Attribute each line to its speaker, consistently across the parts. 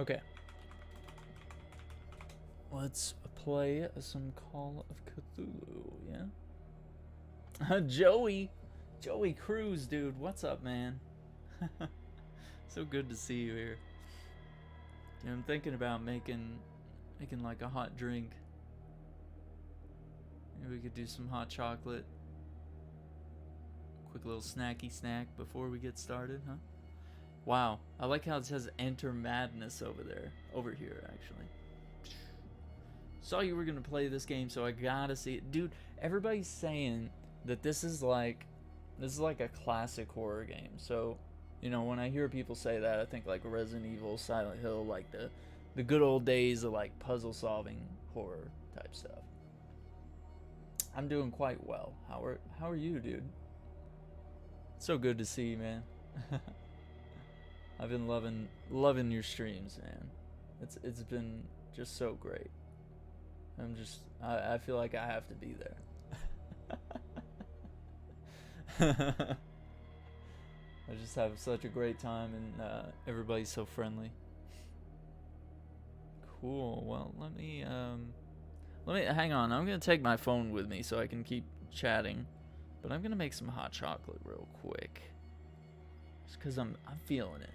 Speaker 1: Okay. Let's play some Call of Cthulhu, yeah? Joey Cruz, dude. What's up, man? So good to see you here. Yeah, I'm thinking about making like a hot drink. Maybe we could do some hot chocolate. Quick little snacky snack before we get started, huh? Wow, I like how it says Enter Madness over here, actually. Saw you were gonna play this game, so I gotta see it. Dude, everybody's saying that this is like a classic horror game. So, you know, when I hear people say that, I think like Resident Evil, Silent Hill, like the good old days of like puzzle solving horror type stuff. I'm doing quite well. How are you, dude? So good to see you, man. I've been loving your streams, man. It's been just so great. I feel like I have to be there. I just have such a great time, and everybody's so friendly. Cool. Well, let me hang on. I'm gonna take my phone with me so I can keep chatting, but I'm gonna make some hot chocolate real quick, just cause I'm feeling it,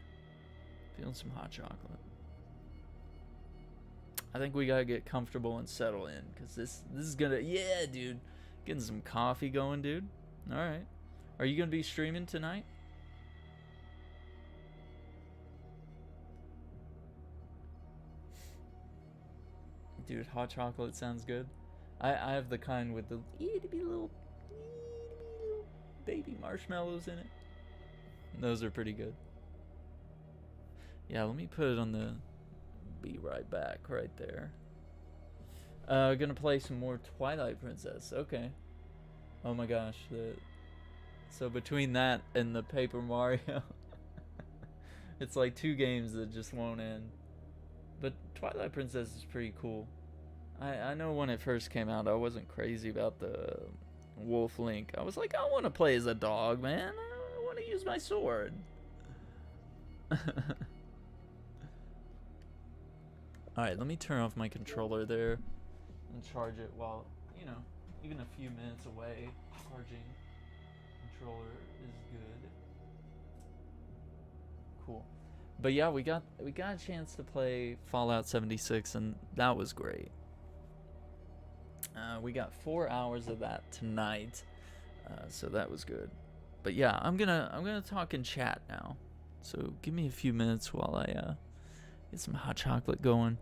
Speaker 1: feeling some hot chocolate. I think we gotta get comfortable and settle in, cause this is gonna, yeah, dude, getting some coffee going, dude. All right, are you gonna be streaming tonight? Dude, hot chocolate sounds good. I have the kind with the itty little baby marshmallows in it. Those are pretty good. Yeah, let me put it on the be right back right there. Gonna play some more Twilight Princess. Okay. Oh my gosh. So between that and the Paper Mario, it's like two games that just won't end. But Twilight Princess is pretty cool. I know when it first came out, I wasn't crazy about the Wolf Link. I was like, I want to play as a dog, man. I want to use my sword. Alright, let me turn off my controller there and charge it while, you know, even a few minutes away. Charging controller is good. Cool. But yeah, we got a chance to play Fallout 76, and that was great. We got 4 hours of that tonight, so that was good. But yeah, I'm gonna talk in chat now. So give me a few minutes while I get some hot chocolate going.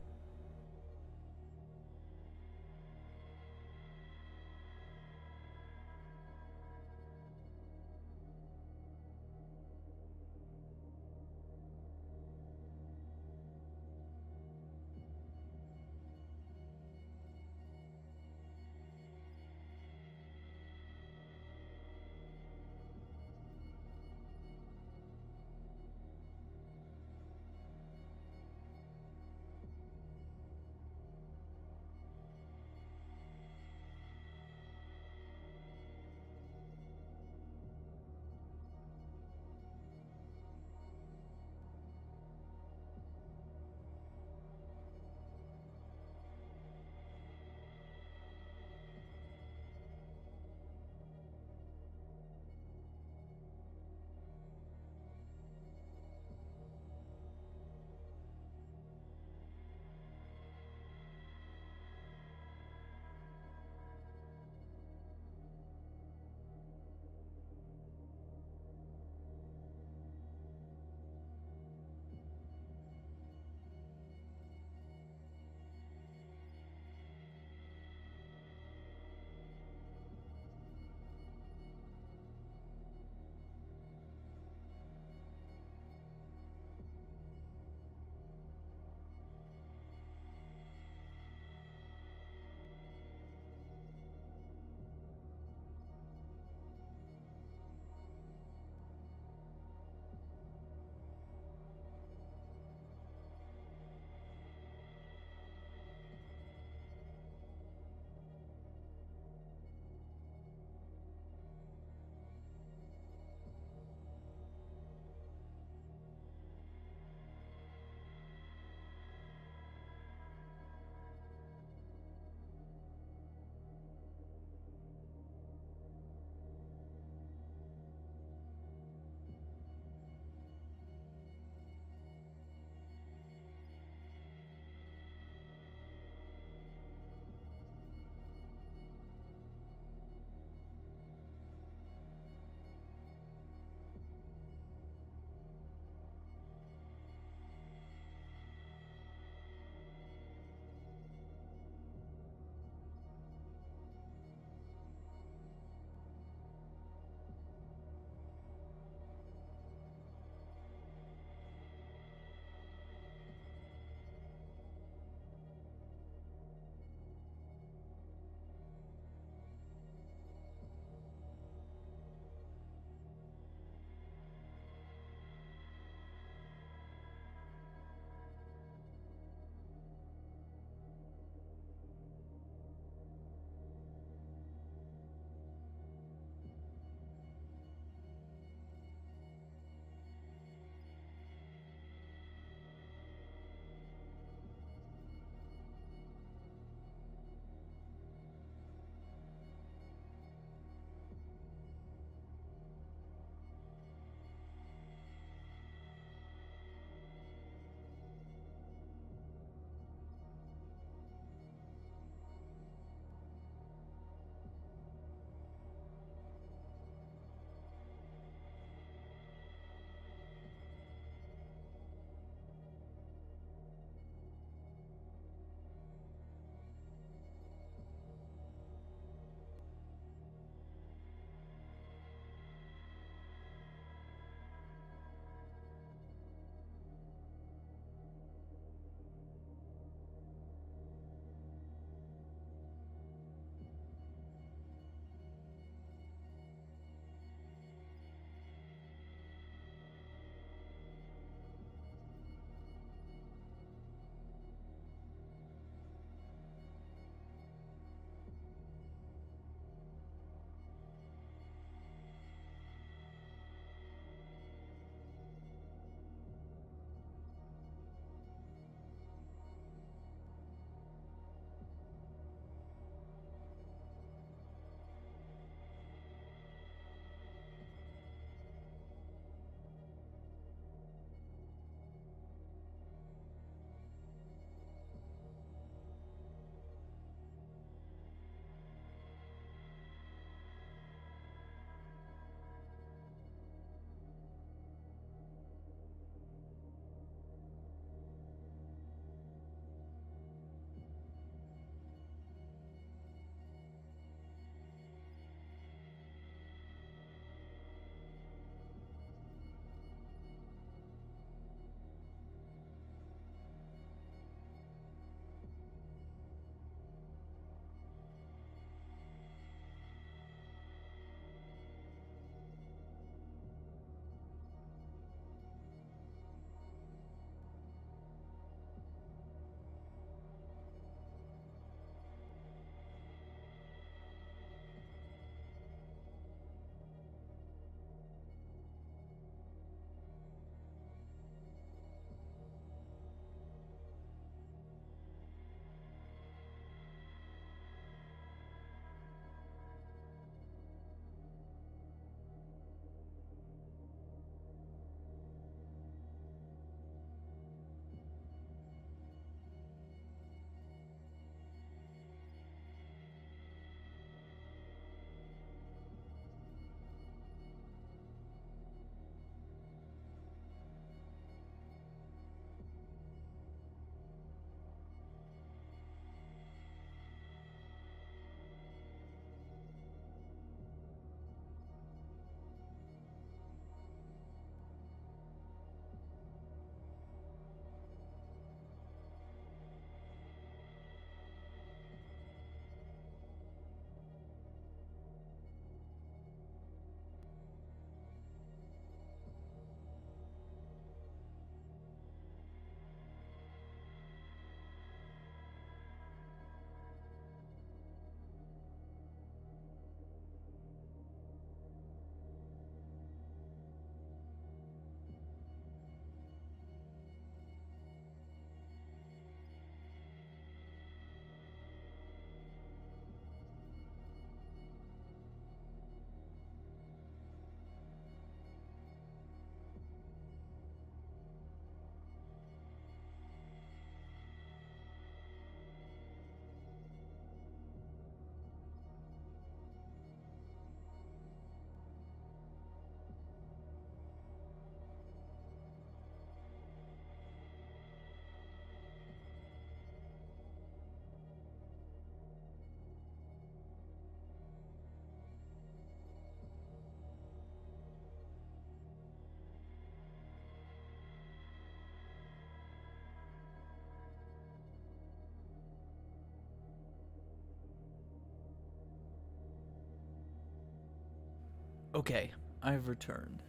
Speaker 1: Okay, I've returned.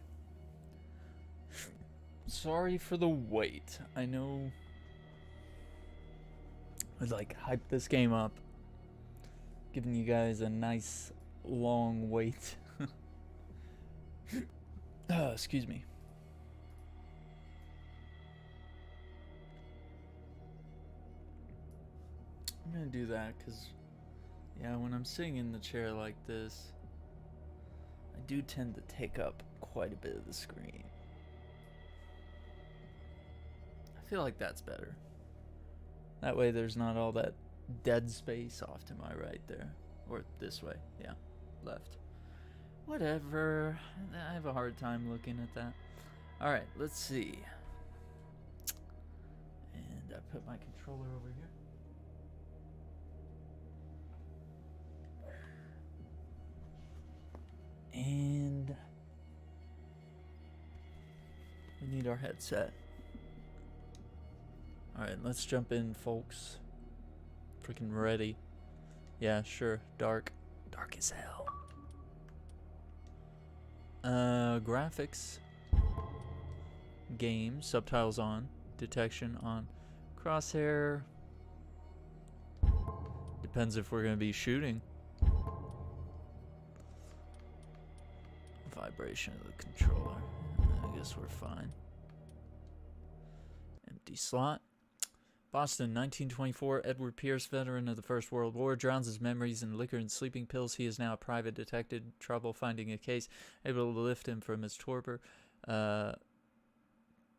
Speaker 1: Sorry for the wait. I know I hyped this game up, giving you guys a nice long wait. Excuse me. I'm gonna do that because, yeah, when I'm sitting in the chair like this, I do tend to take up quite a bit of the screen. I feel like that's better. That way there's not all that dead space off to my right there. Or this way. Yeah, left. Whatever. I have a hard time looking at that. Alright, let's see. And I put my controller over here. And we need our headset. Alright, let's jump in, folks. Freaking ready. Yeah, sure. Dark. Dark as hell. Graphics. Game. Subtitles on. Detection on. Crosshair. Depends if we're going to be shooting. Vibration of the controller. I guess we're fine. Empty slot. Boston, 1924. Edward Pierce, veteran of the First World War, drowns his memories in liquor and sleeping pills. He is now a private detective. Trouble finding a case, able to lift him from his torpor.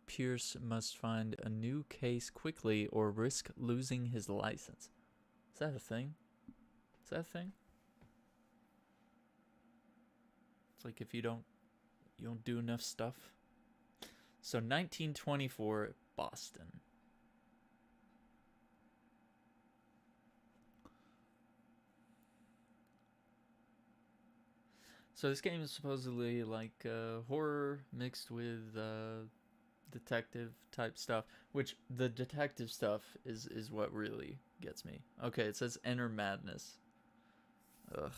Speaker 1: Pierce must find a new case quickly or risk losing his license. Is that a thing? Is that a thing? It's like if you don't do enough stuff. So 1924, Boston. So this game is supposedly like horror mixed with detective type stuff, which the detective stuff is what really gets me. Okay, it says enter madness. Ugh.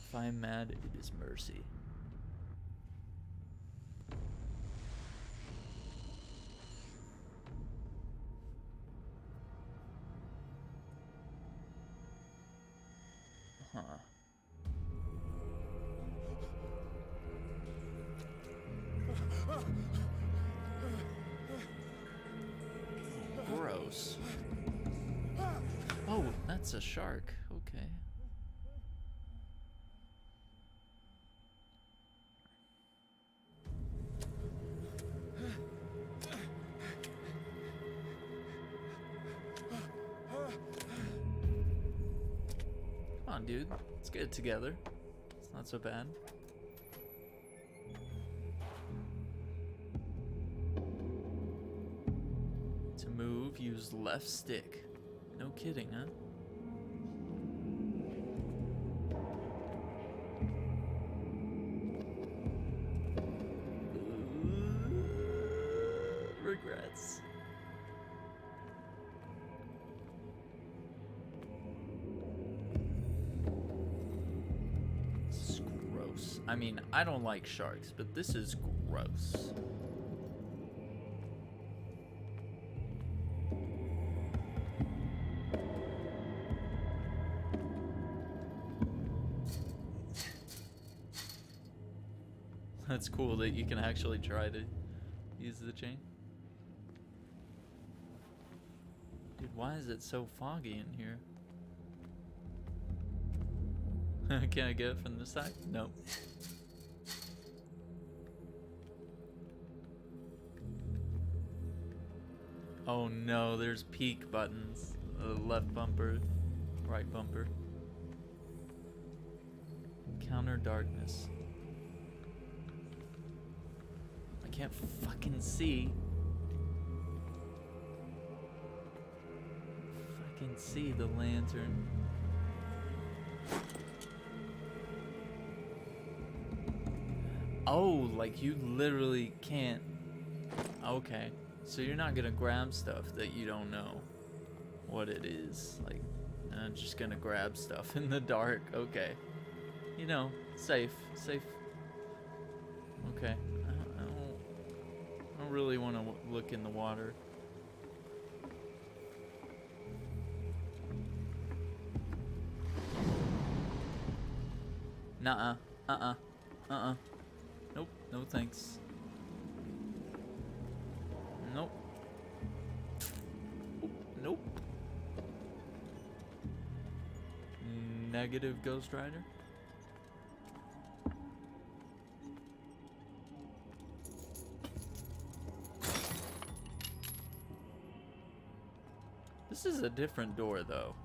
Speaker 1: If I am mad, it is mercy. Huh. Gross. Oh, that's a shark. Okay. Come on, dude. Let's get it together. It's not so bad. To move, use left stick. No kidding, huh? Regrets. This is gross. I mean, I don't like sharks, but this is gross. That's cool that you can actually try to use the chain. Dude, why is it so foggy in here? Can I get it from this side? Nope. Oh no, there's peak buttons. Left bumper, right bumper. Counter darkness. I can't fucking see. I can see the lantern. Oh, like you literally can't. Okay, so you're not gonna grab stuff that you don't know what it is. Like, I'm just gonna grab stuff in the dark. Okay. You know, safe. Okay. I don't really want to look in the water. Nuh-uh. Nope. No thanks. Nope. Nope. Negative Ghost Rider. This is a different door though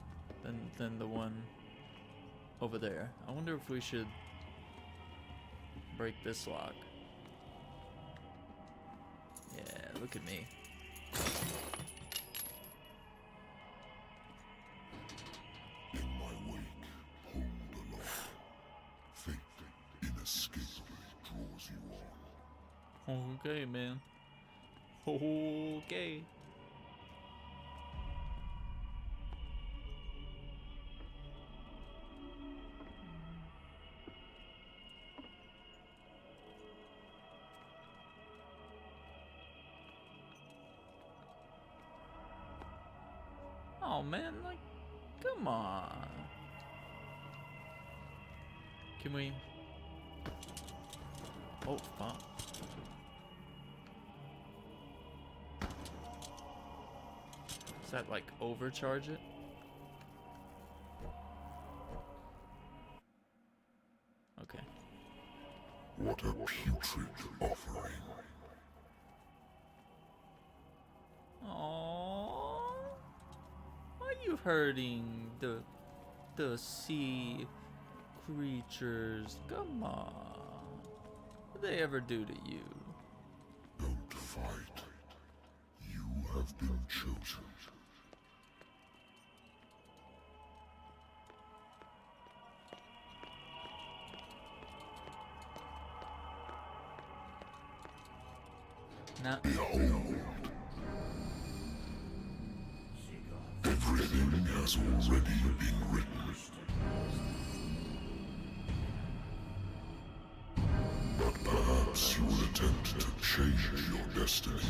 Speaker 1: than the one over there. I wonder if we should break this lock. Yeah, look at me.
Speaker 2: In my wake, hold aloft. Fate inescapably draws you on.
Speaker 1: Okay, man. Okay. Oh man, like, come on. Can we? Oh, fuck. Does that like overcharge it? Okay.
Speaker 2: What a putrid offering.
Speaker 1: Aww. Why are you hurting the sea creatures? Come on. What did they ever do to you?
Speaker 2: Don't fight. You have been chosen.
Speaker 1: Now,
Speaker 2: Behold. Everything has already been written. But perhaps you will attempt to change your destiny.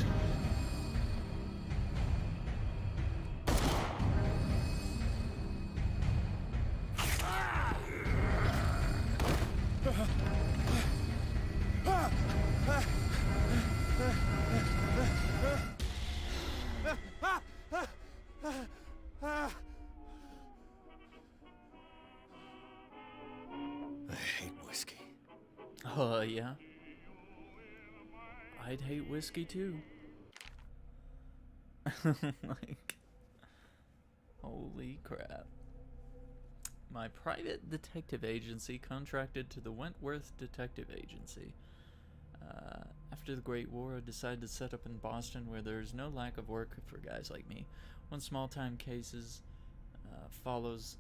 Speaker 3: I hate whiskey.
Speaker 1: Yeah. I'd hate whiskey too. Like, holy crap. My private detective agency contracted to the Wentworth Detective Agency. After the Great War, I decided to set up in Boston where there's no lack of work for guys like me. One small-time cases follows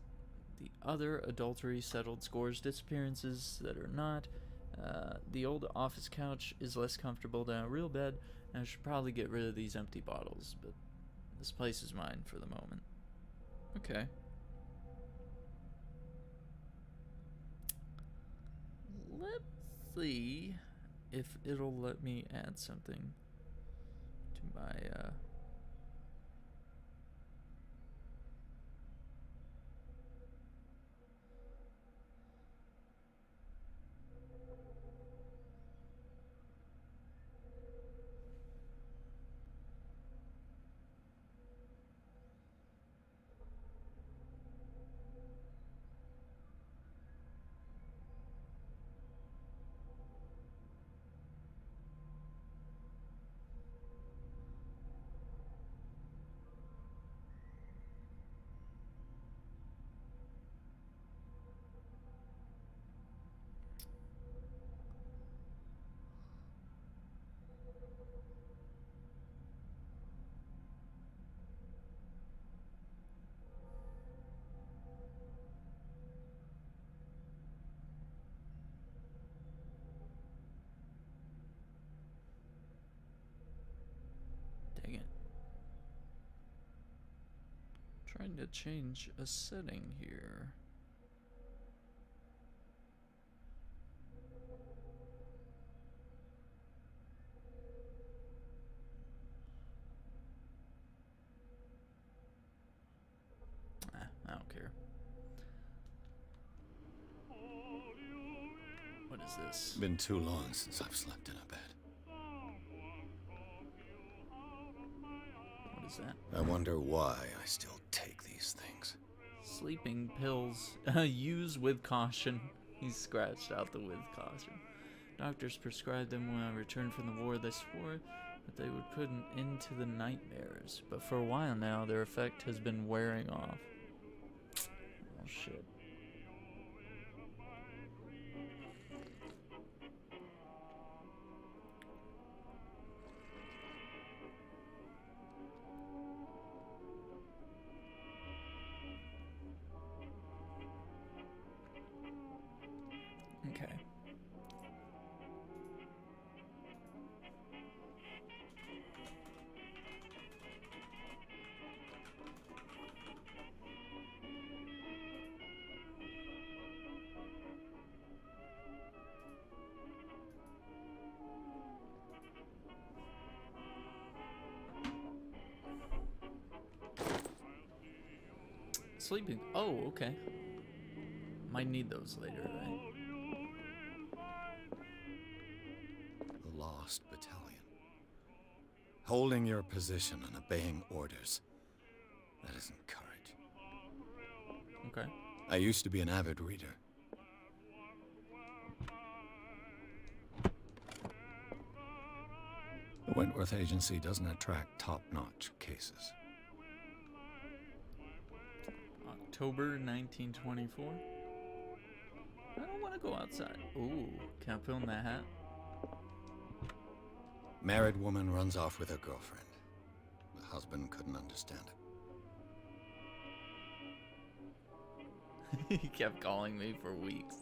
Speaker 1: the other: adultery, settled scores, disappearances that are not. The old office couch is less comfortable than a real bed, and I should probably get rid of these empty bottles, but this place is mine for the moment. Okay. Let's see if it'll let me add something to my, Trying to change a setting here. I don't care. What is this?
Speaker 3: Been too long since I've slept in a bed.
Speaker 1: What is that?
Speaker 3: I wonder why I still take these things.
Speaker 1: Sleeping pills. Use with caution. He scratched out the with caution. Doctors prescribed them when I returned from the war. They swore that they would put an end to the nightmares. But for a while now, their effect has been wearing off. Oh, shit. Okay. Sleeping. Oh, okay. Might need those later, right?
Speaker 3: The Lost Battalion. Holding your position and obeying orders. That isn't courage.
Speaker 1: Okay.
Speaker 3: I used to be an avid reader. The Wentworth Agency doesn't attract top-notch cases.
Speaker 1: October 1924. I don't want to go outside. Ooh, can I film that hat?
Speaker 3: Married woman runs off with her girlfriend. The husband couldn't understand it.
Speaker 1: He kept calling me for weeks.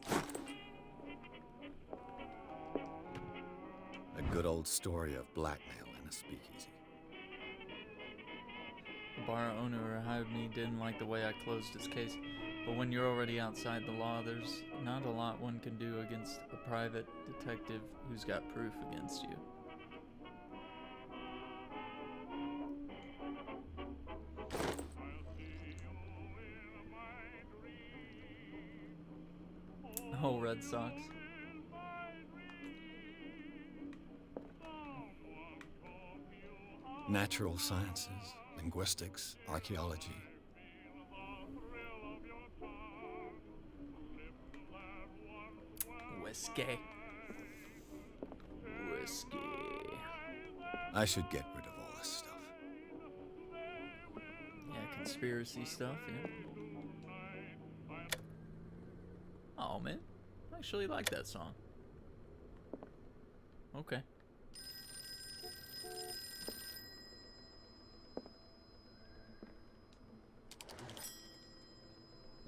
Speaker 3: A good old story of blackmail in a speakeasy.
Speaker 1: The bar owner who hired me didn't like the way I closed his case, but when you're already outside the law, there's not a lot one can do against a private detective who's got proof against you. Oh, Red Sox.
Speaker 3: Natural sciences, linguistics, archaeology.
Speaker 1: Whiskey. Whiskey.
Speaker 3: I should get rid of all this stuff.
Speaker 1: Yeah, conspiracy stuff, yeah. Oh, man. I actually like that song. Okay.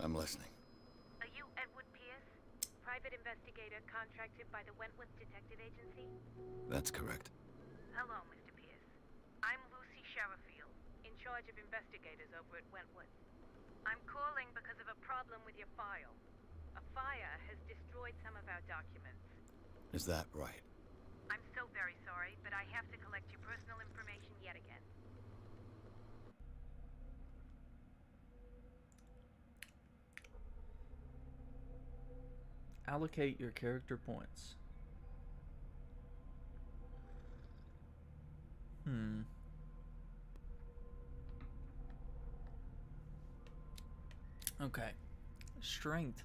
Speaker 3: I'm listening.
Speaker 4: Are you Edward Pierce, private investigator contracted by the Wentworth Detective Agency?
Speaker 3: That's correct.
Speaker 4: Hello, Mr. Pierce. I'm Lucy Sherifield, in charge of investigators over at Wentworth. I'm calling because of a problem with your file. A fire has destroyed some of our documents.
Speaker 3: Is that right?
Speaker 4: I'm so very sorry, but I have to collect your personal information yet again.
Speaker 1: Allocate your character points. Okay. Strength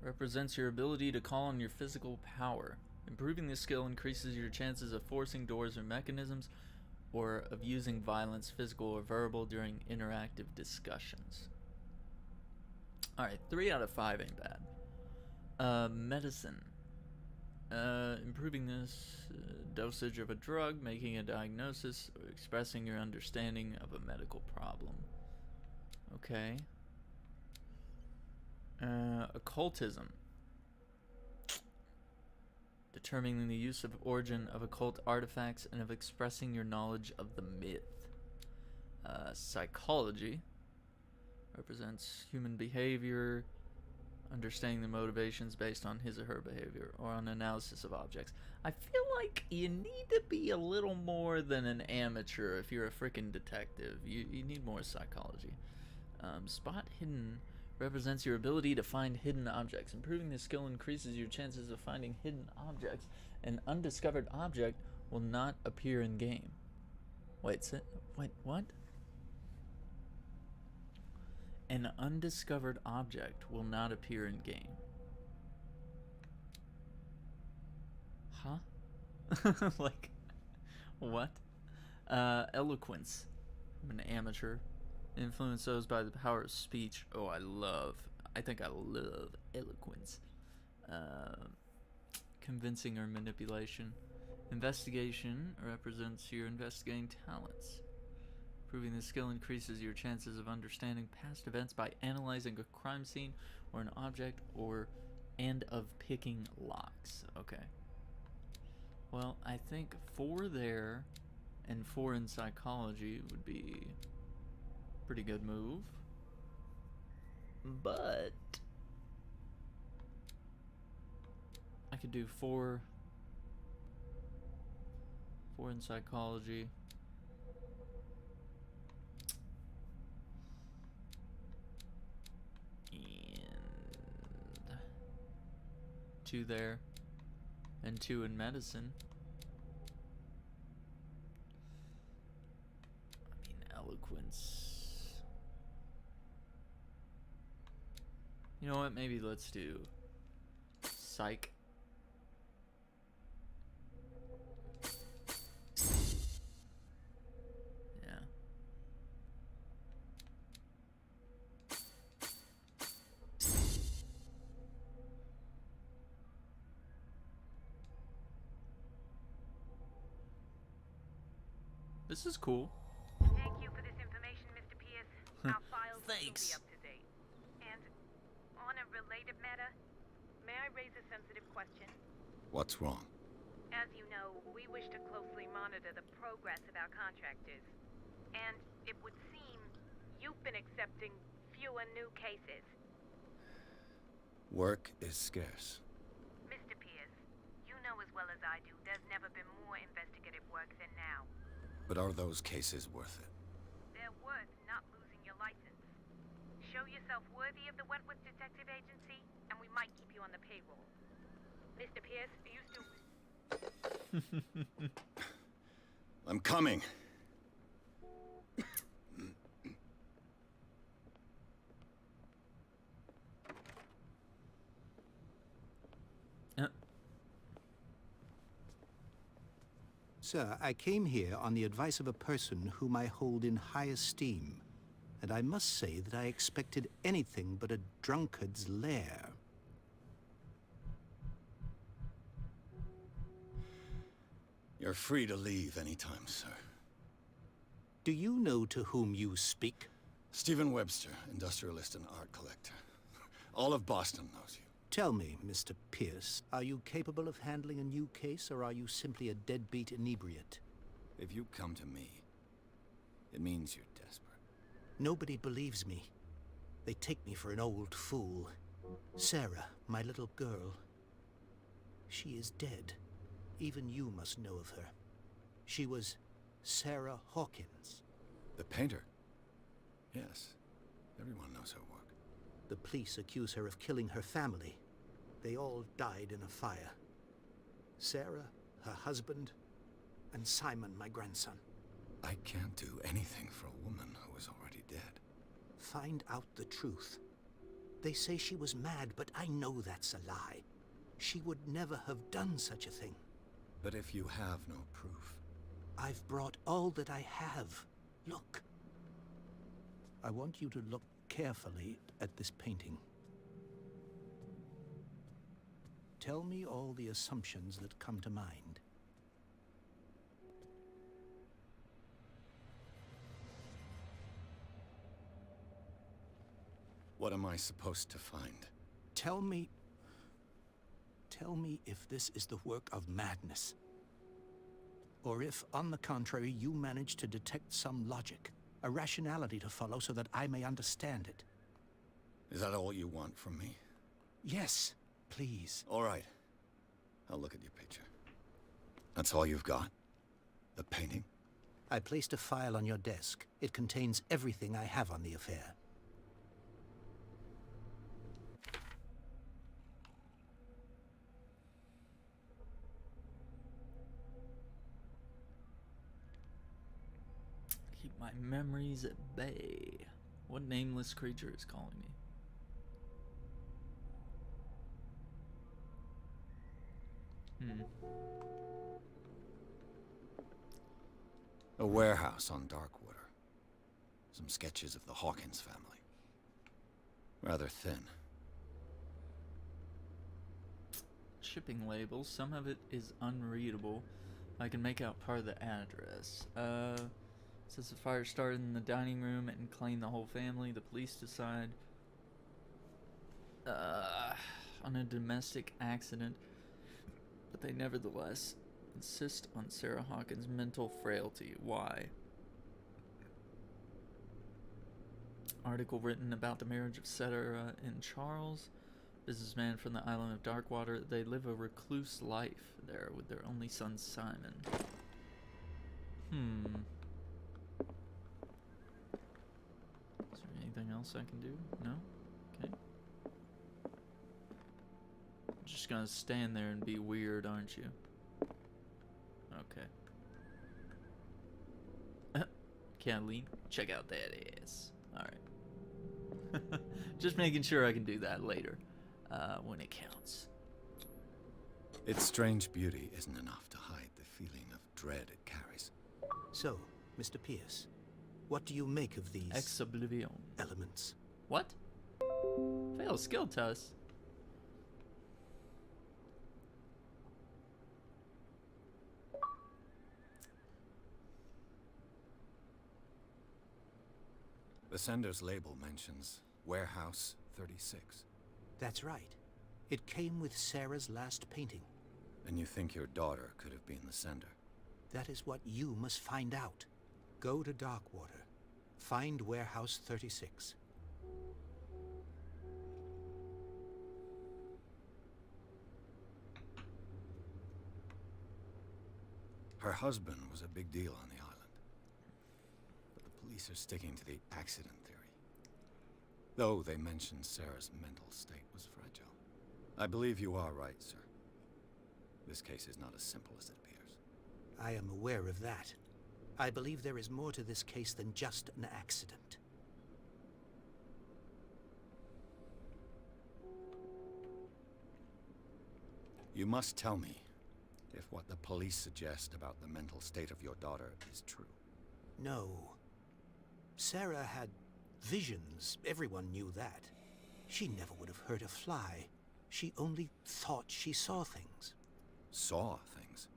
Speaker 1: represents your ability to call on your physical power. Improving this skill increases your chances of forcing doors or mechanisms, or of using violence, physical or verbal, during interactive discussions. Alright, 3 out of 5 ain't bad. Medicine. Improving this dosage of a drug, making a diagnosis, or expressing your understanding of a medical problem. Okay. Occultism. Determining the use of origin of occult artifacts and of expressing your knowledge of the myth. Psychology. represents human behavior, understanding the motivations based on his or her behavior, or on analysis of objects. I feel like you need to be a little more than an amateur if you're a freaking detective. You need more psychology. Spot hidden represents your ability to find hidden objects. Improving this skill increases your chances of finding hidden objects. An undiscovered object will not appear in game. Wait, what? An undiscovered object will not appear in game. Huh? Like, what? Eloquence. I'm an amateur. Influence those by the power of speech. Oh, I think I love eloquence. Convincing or manipulation. Investigation represents your investigating talents. Proving this skill increases your chances of understanding past events by analyzing a crime scene or an object, and of picking locks. Okay. Well, I think 4 there and 4 in psychology would be a pretty good move. But I could do 4 in psychology. And 2 there. And 2 in medicine. I mean, eloquence. You know what? Maybe let's do psych. Yeah. This is cool.
Speaker 4: Thank you for this information, Mr. Pierce. Our files will
Speaker 1: Thanks.
Speaker 4: be up to date. And on a related matter, may I raise a sensitive question?
Speaker 3: What's wrong?
Speaker 4: As you know, we wish to closely monitor the progress of our contractors. And it would seem you've been accepting fewer new cases.
Speaker 3: Work is scarce.
Speaker 4: Mr. Pierce, you know as well as I do, there's never been more investigative work than now.
Speaker 3: But are those cases worth it?
Speaker 4: They're worth not losing your license. Show yourself worthy of the Wentworth Detective Agency, and we might keep you on the payroll. Mr. Pierce, are you still...
Speaker 3: I'm coming.
Speaker 5: Sir, I came here on the advice of a person whom I hold in high esteem, and I must say that I expected anything but a drunkard's lair.
Speaker 3: You're free to leave anytime, sir.
Speaker 5: Do you know to whom you speak?
Speaker 3: Stephen Webster, industrialist and art collector. All of Boston knows you.
Speaker 5: Tell me, Mr. Pierce, are you capable of handling a new case, or are you simply a deadbeat inebriate?
Speaker 3: If you come to me, it means you're desperate.
Speaker 5: Nobody believes me. They take me for an old fool. Sarah, my little girl, she is dead. Even you must know of her. She was Sarah Hawkins.
Speaker 3: The painter? Yes. Everyone knows her work.
Speaker 5: The police accuse her of killing her family. They all died in a fire. Sarah, her husband, and Simon, my grandson.
Speaker 3: I can't do anything for a woman who is already dead.
Speaker 5: Find out the truth. They say she was mad, but I know that's a lie. She would never have done such a thing.
Speaker 3: But if you have no proof...
Speaker 5: I've brought all that I have. Look. I want you to look carefully at this painting. Tell me all the assumptions that come to mind.
Speaker 3: What am I supposed to find?
Speaker 5: Tell me if this is the work of madness. Or if, on the contrary, you manage to detect some logic. a rationality to follow so that I may understand it.
Speaker 3: Is that all you want from me?
Speaker 5: Yes, please.
Speaker 3: All right. I'll look at your picture. That's all you've got? The painting?
Speaker 5: I placed a file on your desk. It contains everything I have on the affair.
Speaker 1: Keep my memories at bay. What nameless creature is calling me?
Speaker 3: A warehouse on Darkwater. Some sketches of the Hawkins family. Rather thin.
Speaker 1: Shipping labels. Some of it is unreadable. I can make out part of the address. Says the fire started in the dining room and claimed the whole family. The police decide on a domestic accident, but they nevertheless insist on Sarah Hawkins' mental frailty. Why? Article written about the marriage of Sarah and Charles, businessman from the island of Darkwater. They live a recluse life there with their only son Simon. Is there anything else I can do? No? Okay. Just gonna stand there and be weird, aren't you? Okay. Kathleen, check out that ass. Alright. Just making sure I can do that later. When it counts.
Speaker 3: Its strange beauty isn't enough to hide the feeling of dread it carries.
Speaker 5: So, Mr. Pierce, what do you make of these
Speaker 1: Ex Oblivion.
Speaker 5: elements?
Speaker 1: What? Fail skill test.
Speaker 3: The sender's label mentions Warehouse 36.
Speaker 5: That's right. It came with Sarah's last painting.
Speaker 3: And you think your daughter could have been the sender?
Speaker 5: That is what you must find out. Go to Darkwater. Find Warehouse 36.
Speaker 3: Her husband was a big deal on the island. But the police are sticking to the accident theory. Though they mentioned Sarah's mental state was fragile. I believe you are right, sir. This case is not as simple as it appears.
Speaker 5: I am aware of that. I believe there is more to this case than just an accident.
Speaker 3: You must tell me if what the police suggest about the mental state of your daughter is true.
Speaker 5: No. Sarah had visions. Everyone knew that. She never would have hurt a fly. She only thought she saw things.
Speaker 3: Saw things?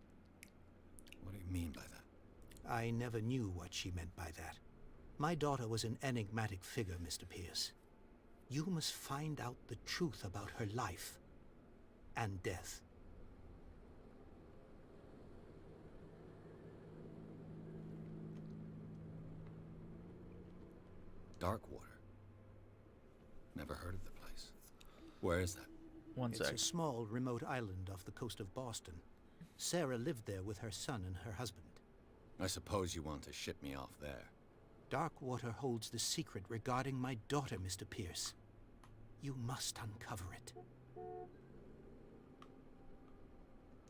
Speaker 3: What do you mean by that?
Speaker 5: I never knew what she meant by that. My daughter was an enigmatic figure, Mr. Pierce. You must find out the truth about her life and death.
Speaker 3: Darkwater. Never heard of the place. Where is that?
Speaker 1: One
Speaker 5: It's
Speaker 1: sec.
Speaker 5: a small, remote island off the coast of Boston. Sarah lived there with her son and her husband.
Speaker 3: I suppose you want to ship me off there.
Speaker 5: Darkwater holds the secret regarding my daughter, Mr. Pierce. You must uncover it.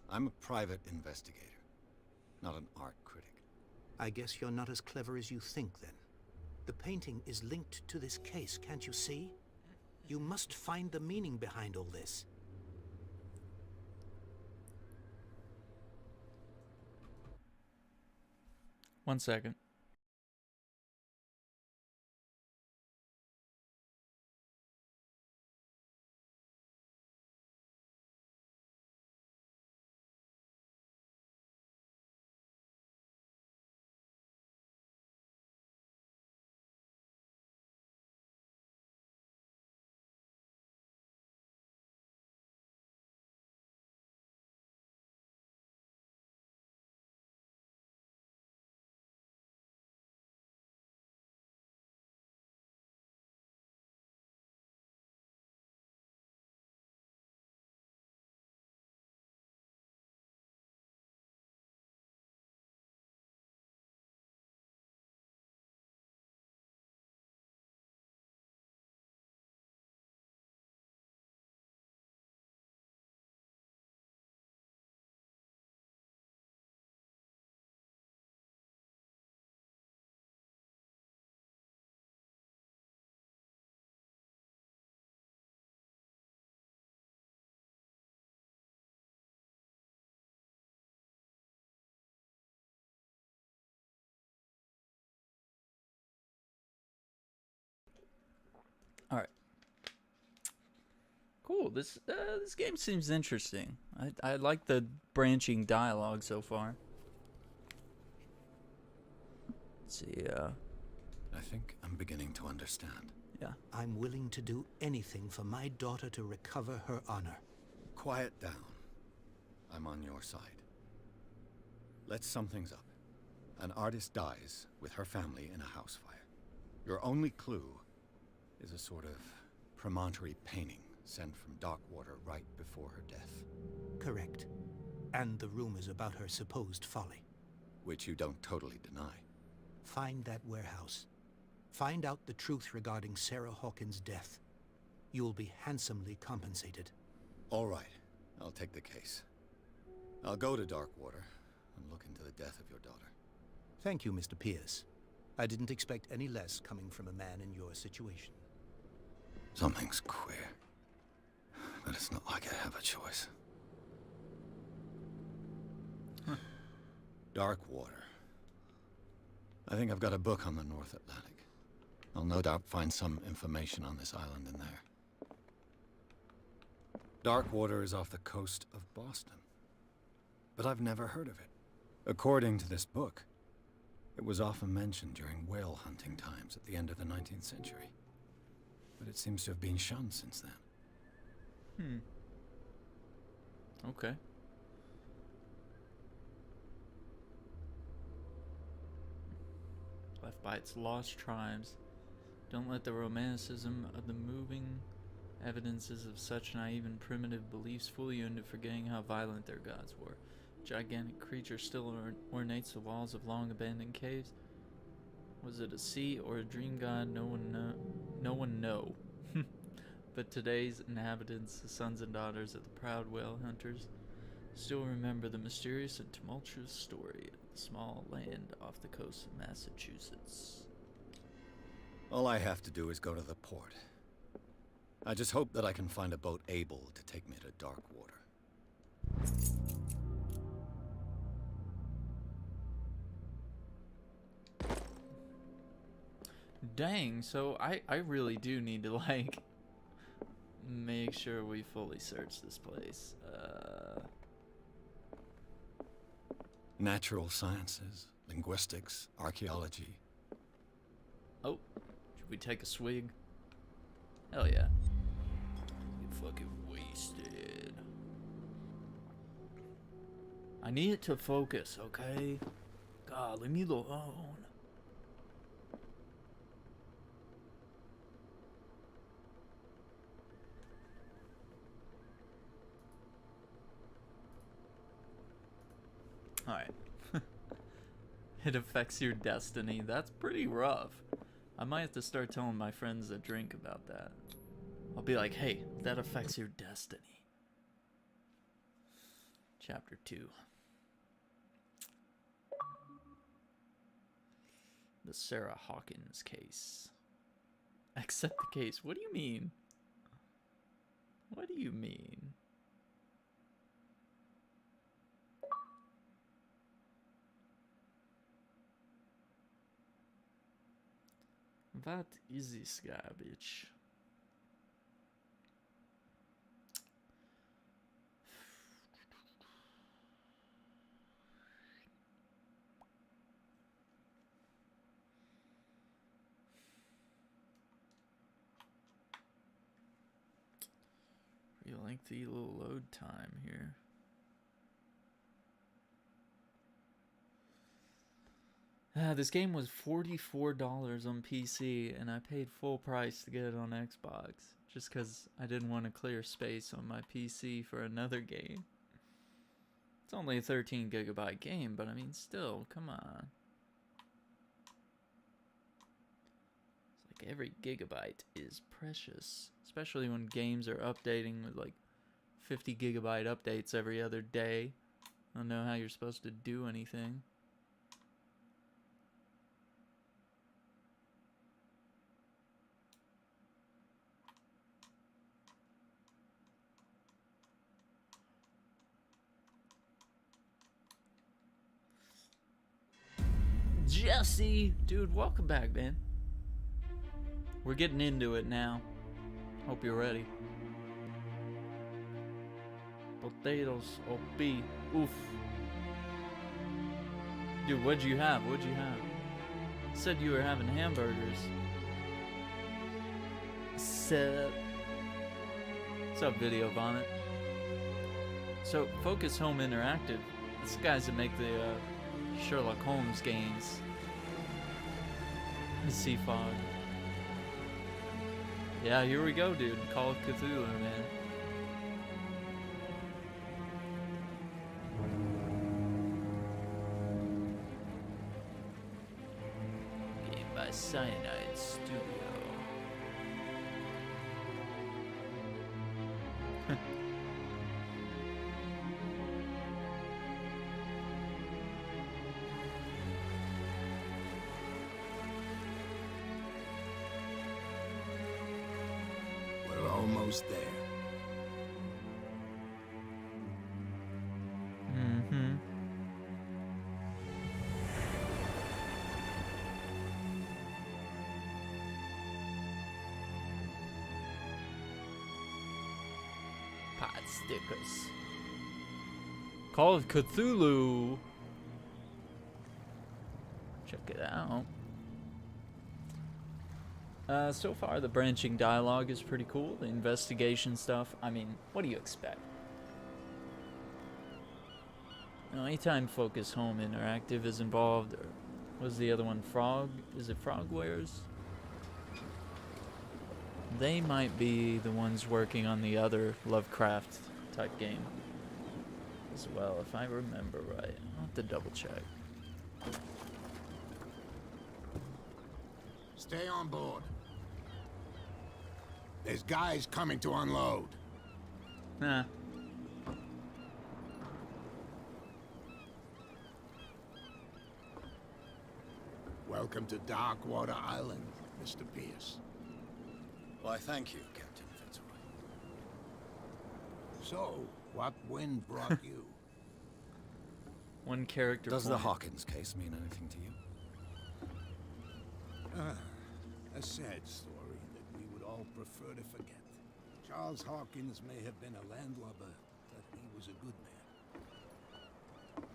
Speaker 3: I'm a private investigator, not an art critic.
Speaker 5: I guess you're not as clever as you think, then. The painting is linked to this case, can't you see? You must find the meaning behind all this.
Speaker 1: One second. Cool. This game seems interesting. I like the branching dialogue so far. Let's see.
Speaker 3: I think I'm beginning to understand.
Speaker 1: Yeah.
Speaker 5: I'm willing to do anything for my daughter to recover her honor.
Speaker 3: Quiet down. I'm on your side. Let's sum things up. An artist dies with her family in a house fire. Your only clue is a sort of promontory painting sent from Darkwater right before her death.
Speaker 5: Correct. And the rumors about her supposed folly.
Speaker 3: Which you don't totally deny.
Speaker 5: Find that warehouse. Find out the truth regarding Sarah Hawkins' death. You'll be handsomely compensated.
Speaker 3: All right. I'll take the case. I'll go to Darkwater and look into the death of your daughter.
Speaker 5: Thank you, Mr. Pierce. I didn't expect any less coming from a man in your situation.
Speaker 3: Something's queer. But it's not like I have a choice. Darkwater. I think I've got a book on the North Atlantic. I'll no doubt find some information on this island in there. Darkwater is off the coast of Boston. But I've never heard of it. According to this book, it was often mentioned during whale hunting times at the end of the 19th century. But it seems to have been shunned since then.
Speaker 1: Okay. Left by its lost tribes. Don't let the romanticism of the moving evidences of such naive and primitive beliefs fool you into forgetting how violent their gods were. Gigantic creature still ornates the walls of long abandoned caves. Was it a sea or a dream god? No one know. But today's inhabitants, the sons and daughters of the proud whale hunters, still remember the mysterious and tumultuous story of the small land off the coast of Massachusetts.
Speaker 3: All I have to do is go to the port. I just hope that I can find a boat able to take me to Darkwater.
Speaker 1: Dang, so I really do need to, like, make sure we fully search this place.
Speaker 3: Natural sciences, linguistics, archaeology.
Speaker 1: Oh, should we take a swig? Hell yeah. Get fucking wasted. I need it to focus, okay? God, leave me alone. Alright. It affects your destiny. That's pretty rough. I might have to start telling my friends that drink about that. I'll be like, hey, that affects your destiny. Chapter 2. The Sarah Hawkins case. Accept the case. What do you mean? What do you mean? What is this garbage? Pretty lengthy little load time here. This game was $44 on PC, and I paid full price to get it on Xbox, just because I didn't want to clear space on my PC for another game. It's only a 13 gigabyte game, but I mean, still, come on. It's like every gigabyte is precious, especially when games are updating with like 50 gigabyte updates every other day. I don't know how you're supposed to do anything. Jesse, dude, welcome back, man. We're getting into it now. Hope you're ready. Potatoes, OP. Oof. Dude, what'd you have? What'd you have? Said you were having hamburgers. Sup? What's up, Video Vomit? So, Focus Home Interactive. It's the guys that make the Sherlock Holmes games. The Sea Fog. Yeah, here we go, dude. Call of Cthulhu, man. Game by Cyanide Studio.
Speaker 3: We're almost there.
Speaker 1: Mm-hmm. Pot stickers. Call of Cthulhu. Check it out. So far, the branching dialogue is pretty cool. The investigation stuff, I mean, what do you expect? You know, anytime Focus Home Interactive is involved, or was the other one Frog? Is it Frogwares? They might be the ones working on the other Lovecraft type game as well, if I remember right. I'll have to double check.
Speaker 6: Stay on board. There's guys coming to unload.
Speaker 1: Nah.
Speaker 6: Welcome to Darkwater Island, Mr. Pierce.
Speaker 3: Why, thank you, Captain Fitzroy.
Speaker 6: So, what wind brought you?
Speaker 1: One character
Speaker 3: Does the
Speaker 1: point.
Speaker 3: Hawkins case mean anything to you?
Speaker 6: A sad story that we would all prefer to forget. Charles Hawkins may have been a landlubber, but he was a good man.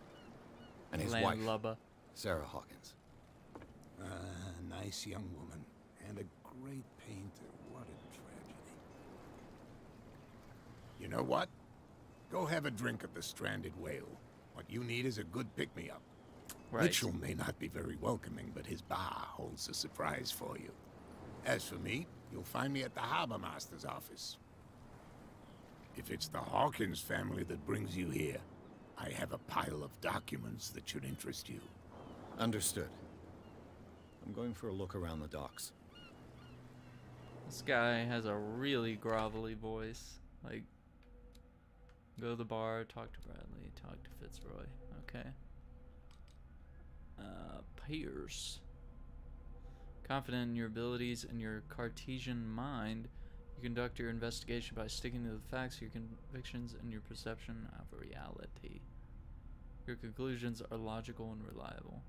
Speaker 3: And his wife,
Speaker 1: Landlubber.
Speaker 3: Sarah Hawkins.
Speaker 6: A nice young woman, and a great painter. What a tragedy. You know what? Go have a drink at the Stranded Whale. What you need is a good pick-me-up.
Speaker 1: Right.
Speaker 6: Mitchell may not be very welcoming, but his bar holds a surprise for you. As for me, you'll find me at the Harbor Master's office. If it's the Hawkins family that brings you here, I have a pile of documents that should interest you.
Speaker 3: Understood. I'm going for a look around the docks.
Speaker 1: This guy has a really grovelly voice. Like, go to the bar, talk to Bradley, talk to Fitzroy. Okay. Pierce. Confident in your abilities and your Cartesian mind, you conduct your investigation by sticking to the facts, your convictions, and your perception of reality. Your conclusions are logical and reliable.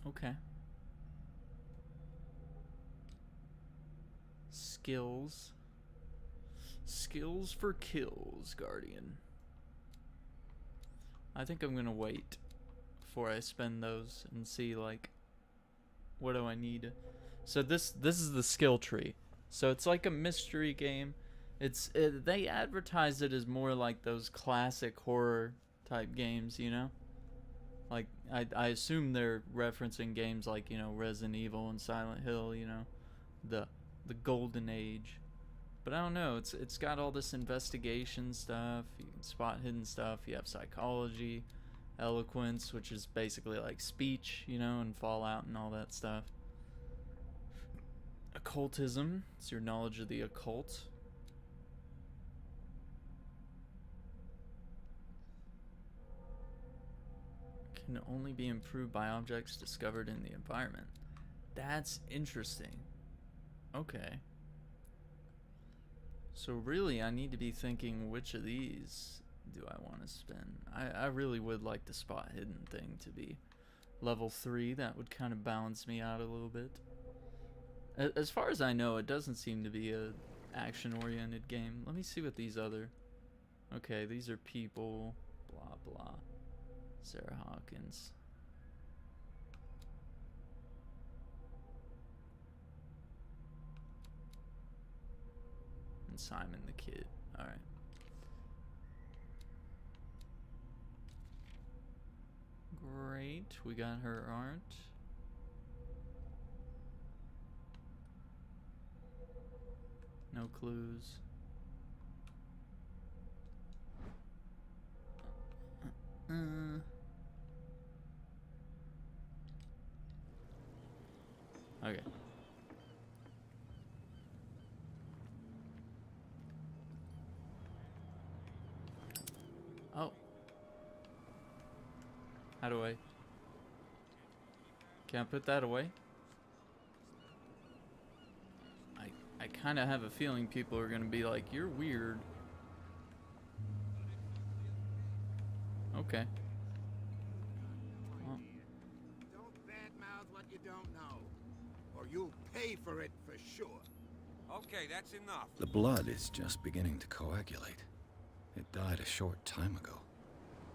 Speaker 1: Okay. Skills. Skills for kills, Guardian. I think I'm gonna wait before I spend those and see, like, what do I need. So this is the skill tree. So it's like a mystery game. They advertise it as more like those classic horror type games, you know? Like, I assume they're referencing games like, you know, Resident Evil and Silent Hill, you know, the golden age. But I don't know, it's got all this investigation stuff, you can spot hidden stuff, you have psychology, eloquence, which is basically like speech, you know, and Fallout and all that stuff. Occultism, it's your knowledge of the occult. Can only be improved by objects discovered in the environment. That's interesting. Okay. So really, I need to be thinking which of these do I want to spend? I really would like the spot hidden thing to be level 3. That would kind of balance me out a little bit. As far as I know, it doesn't seem to be a action-oriented game. Let me see what these other... Okay, these are people. Blah, blah. Sarah Hawkins. And Simon the Kid. Alright. Great. We got her art. No clues. Okay. Oh. How do I... Can I put that away? I kind of have a feeling people are going to be like, you're weird. Okay. Well.
Speaker 6: Don't badmouth what you don't know, or you'll pay for it for sure.
Speaker 7: Okay, that's enough.
Speaker 3: The blood is just beginning to coagulate. It died a short time ago.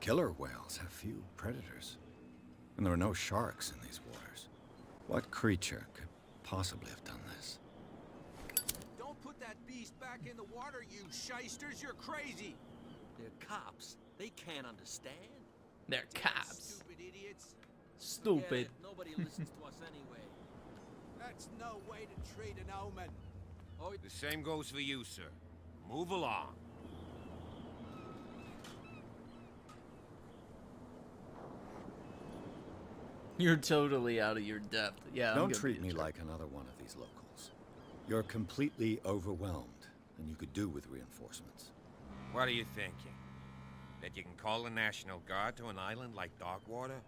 Speaker 3: Killer whales have few predators, and there are no sharks in these waters. What creature could possibly have done this?
Speaker 7: Don't put that beast back in the water, you shysters. You're crazy.
Speaker 8: They're cops. They can't understand.
Speaker 1: They're cops.
Speaker 7: Stupid idiots.
Speaker 1: Stupid.
Speaker 8: Yeah, nobody listens to us anyway.
Speaker 7: That's no way to treat an omen.
Speaker 8: Oh,
Speaker 7: The same goes for you, sir. Move along.
Speaker 1: You're totally out of your depth. Yeah. I'm
Speaker 3: Don't
Speaker 1: gonna
Speaker 3: treat
Speaker 1: be
Speaker 3: me
Speaker 1: a jerk.
Speaker 3: like another one of these locals. You're completely overwhelmed, and you could do with reinforcements.
Speaker 7: What are you thinking? That you can call the National Guard to an island like Darkwater?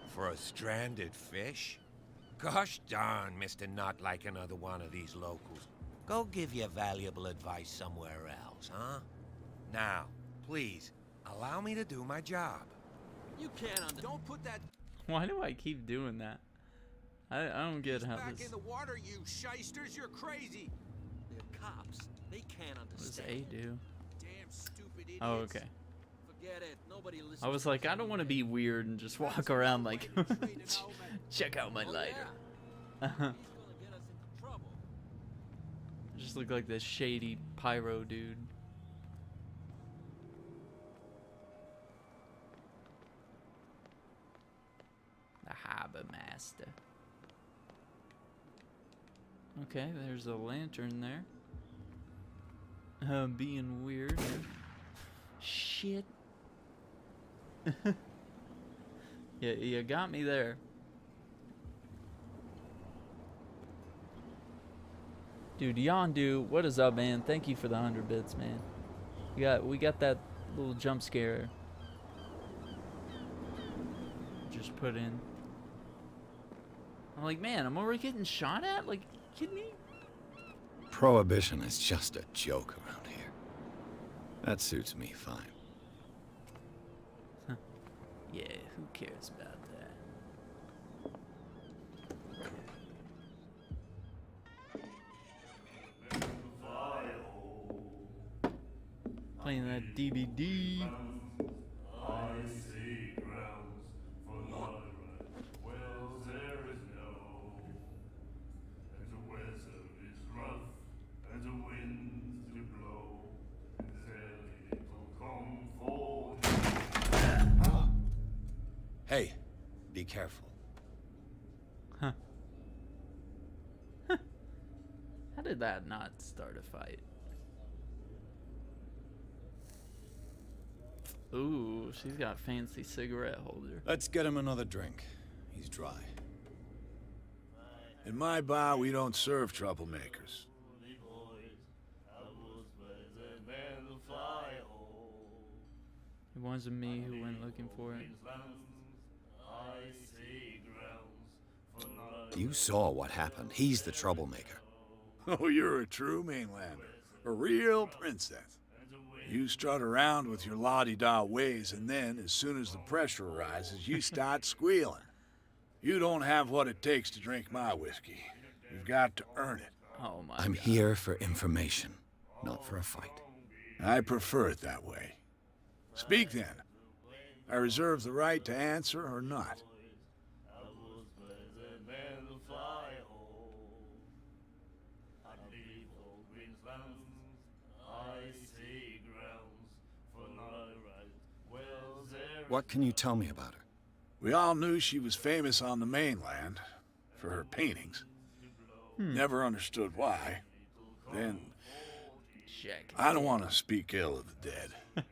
Speaker 7: For a stranded fish? Gosh darn, Mr. Not like another one of these locals. Go give your valuable advice somewhere else, huh? Now, please, allow me to do my job.
Speaker 8: you can't understand.
Speaker 7: Don't put that
Speaker 1: Why do I keep doing that? I don't get how
Speaker 7: back
Speaker 1: this...
Speaker 7: in the water, you shysters. You're crazy.
Speaker 8: They're cops. They can't
Speaker 1: What does
Speaker 8: understand.
Speaker 1: A do?
Speaker 7: Damn stupid idiots.
Speaker 1: Oh, okay.
Speaker 8: Forget it. Nobody listens.
Speaker 1: I was
Speaker 8: to
Speaker 1: like,
Speaker 8: us
Speaker 1: I don't want to
Speaker 8: anyway.
Speaker 1: be weird and just walk around like, check out my
Speaker 8: Oh,
Speaker 1: lighter.
Speaker 8: yeah. He's gonna get us into trouble.
Speaker 1: Just look like this shady pyro dude. The harbor master. Okay, there's a lantern there. Being weird. Shit. Yeah, you got me there. Dude, Yondu, what is up, man? Thank you for the 100 bits, man. We got that little jump scare. Just put in. I'm like, man, I'm already getting shot at? Like, kidding me?
Speaker 3: Prohibition is just a joke around here. That suits me fine.
Speaker 1: Yeah, who cares about that? Playing that DVD.
Speaker 2: I see grounds for moderate wells there is no. And the weather is rough, and the winds do blow, and there little comfort.
Speaker 3: Hey, be careful.
Speaker 1: Huh. How did that not start a fight? Ooh, she's got a fancy cigarette holder.
Speaker 3: Let's get him another drink. He's dry.
Speaker 6: In my bar, we don't serve troublemakers.
Speaker 1: It wasn't me who went looking for it.
Speaker 3: You saw what happened. He's the troublemaker.
Speaker 6: Oh, you're a true mainlander. A real princess.
Speaker 9: You strut around with your la-di-da ways, and then, as soon as the pressure rises, you start squealing. You don't have what it takes to drink my whiskey. You've got to earn it.
Speaker 1: Oh my
Speaker 3: I'm
Speaker 1: God.
Speaker 3: here for information, not for a fight.
Speaker 9: I prefer it that way. Speak then. I reserve the right to answer or not.
Speaker 3: What can you tell me about her?
Speaker 9: We all knew she was famous on the mainland for her paintings. Never understood why. Then, I don't want to speak ill of the dead.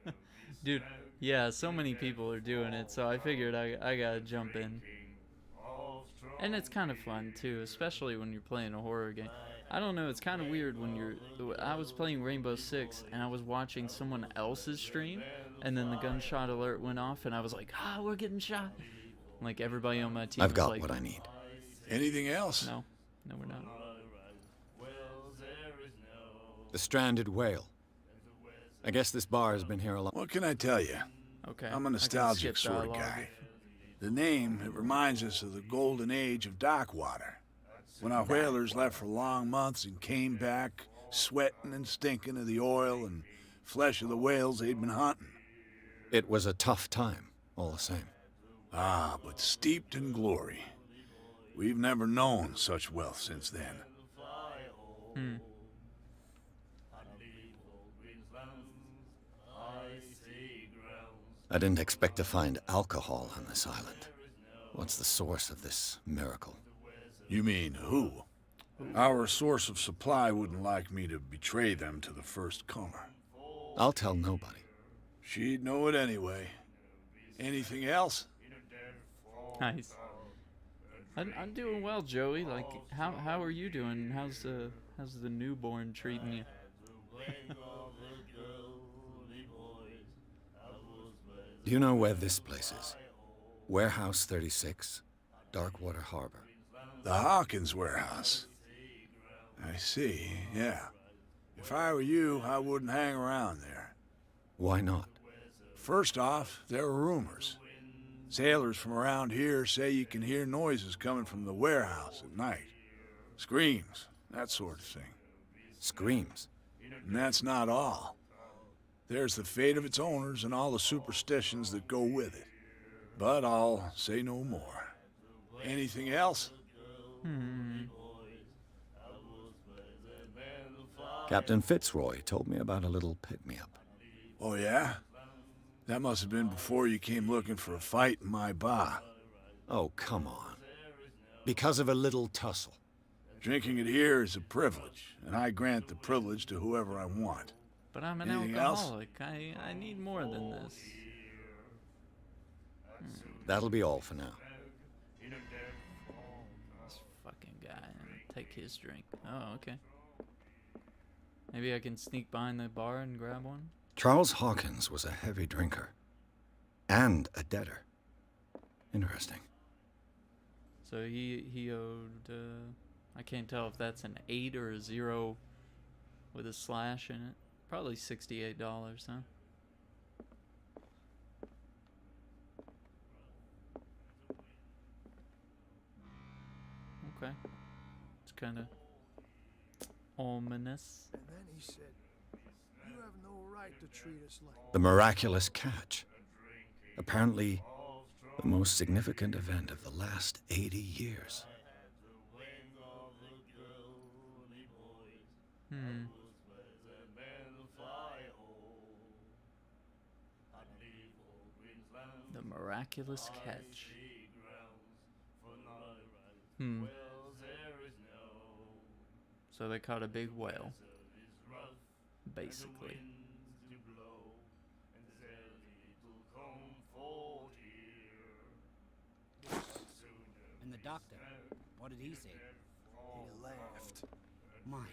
Speaker 1: Dude, yeah, so many people are doing it, so I figured I gotta jump in. And it's kind of fun, too, especially when you're playing a horror game. I don't know, it's kind of weird when I was playing Rainbow Six, and I was watching someone else's stream, and then the gunshot alert went off, and I was like, we're getting shot. Like, everybody on my team
Speaker 3: I've
Speaker 1: was
Speaker 3: got
Speaker 1: like,
Speaker 3: what I need.
Speaker 9: Anything else?
Speaker 1: No, we're not.
Speaker 3: The stranded whale. I guess this bar has been here a long...
Speaker 9: What can I tell you?
Speaker 1: Okay.
Speaker 9: I'm a
Speaker 1: I can
Speaker 9: nostalgic
Speaker 1: skip
Speaker 9: sort of
Speaker 1: dialogue
Speaker 9: guy. The name, it reminds us of the golden age of Darkwater, when our whalers left for long months and came back sweating and stinking of the oil and flesh of the whales they'd been hunting.
Speaker 3: It was a tough time, all the same.
Speaker 9: Ah, but steeped in glory. We've never known such wealth since then.
Speaker 3: I didn't expect to find alcohol on this island. What's the source of this miracle?
Speaker 9: You mean who? Our source of supply wouldn't like me to betray them to the first comer.
Speaker 3: I'll tell nobody.
Speaker 9: She'd know it anyway. Anything else?
Speaker 1: Nice. I'm doing well, Joey. Like, how are you doing? How's the newborn treating you?
Speaker 3: Do you know where this place is? Warehouse 36, Darkwater Harbor.
Speaker 9: The Hawkins warehouse. I see, yeah. If I were you, I wouldn't hang around there.
Speaker 3: Why not?
Speaker 9: First off, there are rumors. Sailors from around here say you can hear noises coming from the warehouse at night. Screams, that sort of thing.
Speaker 3: Screams.
Speaker 9: And that's not all. There's the fate of its owners and all the superstitions that go with it. But I'll say no more. Anything else?
Speaker 3: Captain Fitzroy told me about a little pick-me-up.
Speaker 9: Oh, yeah? That must have been before you came looking for a fight in my bar.
Speaker 3: Oh, come on. Because of a little tussle.
Speaker 9: Drinking it here is a privilege, and I grant the privilege to whoever I want.
Speaker 1: But I'm an
Speaker 9: Anything else?
Speaker 1: alcoholic. I need more than this.
Speaker 3: That'll be all for now.
Speaker 1: This fucking guy. Take his drink. Oh, okay. Maybe I can sneak behind the bar and grab one?
Speaker 3: Charles Hawkins was a heavy drinker. And a debtor. Interesting.
Speaker 1: So he owed, I can't tell if that's an 8 or a 0 with a slash in it. Probably $68, huh? Okay. It's kind of ominous.
Speaker 10: And then he said, "You have no right to treat us like..."
Speaker 3: The miraculous catch. Apparently, the most significant event of the last 80 years.
Speaker 1: The miraculous catch. So they caught a big whale. Basically.
Speaker 11: And the doctor, what did he say?
Speaker 10: He laughed.
Speaker 11: My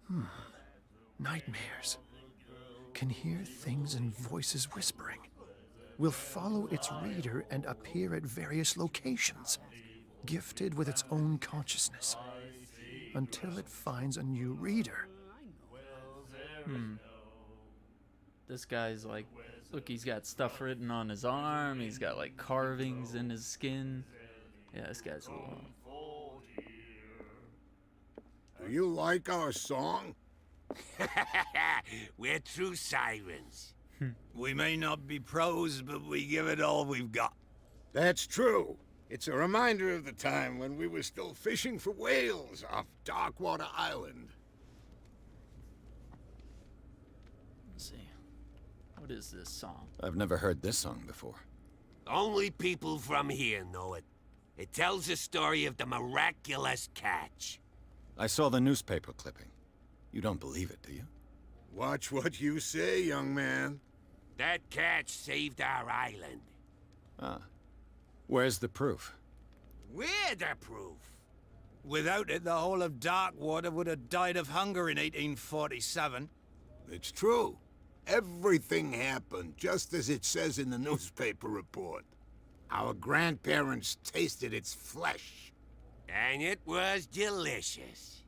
Speaker 11: God.
Speaker 10: Nightmares. Can hear things and voices whispering. Will follow its reader and appear at various locations, gifted with its own consciousness. until it finds a new reader.
Speaker 1: This guy's like, look, he's got stuff written on his arm. He's got like carvings in his skin. Yeah, this guy's a little...
Speaker 6: Do you like our song?
Speaker 7: We're true sirens.
Speaker 12: We may not be pros, but we give it all we've got.
Speaker 6: That's true. It's a reminder of the time when we were still fishing for whales off Darkwater Island.
Speaker 1: Let's see. What is this song?
Speaker 3: I've never heard this song before.
Speaker 7: Only people from here know it. It tells the story of the miraculous catch.
Speaker 3: I saw the newspaper clipping. You don't believe it, do you?
Speaker 6: Watch what you say, young man.
Speaker 7: That catch saved our island.
Speaker 3: Ah. Where's the proof?
Speaker 7: We're the proof.
Speaker 12: Without it, the whole of Darkwater would have died of hunger in 1847.
Speaker 6: It's true. Everything happened just as it says in the newspaper report. Our grandparents tasted its flesh.
Speaker 7: And it was delicious.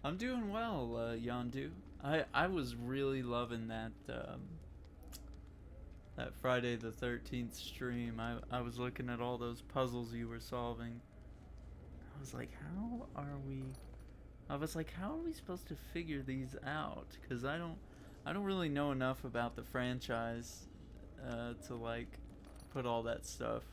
Speaker 1: I'm doing well, Yondu. I was really loving that that Friday the 13th stream. I was looking at all those puzzles you were solving. I was like, how are we supposed to figure these out? Because I don't really know enough about the franchise to like put all that stuff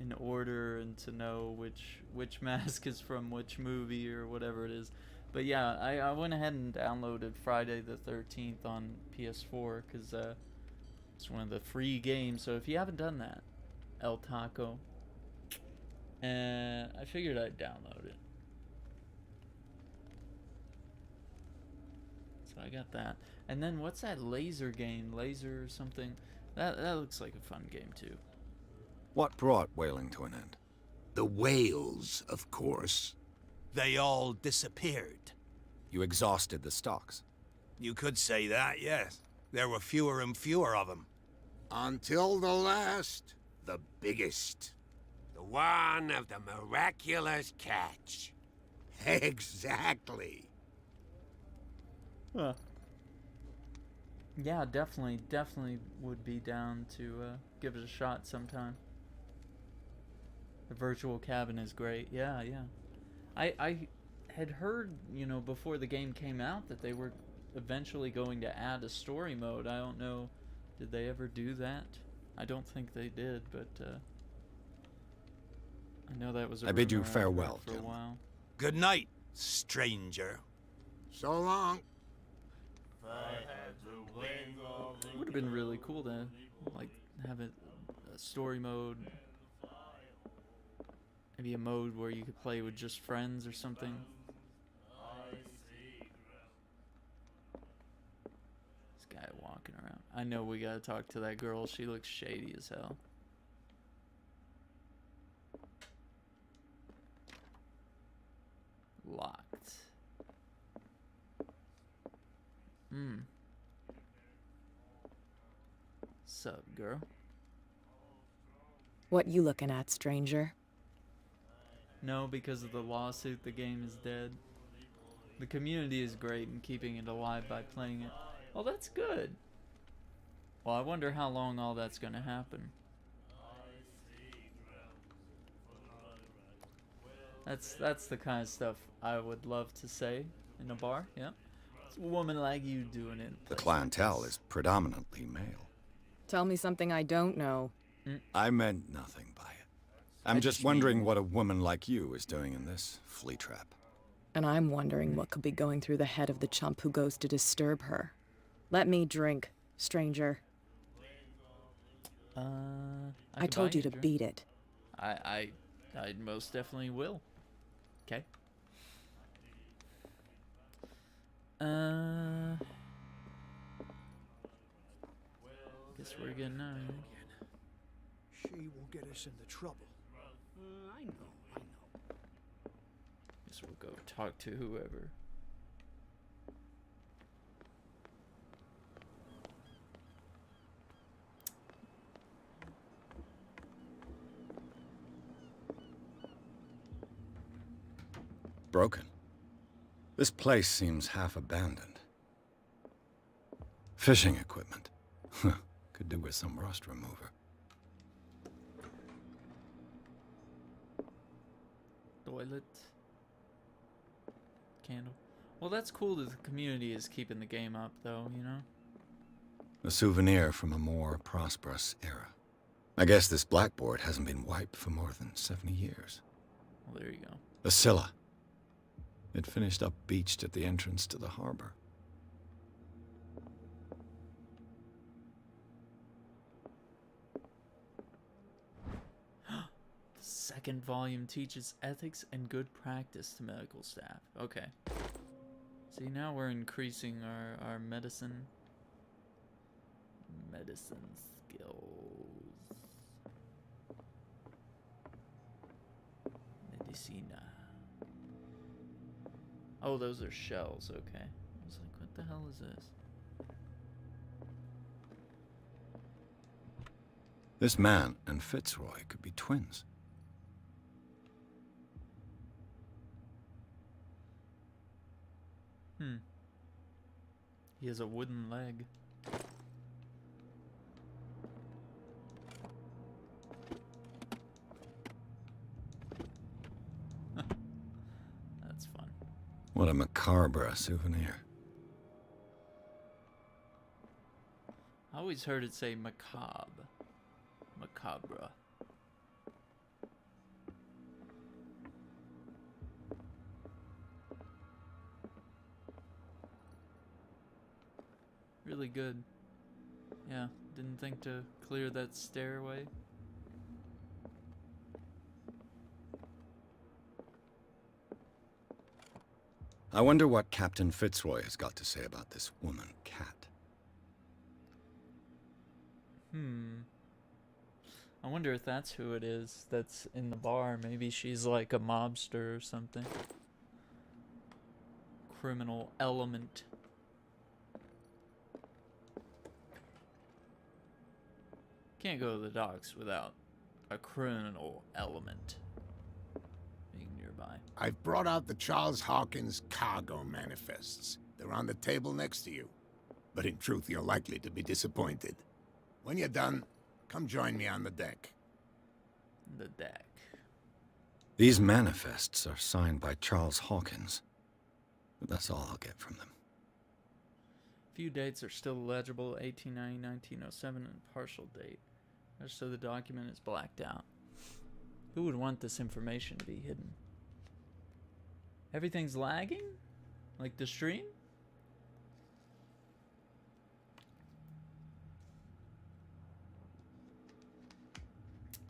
Speaker 1: in order and to know which mask is from which movie or whatever it is. But yeah, I went ahead and downloaded Friday the 13th on PS4 because it's one of the free games. So if you haven't done that, El Taco, I figured I'd download it. So I got that. And then what's that laser game? Laser or something? That looks like a fun game too.
Speaker 3: What brought whaling to an end?
Speaker 6: The whales, of course.
Speaker 12: They all disappeared.
Speaker 3: You exhausted the stocks.
Speaker 12: You could say that, yes. There were fewer and fewer of them.
Speaker 6: Until the last, the biggest.
Speaker 7: The one of the miraculous catch.
Speaker 6: Exactly.
Speaker 1: Huh. Yeah, definitely would be down to give it a shot sometime. The virtual cabin is great. Yeah. I had heard, before the game came out that they were eventually going to add a story mode. I don't know, did they ever do that? I don't think they did, but I know that was a
Speaker 3: I bid you
Speaker 1: rumor
Speaker 3: farewell,
Speaker 1: for a while.
Speaker 12: Good night, stranger.
Speaker 6: So long.
Speaker 1: It would have been really cool to like have a story mode, maybe a mode where you could play with just friends or something. This guy walking around. I know we gotta talk to that girl. She looks shady as hell. Locked. Sup, girl?
Speaker 13: What you looking at, stranger?
Speaker 1: No, because of the lawsuit, the game is dead. The community is great in keeping it alive by playing it. Well, that's good. Well, I wonder how long all that's going to happen. That's the kind of stuff I would love to say in a bar, yeah. It's a woman like you doing it.
Speaker 3: The clientele is predominantly male.
Speaker 13: Tell me something I don't know.
Speaker 3: I meant nothing by it. I'm just wondering what a woman like you is doing in this flea trap.
Speaker 13: And I'm wondering what could be going through the head of the chump who goes to disturb her. Let me drink, stranger. I told you to beat it.
Speaker 1: I most definitely will. Okay. Guess we're getting out of here.
Speaker 10: She will get us into trouble.
Speaker 11: I know.
Speaker 1: Guess we'll go talk to whoever.
Speaker 3: broken. This place seems half abandoned. Fishing equipment. Could do with some rust remover.
Speaker 1: Toilet. Candle. Well, that's cool that the community is keeping the game up, though, you know?
Speaker 3: A souvenir from a more prosperous era. I guess this blackboard hasn't been wiped for more than 70 years.
Speaker 1: Well, there you go.
Speaker 3: The Scylla. It finished up beached at the entrance to the harbor.
Speaker 1: The second volume teaches ethics and good practice to medical staff. Okay. See, now we're increasing our medicine skills. Medicina. Oh, those are shells, okay. I was like, what the hell is this?
Speaker 3: This man and Fitzroy could be twins.
Speaker 1: He has a wooden leg. That's fun.
Speaker 3: What a macabre souvenir.
Speaker 1: I always heard it say macabre. Macabre. Really good. Yeah, didn't think to clear that stairway.
Speaker 3: I wonder what Captain Fitzroy has got to say about this woman, Cat.
Speaker 1: I wonder if that's who it is that's in the bar. Maybe she's like a mobster or something. Criminal element. Can't go to the docks without a criminal element being nearby.
Speaker 6: I've brought out the Charles Hawkins cargo manifests. They're on the table next to you. But in truth, you're likely to be disappointed. When you're done, come join me on the deck.
Speaker 1: The deck.
Speaker 3: These manifests are signed by Charles Hawkins. But that's all I'll get from them.
Speaker 1: Few dates are still legible. 1890, 1907, and partial date. So the document is blacked out. Who would want this information to be hidden? Everything's lagging? Like the stream?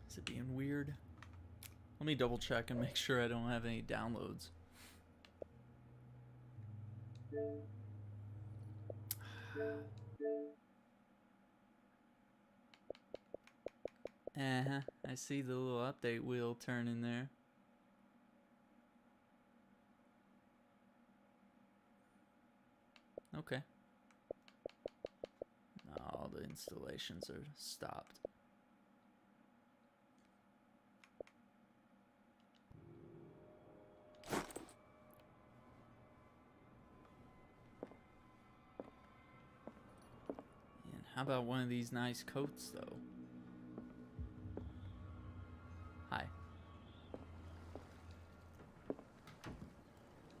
Speaker 1: Is it being weird? Let me double check and make sure I don't have any downloads. I see the little update wheel turning there. Okay. All the installations are stopped. And how about one of these nice coats, though? Hi.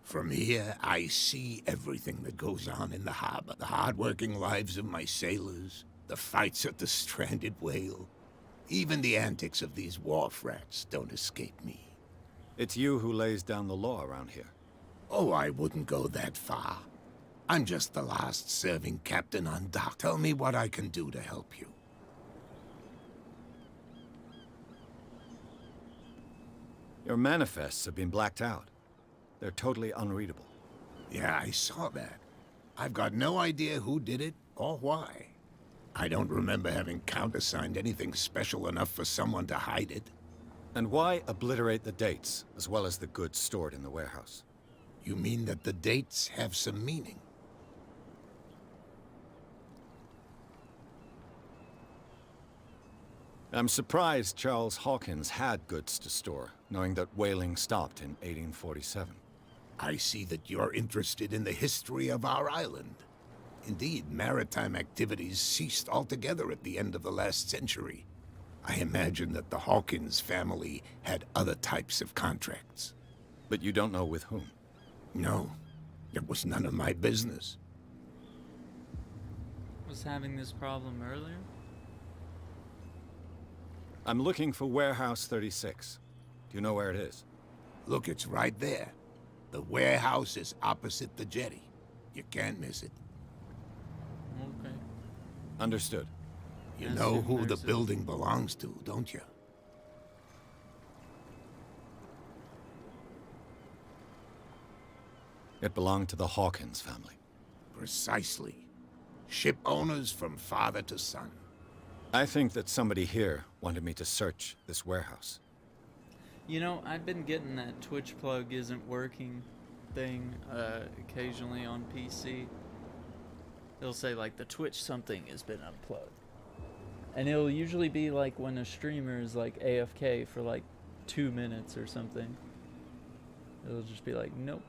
Speaker 6: From here, I see everything that goes on in the harbor. The hard-working lives of my sailors, the fights at the stranded whale. Even the antics of these wharf rats don't escape me.
Speaker 3: It's you who lays down the law around here.
Speaker 6: Oh, I wouldn't go that far. I'm just the last serving captain on dock. Tell me what I can do to help you.
Speaker 3: Your manifests have been blacked out. They're totally unreadable.
Speaker 6: Yeah, I saw that. I've got no idea who did it or why. I don't remember having countersigned anything special enough for someone to hide it.
Speaker 3: And why obliterate the dates, as well as the goods stored in the warehouse?
Speaker 6: You mean that the dates have some meaning?
Speaker 3: I'm surprised Charles Hawkins had goods to store, knowing that whaling stopped in 1847.
Speaker 6: I see that you're interested in the history of our island. Indeed, maritime activities ceased altogether at the end of the last century. I imagine that the Hawkins family had other types of contracts.
Speaker 3: But you don't know with whom?
Speaker 6: No, it was none of my business.
Speaker 1: Was having this problem earlier?
Speaker 3: I'm looking for Warehouse 36. Do you know where it is?
Speaker 6: Look, it's right there. The warehouse is opposite the jetty. You can't miss it.
Speaker 1: Okay.
Speaker 3: Understood.
Speaker 6: You know who the building belongs to, don't you?
Speaker 3: It belonged to the Hawkins family.
Speaker 6: Precisely. Ship owners from father to son.
Speaker 3: I think that somebody here wanted me to search this warehouse.
Speaker 1: You know, I've been getting that Twitch plug isn't working thing occasionally on PC. It'll say like the Twitch something has been unplugged. And it'll usually be like when a streamer is like AFK for like 2 minutes or something. It'll just be like, nope.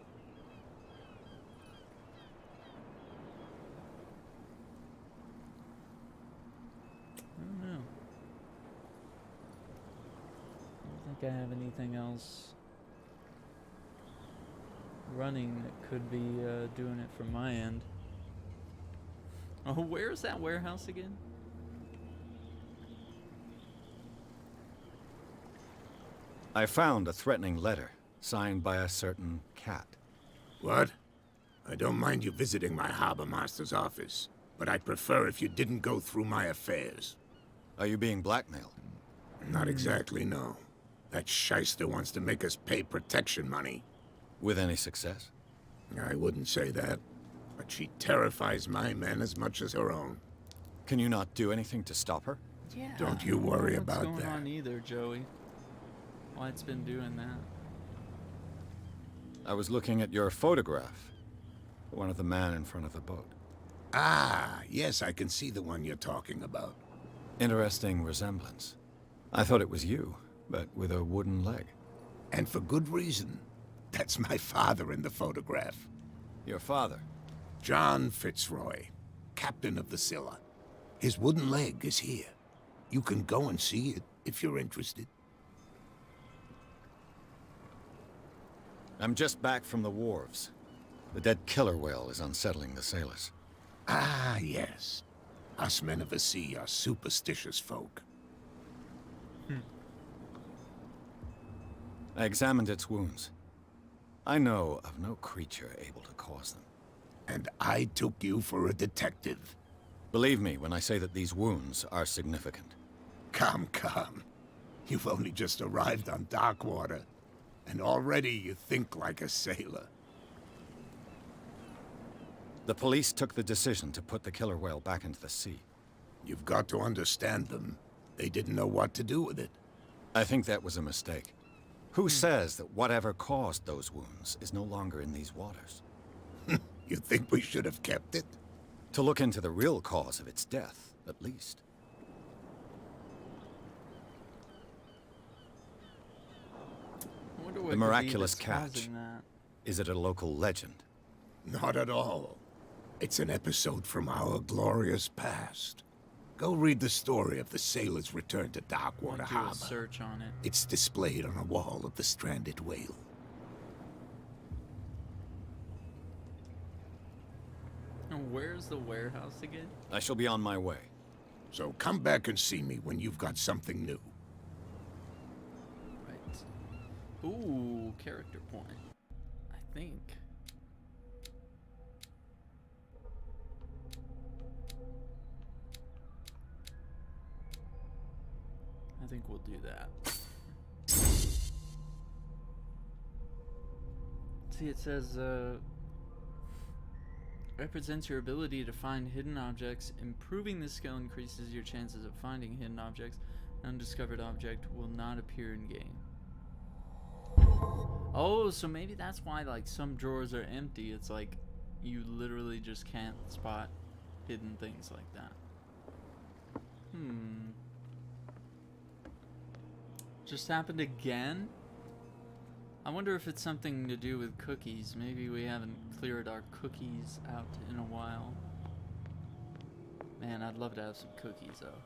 Speaker 1: I don't know. I don't think I have anything else running that could be doing it from my end. Oh, where's that warehouse again?
Speaker 3: I found a threatening letter signed by a certain cat.
Speaker 6: What? I don't mind you visiting my harbor master's office, but I'd prefer if you didn't go through my affairs.
Speaker 3: Are you being blackmailed?
Speaker 6: Not exactly, no. That shyster wants to make us pay protection money.
Speaker 3: With any success?
Speaker 6: I wouldn't say that, but she terrifies my men as much as her own.
Speaker 3: Can you not do anything to stop her?
Speaker 1: Yeah.
Speaker 6: Don't you worry about
Speaker 1: What's going
Speaker 6: that.
Speaker 1: on either, Joey? Why it's been doing that?
Speaker 3: I was looking at your photograph. One of the man in front of the boat.
Speaker 6: Ah, yes, I can see the one you're talking about.
Speaker 3: Interesting resemblance. I thought it was you, but with a wooden leg.
Speaker 6: And for good reason. That's my father in the photograph.
Speaker 3: Your father?
Speaker 6: John Fitzroy, captain of the Scylla. His wooden leg is here. You can go and see it if you're interested.
Speaker 3: I'm just back from the wharves. The dead killer whale is unsettling the sailors.
Speaker 6: Ah, yes. Us men of the sea are superstitious folk.
Speaker 3: I examined its wounds. I know of no creature able to cause them.
Speaker 6: And I took you for a detective.
Speaker 3: Believe me when I say that these wounds are significant.
Speaker 6: Come, come. You've only just arrived on Darkwater, and already you think like a sailor.
Speaker 3: The police took the decision to put the killer whale back into the sea.
Speaker 6: You've got to understand them. They didn't know what to do with it.
Speaker 3: I think that was a mistake. Who says that whatever caused those wounds is no longer in these waters?
Speaker 6: You think we should have kept it?
Speaker 3: To look into the real cause of its death, at least.
Speaker 1: I wonder what
Speaker 3: The
Speaker 1: could be
Speaker 3: miraculous
Speaker 1: that's
Speaker 3: catch.
Speaker 1: causing that.
Speaker 3: Is it a local legend?
Speaker 6: Not at all. It's an episode from our glorious past. Go read the story of the sailor's return to Darkwater
Speaker 1: Do a
Speaker 6: Harbor.
Speaker 1: search on it.
Speaker 6: It's displayed on a wall of the stranded whale.
Speaker 1: And where's the warehouse again?
Speaker 3: I shall be on my way.
Speaker 6: So come back and see me when you've got something new.
Speaker 1: Right. Ooh, character point. I think. I think we'll do that. See, it says, represents your ability to find hidden objects. Improving this skill increases your chances of finding hidden objects. An undiscovered object will not appear in game. Oh, so maybe that's why, like, some drawers are empty. It's like you literally just can't spot hidden things like that. Just happened again? I wonder if it's something to do with cookies. Maybe we haven't cleared our cookies out in a while. Man, I'd love to have some cookies, though.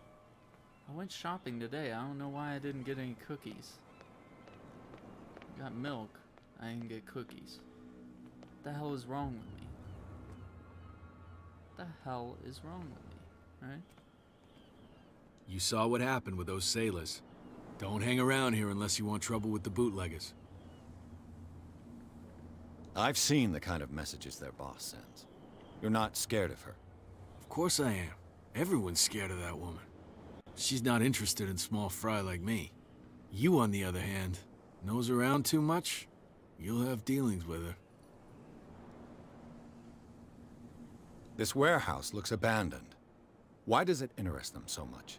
Speaker 1: I went shopping today. I don't know why I didn't get any cookies. I got milk. I didn't get cookies. What the hell is wrong with me? What the hell is wrong with me, right?
Speaker 14: You saw what happened with those sailors. Don't hang around here unless you want trouble with the bootleggers.
Speaker 3: I've seen the kind of messages their boss sends. You're not scared of her.
Speaker 14: Of course I am. Everyone's scared of that woman. She's not interested in small fry like me. You, on the other hand, nose around too much, you'll have dealings with her.
Speaker 3: This warehouse looks abandoned. Why does it interest them so much?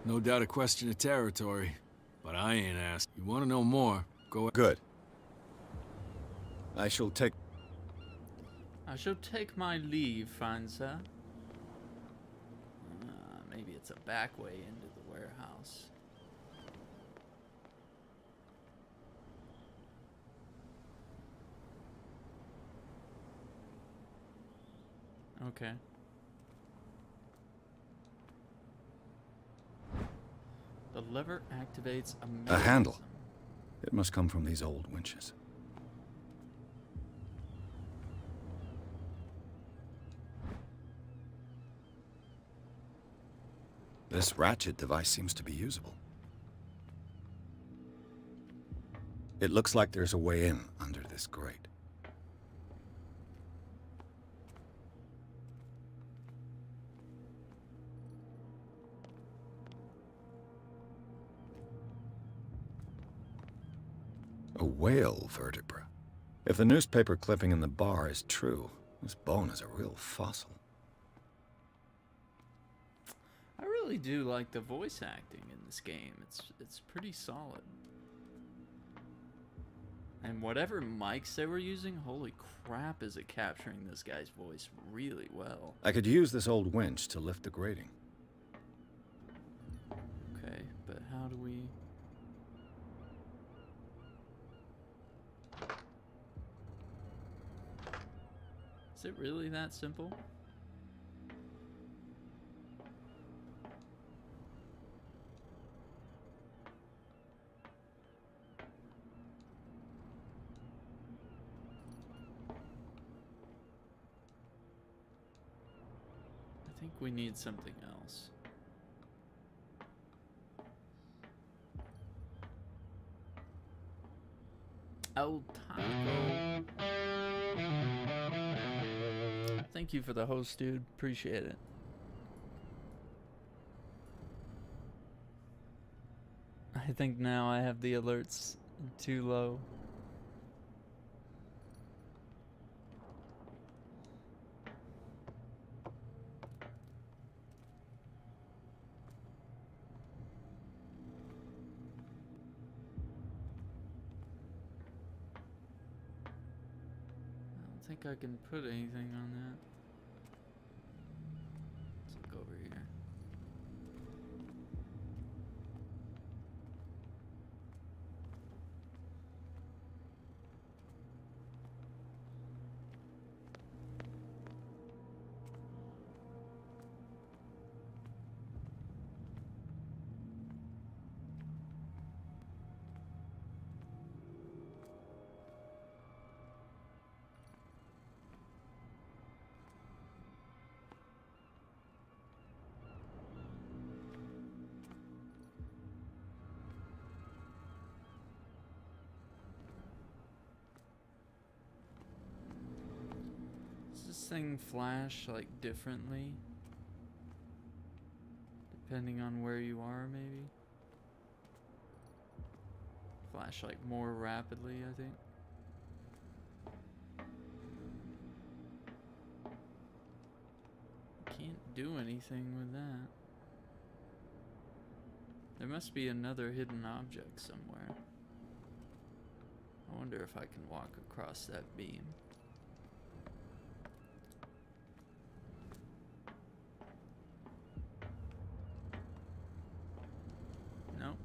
Speaker 14: No doubt a question of territory, but I ain't asked. You want to know more, go ahead.
Speaker 3: Good. I shall take
Speaker 1: my leave, fine sir. Maybe it's a back way into the warehouse. Okay. The lever activates a mechanism.
Speaker 3: a handle. It must come from these old winches. This ratchet device seems to be usable. It looks like there's a way in under this grate. A whale vertebra. If the newspaper clipping in the bar is true, this bone is a real fossil.
Speaker 1: I really do like the voice acting in this game. It's pretty solid. And whatever mics they were using, holy crap, is it capturing this guy's voice really well.
Speaker 3: I could use this old winch to lift the grating.
Speaker 1: Okay, but how do we... Is it really that simple? I think we need something else. El Taco. Thank you for the host, dude. Appreciate it. I think now I have the alerts too low. I don't think I can put anything on that. Let's look over here. Does this thing flash like differently? Depending on where you are, maybe? Flash like more rapidly, I think. Can't do anything with that. There must be another hidden object somewhere. I wonder if I can walk across that beam. Nope.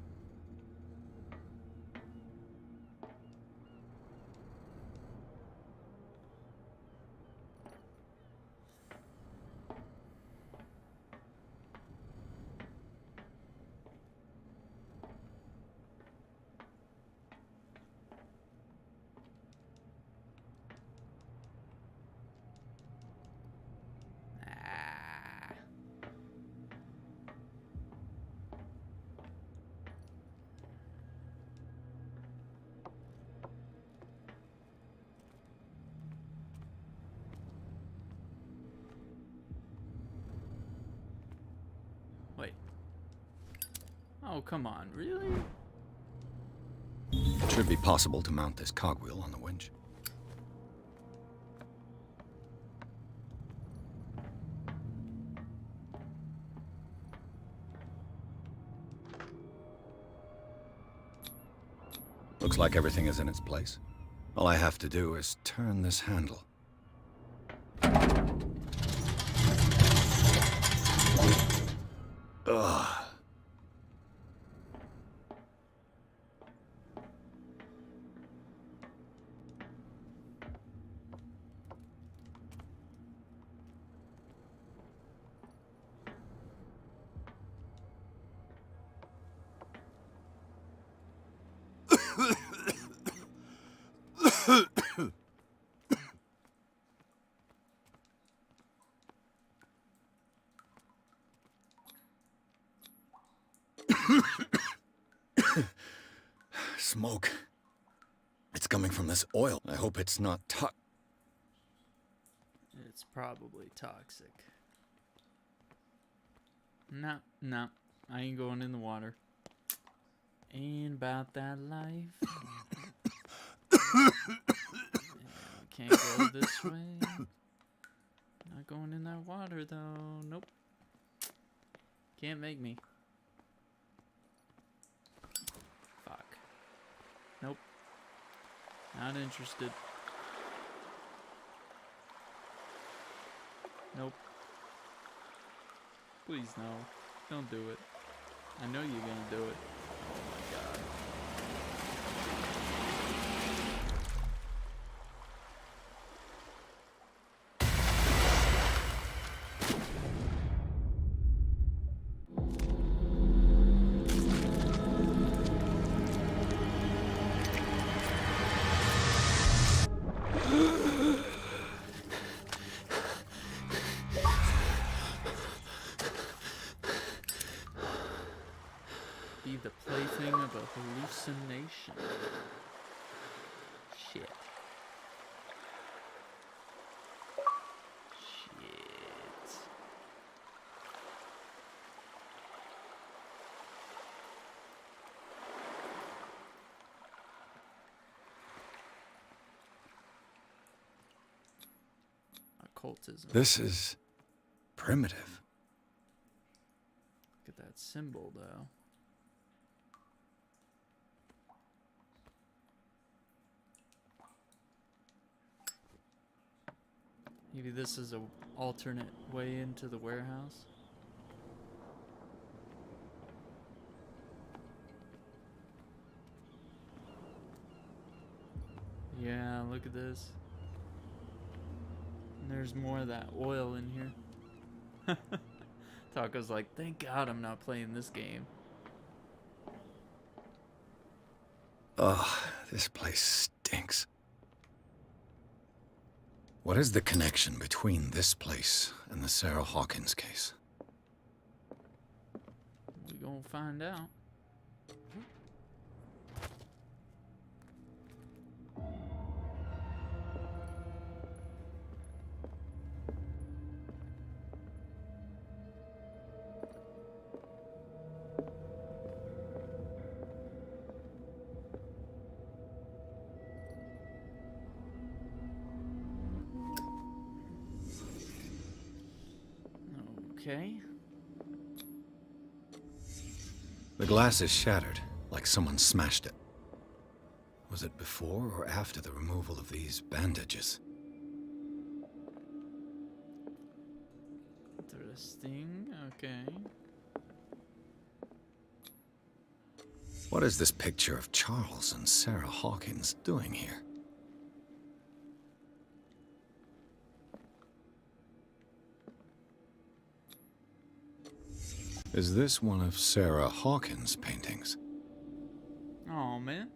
Speaker 1: Oh, come on, really?
Speaker 3: It should be possible to mount this cogwheel on the winch. Looks like everything is in its place. All I have to do is turn this handle. Ugh. Smoke. It's coming from this oil. I hope it's not
Speaker 1: It's probably toxic. No, no. I ain't going in the water. Ain't about that life. Yeah, we can't go this way. Not going in that water, though. Nope. Can't make me. Fuck. Nope. Not interested. Nope. Please, no. Don't do it. I know you're gonna do it. Oh my god. Be the plaything of a hallucination. Shit. Shit. Occultism.
Speaker 3: This is primitive.
Speaker 1: Look at that symbol, though. Maybe this is a alternate way into the warehouse. Yeah, look at this. And there's more of that oil in here. Taco's like, thank God I'm not playing this game.
Speaker 3: Ugh, this place stinks. What is the connection between this place and the Sarah Hawkins case?
Speaker 1: We gonna find out. Okay.
Speaker 3: The glass is shattered, like someone smashed it. Was it before or after the removal of these bandages?
Speaker 1: Interesting. Okay.
Speaker 3: What is this picture of Charles and Sarah Hawkins doing here? Is this one of Sarah Hawkins' paintings?
Speaker 1: Oh man.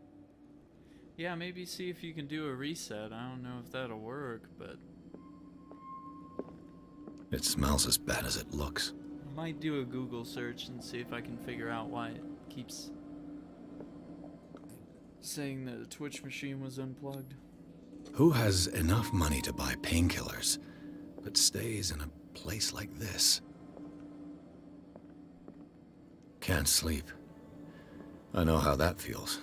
Speaker 1: Yeah, maybe see if you can do a reset. I don't know if that'll work, but
Speaker 3: It smells as bad as it looks.
Speaker 1: I might do a Google search and see if I can figure out why it keeps saying that the Twitch machine was unplugged.
Speaker 3: Who has enough money to buy painkillers, but stays in a place like this? Can't sleep. I know how that feels.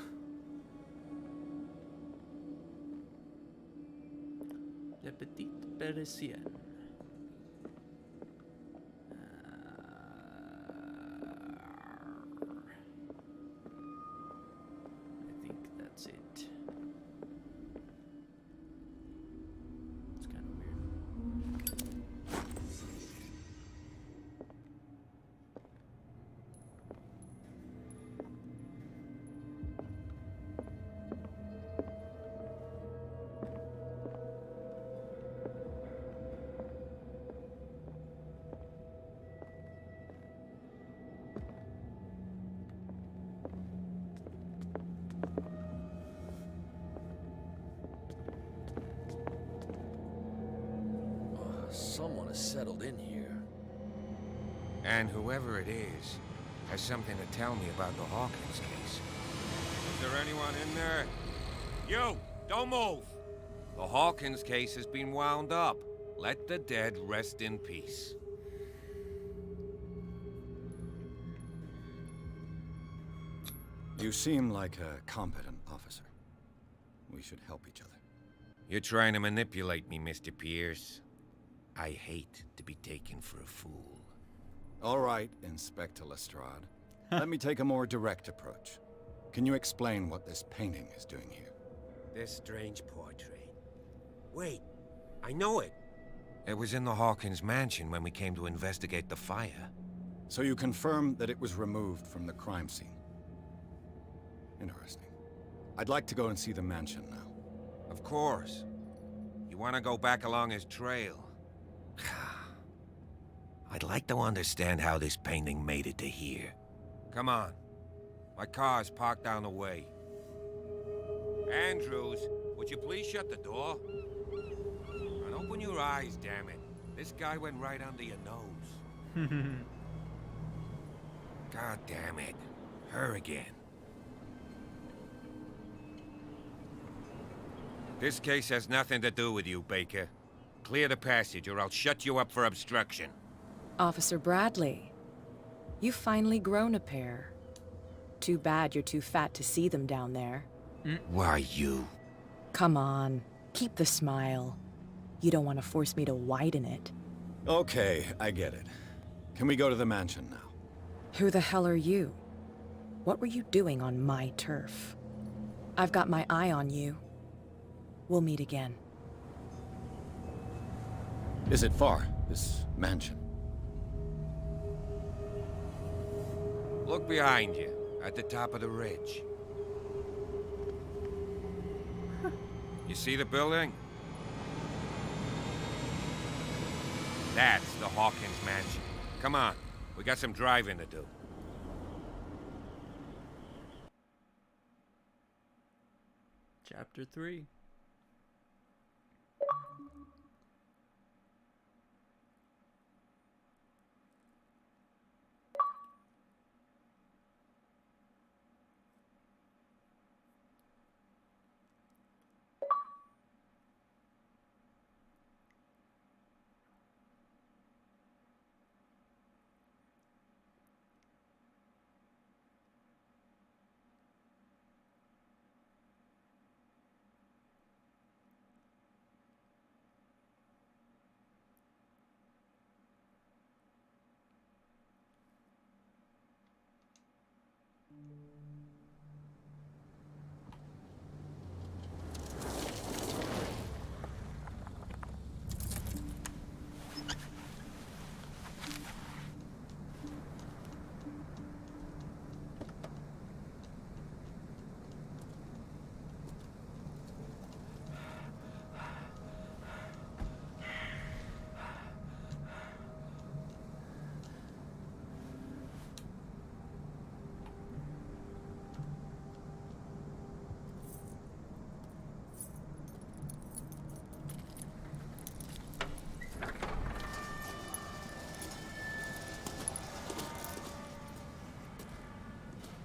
Speaker 1: Le Petit Parisien. I think that's it. It's kind of weird.
Speaker 15: Someone has settled in here.
Speaker 7: And whoever it is has something to tell me about the Hawkins case. Is there anyone in there? You! Don't move! The Hawkins case has been wound up. Let the dead rest in peace.
Speaker 3: You seem like a competent officer. We should help each other.
Speaker 7: You're trying to manipulate me, Mr. Pierce. I hate to be taken for a fool.
Speaker 3: All right, Inspector Lestrade. Let me take a more direct approach. Can you explain what this painting is doing here?
Speaker 7: This strange portrait. Wait, I know it. It was in the Hawkins mansion when we came to investigate the fire.
Speaker 3: So you confirm that it was removed from the crime scene? Interesting. I'd like to go and see the mansion now.
Speaker 7: Of course. You want to go back along his trail? I'd like to understand how this painting made it to here. Come on. My car's parked down the way. Andrews, would you please shut the door? And open your eyes, damn it. This guy went right under your nose. God damn it. Her again. This case has nothing to do with you, Baker. Clear the passage, or I'll shut you up for obstruction.
Speaker 13: Officer Bradley, you've finally grown a pair. Too bad you're too fat to see them down there.
Speaker 7: Why, you?
Speaker 13: Come on, keep the smile. You don't want to force me to widen it.
Speaker 3: Okay, I get it. Can we go to the mansion now?
Speaker 13: Who the hell are you? What were you doing on my turf? I've got my eye on you. We'll meet again.
Speaker 3: Is it far, this mansion?
Speaker 7: Look behind you, at the top of the ridge. You see the building? That's the Hawkins mansion. Come on, we got some driving to do.
Speaker 1: Chapter 3.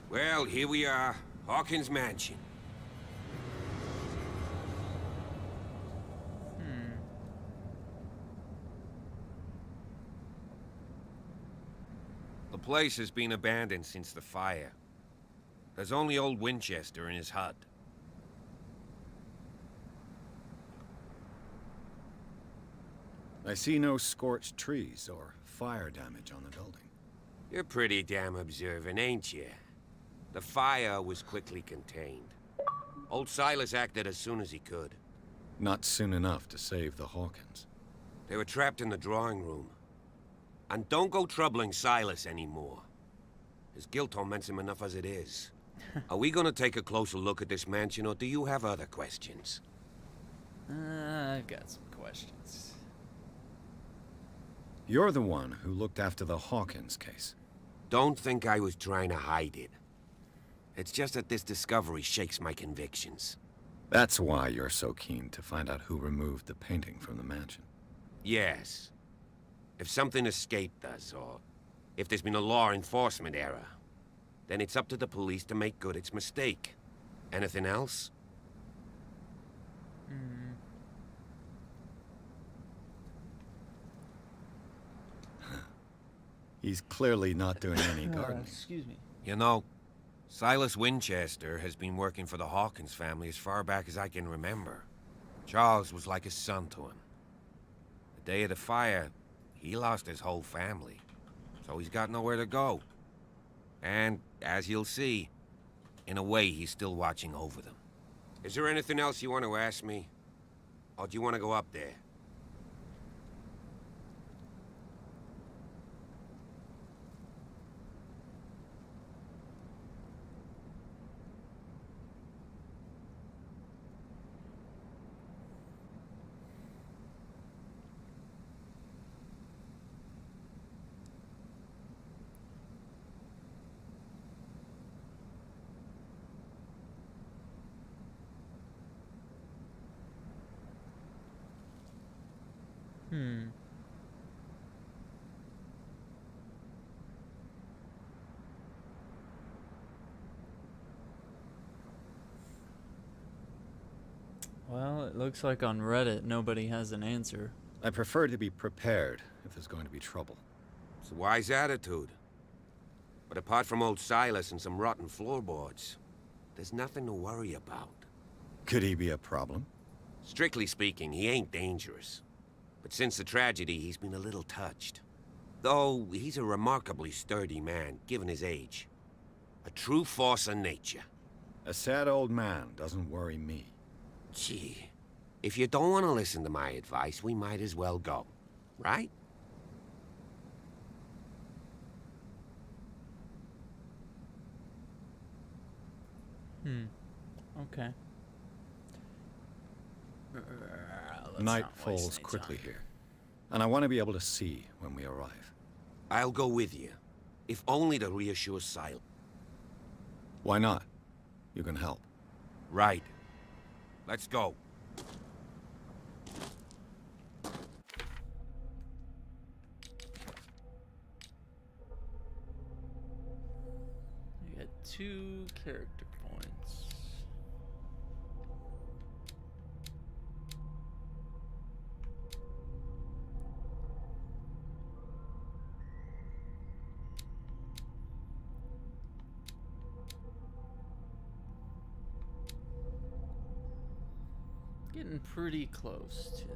Speaker 7: Well, here we are. Hawkins Mansion. The place has been abandoned since the fire. There's only old Winchester in his hut.
Speaker 3: I see no scorched trees or fire damage on the building.
Speaker 7: You're pretty damn observant, ain't you? The fire was quickly contained. Old Silas acted as soon as he could.
Speaker 3: Not soon enough to save the Hawkins.
Speaker 7: They were trapped in the drawing room. And don't go troubling Silas anymore. His guilt torments him enough as it is. Are we gonna take a closer look at this mansion, or do you have other questions?
Speaker 1: I've got some questions.
Speaker 3: You're the one who looked after the Hawkins case.
Speaker 7: Don't think I was trying to hide it. It's just that this discovery shakes my convictions.
Speaker 3: That's why you're so keen to find out who removed the painting from the mansion.
Speaker 7: Yes. If something escaped us, or if there's been a law enforcement error, then it's up to the police to make good its mistake. Anything else?
Speaker 3: He's clearly not doing any gardening.
Speaker 1: Excuse me.
Speaker 7: You know, Silas Winchester has been working for the Hawkins family as far back as I can remember. Charles was like a son to him. The day of the fire, he lost his whole family, so he's got nowhere to go. And, as you'll see, in a way, he's still watching over them. Is there anything else you want to ask me? Or do you want to go up there?
Speaker 1: Well, it looks like on Reddit nobody has an answer.
Speaker 3: I prefer to be prepared if there's going to be trouble.
Speaker 7: It's a wise attitude. But apart from old Silas and some rotten floorboards, there's nothing to worry about.
Speaker 3: Could he be a problem?
Speaker 7: Strictly speaking, he ain't dangerous. But since the tragedy, he's been a little touched. Though, he's a remarkably sturdy man, given his age. A true force of nature.
Speaker 3: A sad old man doesn't worry me.
Speaker 7: Gee, if you don't want to listen to my advice, we might as well go, right?
Speaker 1: Okay.
Speaker 3: Night falls quickly here, and I want to be able to see when we arrive.
Speaker 7: I'll go with you, if only to reassure Silas.
Speaker 3: Why not? You can help.
Speaker 7: Right. Let's go.
Speaker 1: You get 2 character points. Getting pretty close to...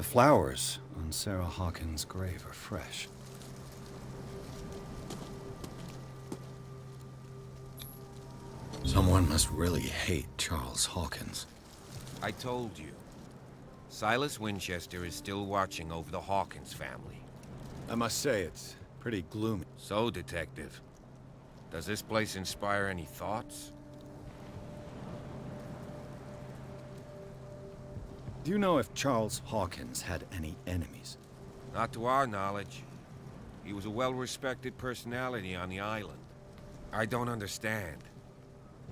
Speaker 3: The flowers on Sarah Hawkins' grave are fresh. Someone must really hate Charles Hawkins.
Speaker 7: I told you. Silas Winchester is still watching over the Hawkins family.
Speaker 3: I must say, it's pretty gloomy.
Speaker 7: So, Detective, does this place inspire any thoughts?
Speaker 3: Do you know if Charles Hawkins had any enemies?
Speaker 7: Not to our knowledge. He was a well-respected personality on the island. I don't understand.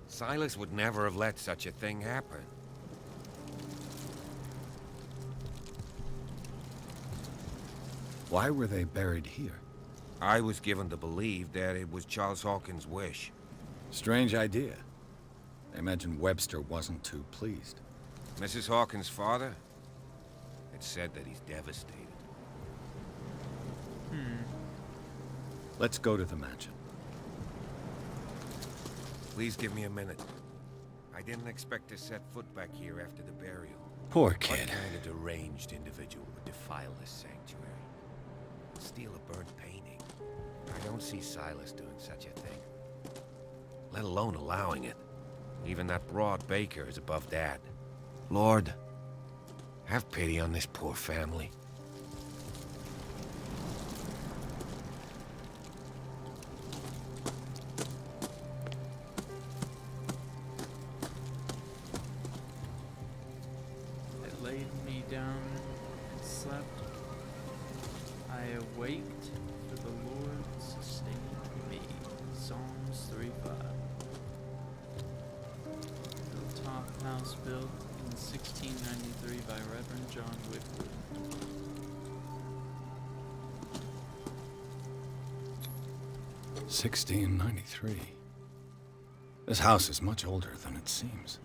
Speaker 7: Silas would never have let such a thing happen.
Speaker 3: Why were they buried here?
Speaker 7: I was given to believe that it was Charles Hawkins' wish.
Speaker 3: Strange idea. I imagine Webster wasn't too pleased.
Speaker 7: Mrs. Hawkins' father? It's said that he's devastated.
Speaker 3: Let's go to the mansion.
Speaker 7: Please give me a minute. I didn't expect to set foot back here after the burial.
Speaker 3: Poor kid.
Speaker 7: What kind of deranged individual would defile this sanctuary? Steal a burnt painting? I don't see Silas doing such a thing. Let alone allowing it. Even that broad baker is above that. Lord, have pity on this poor family.
Speaker 1: It laid me down and slept. I awaked, for the Lord sustained me. Psalms 3:5. Hilltop house built in 1693 by Reverend John Whitwood.
Speaker 3: $1693. This house is much older than it seems.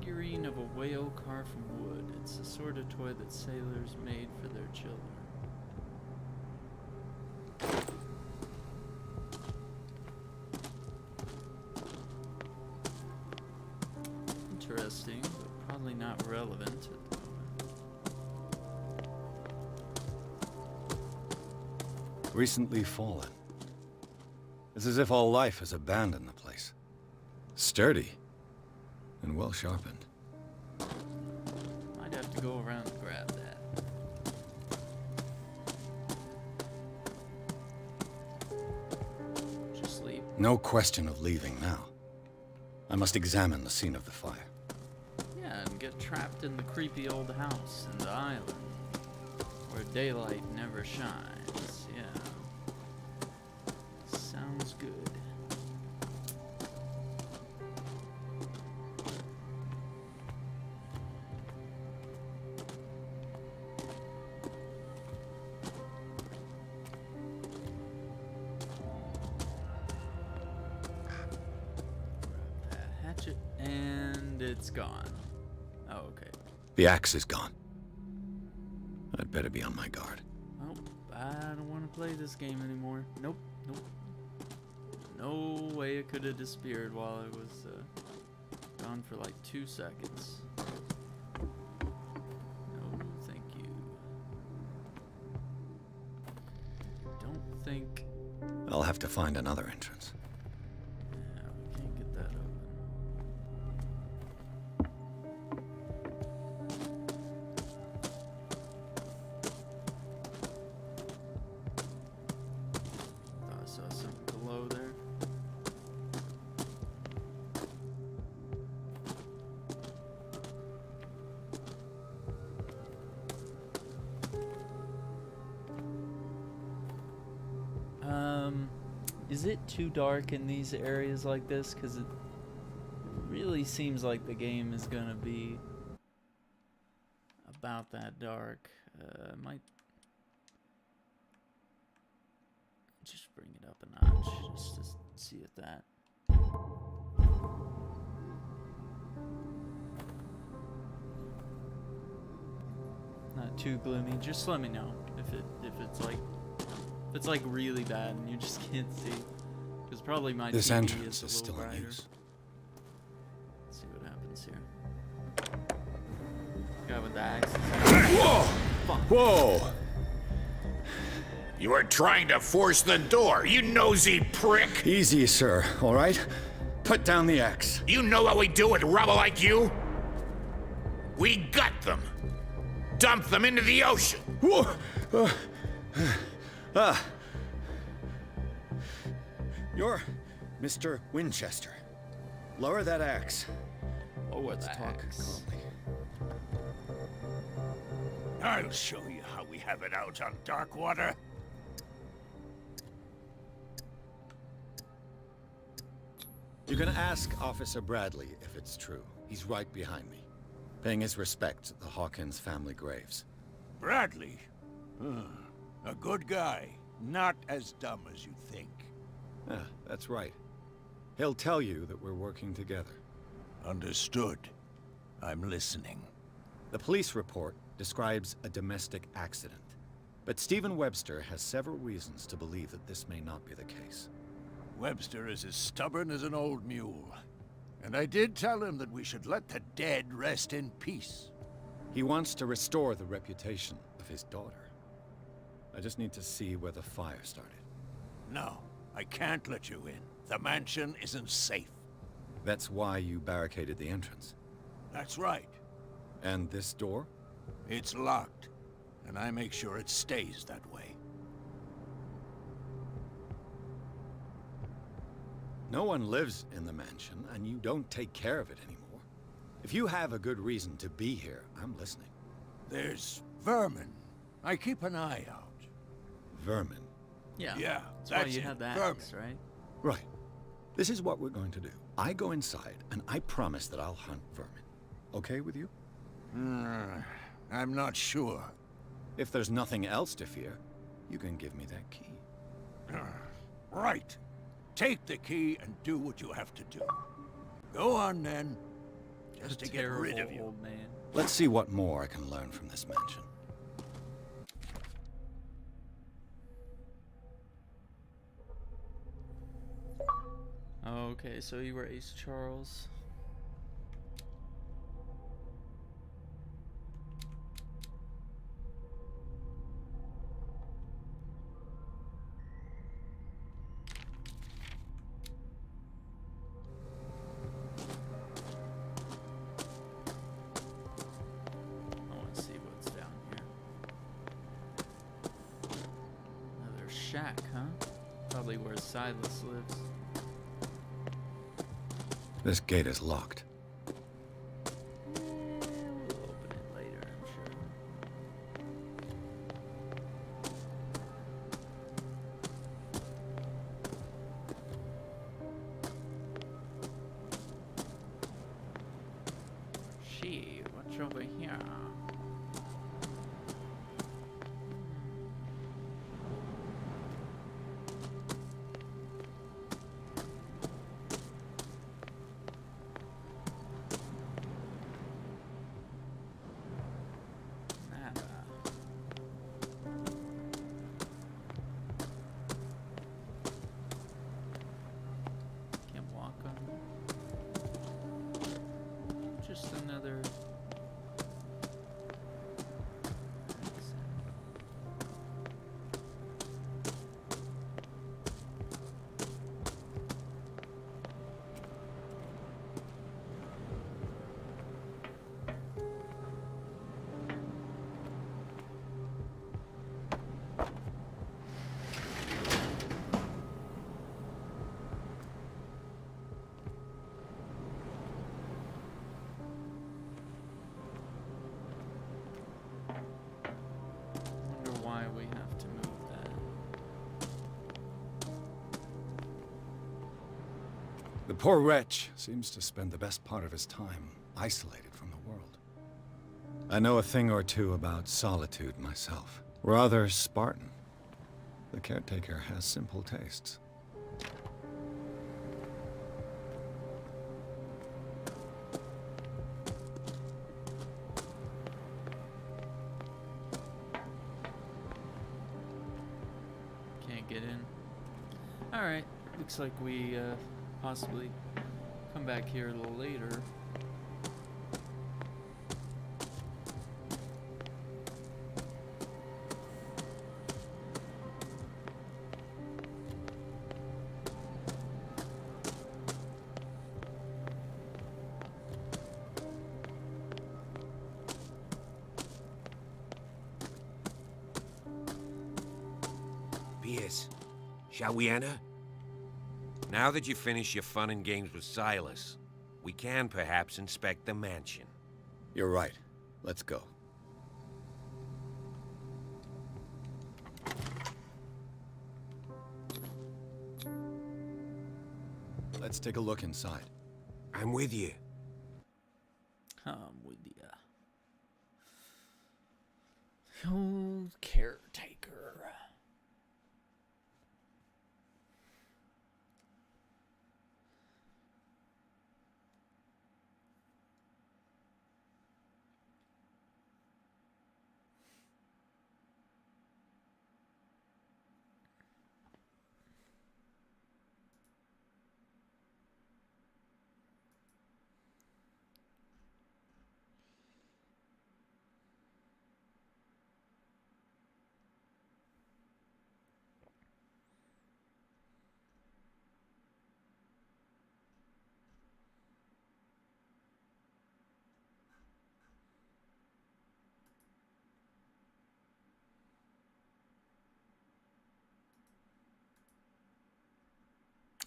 Speaker 1: Figurine of a whale carved from wood. It's the sort of toy that sailors made for their children. Interesting, but probably not relevant at the moment.
Speaker 3: Recently fallen. It's as if all life has abandoned the place. Sturdy and well sharpened.
Speaker 1: Might have to go around and grab that. Just leave.
Speaker 3: No question of leaving now. I must examine the scene of the fire.
Speaker 1: Yeah, and get trapped in the creepy old house in the island, where daylight never shines. Yeah. Sounds good. Hatchet, and it's gone. Oh, okay.
Speaker 3: The axe is gone. I'd better be on my guard.
Speaker 1: Oh, I don't want to play this game anymore. Nope, nope. No way it could have disappeared while I was gone for like 2 seconds. No, thank you. Don't think...
Speaker 3: I'll have to find another entrance.
Speaker 1: Yeah, we can't get that open. Thought I saw something below there. Is it too dark in these areas like this? Because it really really seems like the game is gonna be about that dark. Might just bring it up a notch just to see if that. Not too gloomy. Just let me know if it's like really bad and you just can't see. Because probably my
Speaker 3: This
Speaker 1: TV
Speaker 3: entrance is
Speaker 1: a
Speaker 3: still
Speaker 1: little
Speaker 3: in
Speaker 1: brighter.
Speaker 3: use.
Speaker 1: Let's see what happens here. Guy with the axe.
Speaker 6: Whoa!
Speaker 1: Fuck.
Speaker 6: Whoa! You were trying to force the door, you nosy prick!
Speaker 3: Easy, sir, all right? Put down the axe.
Speaker 6: You know what we do with rubble like you? We gut them. Dump them into the ocean.
Speaker 3: Whoa! You're Mr. Winchester. Lower that axe.
Speaker 1: Let's
Speaker 3: talk calmly.
Speaker 12: I'll show you how we have it out on Darkwater.
Speaker 3: You can ask Officer Bradley if it's true. He's right behind me, paying his respects at the Hawkins family graves.
Speaker 12: Bradley? A good guy. Not as dumb as you think.
Speaker 3: Ah, that's right. He'll tell you that we're working together.
Speaker 12: Understood. I'm listening.
Speaker 3: The police report describes a domestic accident, but Stephen Webster has several reasons to believe that this may not be the case.
Speaker 12: Webster is as stubborn as an old mule. And I did tell him that we should let the dead rest in peace.
Speaker 3: He wants to restore the reputation of his daughter. I just need to see where the fire started.
Speaker 12: No, I can't let you in. The mansion isn't safe.
Speaker 3: That's why you barricaded the entrance.
Speaker 12: That's right.
Speaker 3: And this door?
Speaker 12: It's locked, and I make sure it stays that way.
Speaker 3: No one lives in the mansion, and you don't take care of it anymore. If you have a good reason to be here, I'm listening.
Speaker 12: There's vermin. I keep an eye out.
Speaker 3: Vermin?
Speaker 1: Yeah.
Speaker 12: Yeah,
Speaker 1: that's why you had the axe, right?
Speaker 3: Right. This is what we're going to do. I go inside, and I promise that I'll hunt vermin. Okay with you?
Speaker 12: I'm not sure.
Speaker 3: If there's nothing else to fear, you can give me that key.
Speaker 12: Right. Take the key and do what you have to do. Go on, then. Just to get rid of you.
Speaker 1: Old man.
Speaker 3: Let's see what more I can learn from this mansion.
Speaker 1: Okay, so you were Ace Charles. I want to see what's down here. Another shack, huh? Probably where Silas lives.
Speaker 3: This gate is locked.
Speaker 1: We'll open it later, I'm sure. Gee, what's over here? Just another why we have to move that.
Speaker 3: The poor wretch seems to spend the best part of his time isolated from the world. I know a thing or two about solitude myself. Rather Spartan. The caretaker has simple tastes.
Speaker 1: Can't get in. Alright, looks like we possibly come back here a little later.
Speaker 7: Pierce, shall we enter? Now that you've finished your fun and games with Silas, we can perhaps inspect the mansion.
Speaker 3: You're right. Let's go. Let's take a look inside.
Speaker 7: I'm with you.
Speaker 1: I'm with ya. Old caretaker.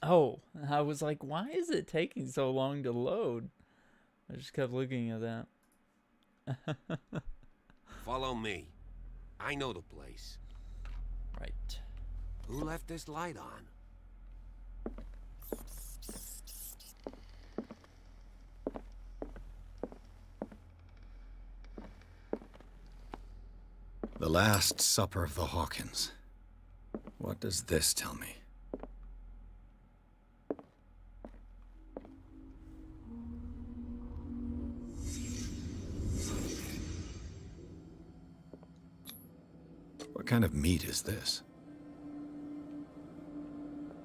Speaker 1: Oh, I was like, why is it taking so long to load? I just kept looking at that.
Speaker 7: Follow me. I know the place.
Speaker 1: Right.
Speaker 7: Who left this light on?
Speaker 3: The Last Supper of the Hawkins. What does this tell me? What kind of meat is this?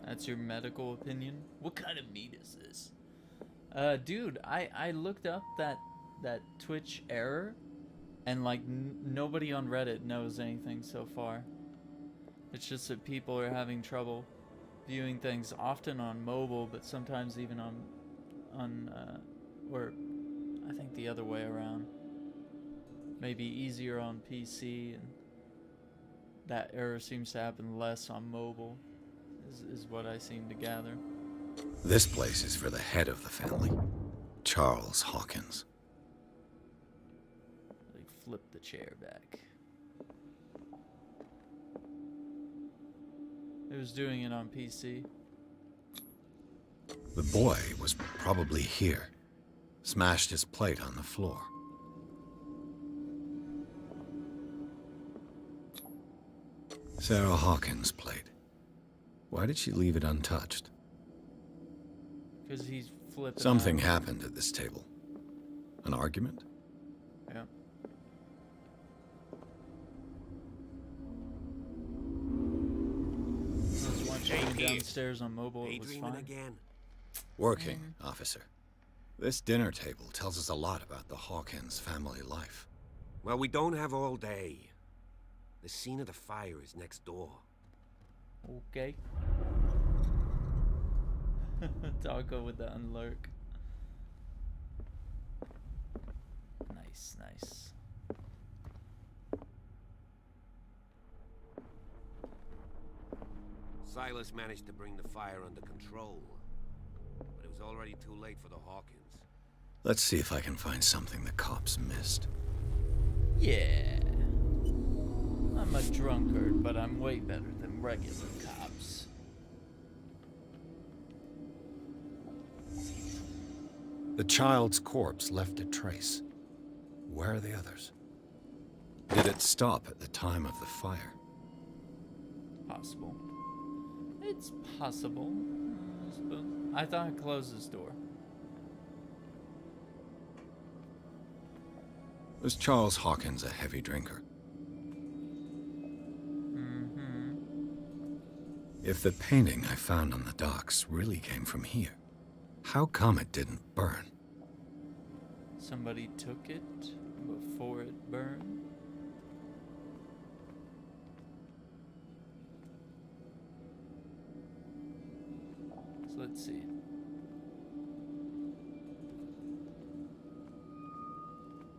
Speaker 1: That's your medical opinion? What kind of meat is this? Dude, I looked up that Twitch error, and like nobody on Reddit knows anything so far. It's just that people are having trouble viewing things, often on mobile, but sometimes even or I think the other way around. Maybe easier on PC, and that error seems to happen less on mobile, is what I seem to gather.
Speaker 3: This place is for the head of the family, Charles Hawkins.
Speaker 1: Like, flip the chair back. It was doing it on PC.
Speaker 3: The boy was probably here. Smashed his plate on the floor. Sarah Hawkins' plate. Why did she leave it untouched?
Speaker 1: Because he's flipping
Speaker 3: Something
Speaker 1: out.
Speaker 3: happened at this table. An argument?
Speaker 1: Yeah. I was watching him downstairs on mobile. It was fine.
Speaker 7: Again?
Speaker 3: Working, officer. This dinner table tells us a lot about the Hawkins family life.
Speaker 7: Well, we don't have all day. The scene of the fire is next door.
Speaker 1: Okay. Taco with the unlurk. Nice, nice.
Speaker 7: Silas managed to bring the fire under control, but it was already too late for the Hawkins.
Speaker 3: Let's see if I can find something the cops missed.
Speaker 1: Yeah. I'm a drunkard, but I'm way better than regular cops.
Speaker 3: The child's corpse left a trace. Where are the others? Did it stop at the time of the fire?
Speaker 1: Possible. It's possible. I thought I closed this door.
Speaker 3: Was Charles Hawkins a heavy drinker?
Speaker 1: Mm-hmm.
Speaker 3: If the painting I found on the docks really came from here, how come it didn't burn?
Speaker 1: Somebody took it before it burned. So let's see.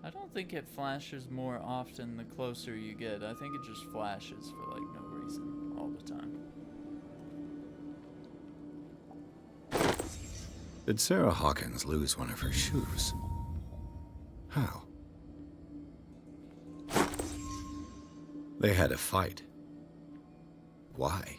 Speaker 1: I don't think it flashes more often the closer you get. I think it just flashes for like no reason all the time.
Speaker 3: Did Sarah Hawkins lose one of her shoes? How? They had a fight. Why?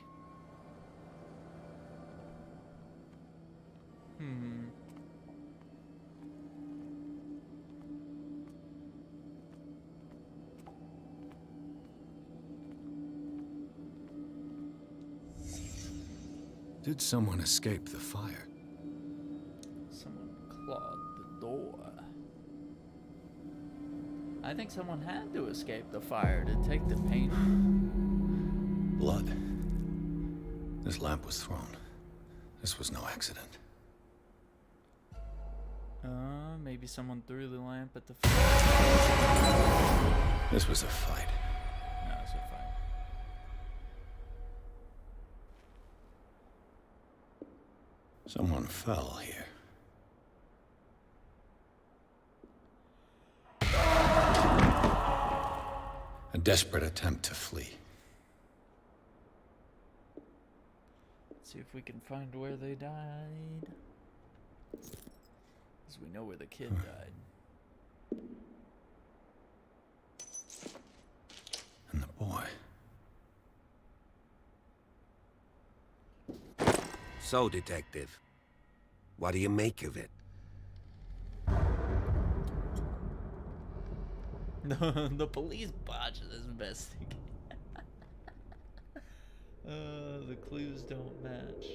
Speaker 3: Did someone escape the fire?
Speaker 1: Someone clawed the door. I think someone had to escape the fire to take the painting.
Speaker 3: Blood. This lamp was thrown. This was no accident.
Speaker 1: Maybe someone threw the lamp at the fire.
Speaker 3: This was a fight.
Speaker 1: No, it's a fight.
Speaker 3: Someone fell here. A desperate attempt to flee.
Speaker 1: Let's see if we can find where they died. Because we know where the kid died.
Speaker 3: And the boy.
Speaker 7: So, Detective, what do you make of it?
Speaker 1: The police botched this investigation. The clues don't match.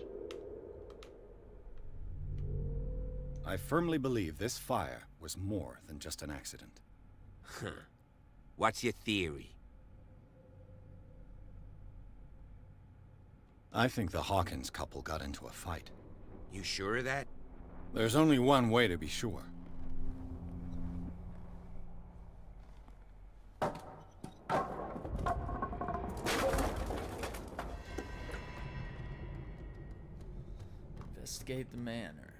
Speaker 3: I firmly believe this fire was more than just an accident.
Speaker 7: Huh. What's your theory?
Speaker 3: I think the Hawkins couple got into a fight.
Speaker 7: You sure of that?
Speaker 3: There's only one way to be sure.
Speaker 1: Investigate the manor.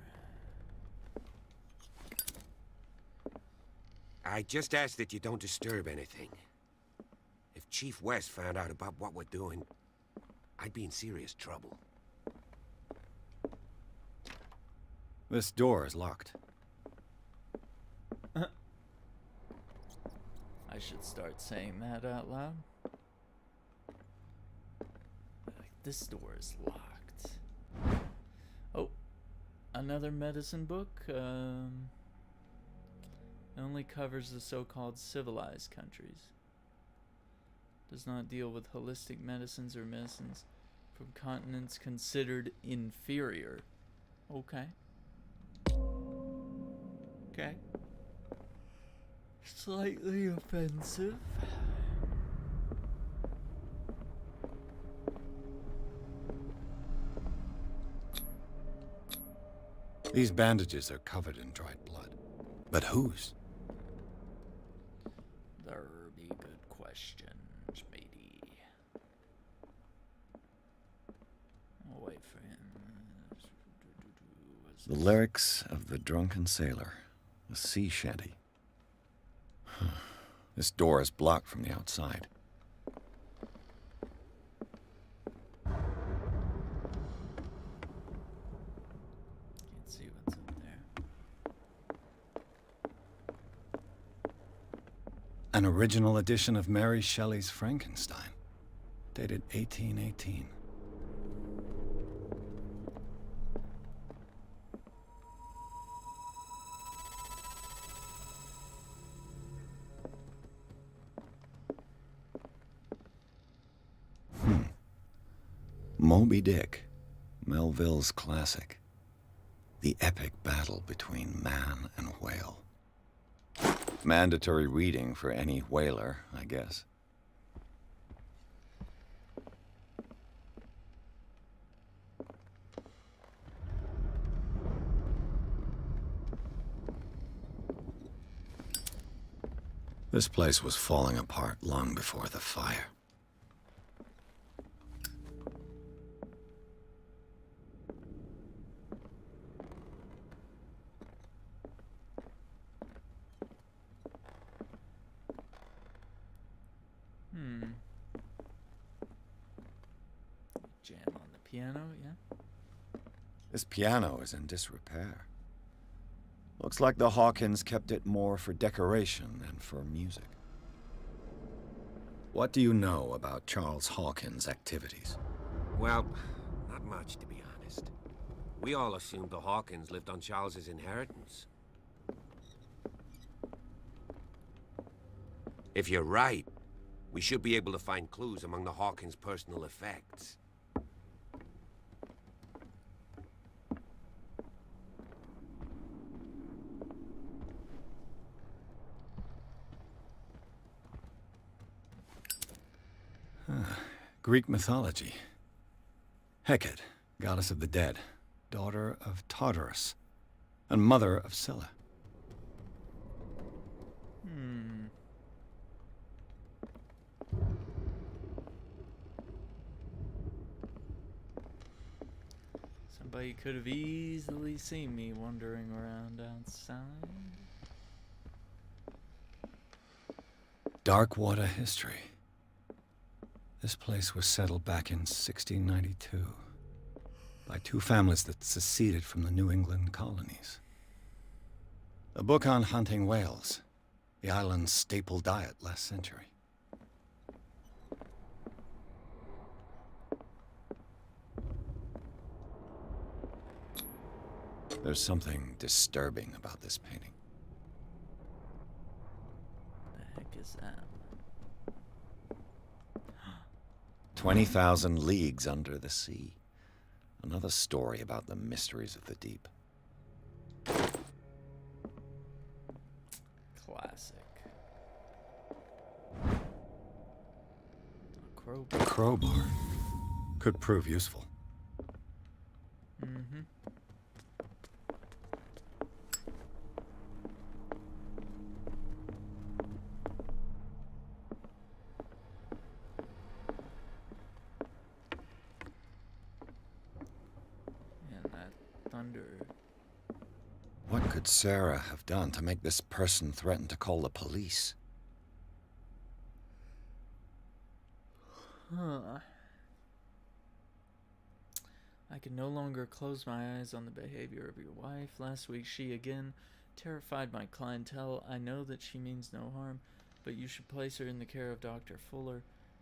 Speaker 7: I just ask that you don't disturb anything. If Chief West found out about what we're doing, I'd be in serious trouble.
Speaker 3: This door is locked.
Speaker 1: I should start saying that out loud. Like, this door is locked. Oh, another medicine book. Only covers the so-called civilized countries. Does not deal with holistic medicines or medicines from continents considered inferior. Okay. Okay. Slightly offensive.
Speaker 3: These bandages are covered in dried blood. But whose?
Speaker 1: There be good questions, matey. I'll wait for him.
Speaker 3: The lyrics of the drunken sailor. A sea shanty. This door is blocked from the outside.
Speaker 1: Can't see what's up there.
Speaker 3: An original edition of Mary Shelley's Frankenstein, dated 1818. Moby Dick, Melville's classic. The epic battle between man and whale. Mandatory reading for any whaler, I guess. This place was falling apart long before the fire.
Speaker 1: Jam on the piano, yeah?
Speaker 3: This piano is in disrepair. Looks like the Hawkins kept it more for decoration than for music. What do you know about Charles Hawkins' activities?
Speaker 7: Well, not much, to be honest. We all assumed the Hawkins lived on Charles's inheritance. If you're right, we should be able to find clues among the Hawkins' personal effects.
Speaker 3: Greek mythology. Hecate, goddess of the dead, daughter of Tartarus, and mother of Scylla.
Speaker 1: Somebody could have easily seen me wandering around outside.
Speaker 3: Darkwater history. This place was settled back in 1692 by two families that seceded from the New England colonies. A book on hunting whales, the island's staple diet last century. There's something disturbing about this painting.
Speaker 1: The heck is that?
Speaker 3: 20,000 leagues under the sea. Another story about the mysteries of the deep.
Speaker 1: Classic.
Speaker 3: A crowbar could prove useful.
Speaker 1: Mm-hmm.
Speaker 3: What could Sarah have done to make this person threaten to call the police?
Speaker 1: I can no longer close my eyes on the behavior of your wife. Last week she again terrified my clientele. I know that she means no harm, but you should place her in the care of Dr. Fuller.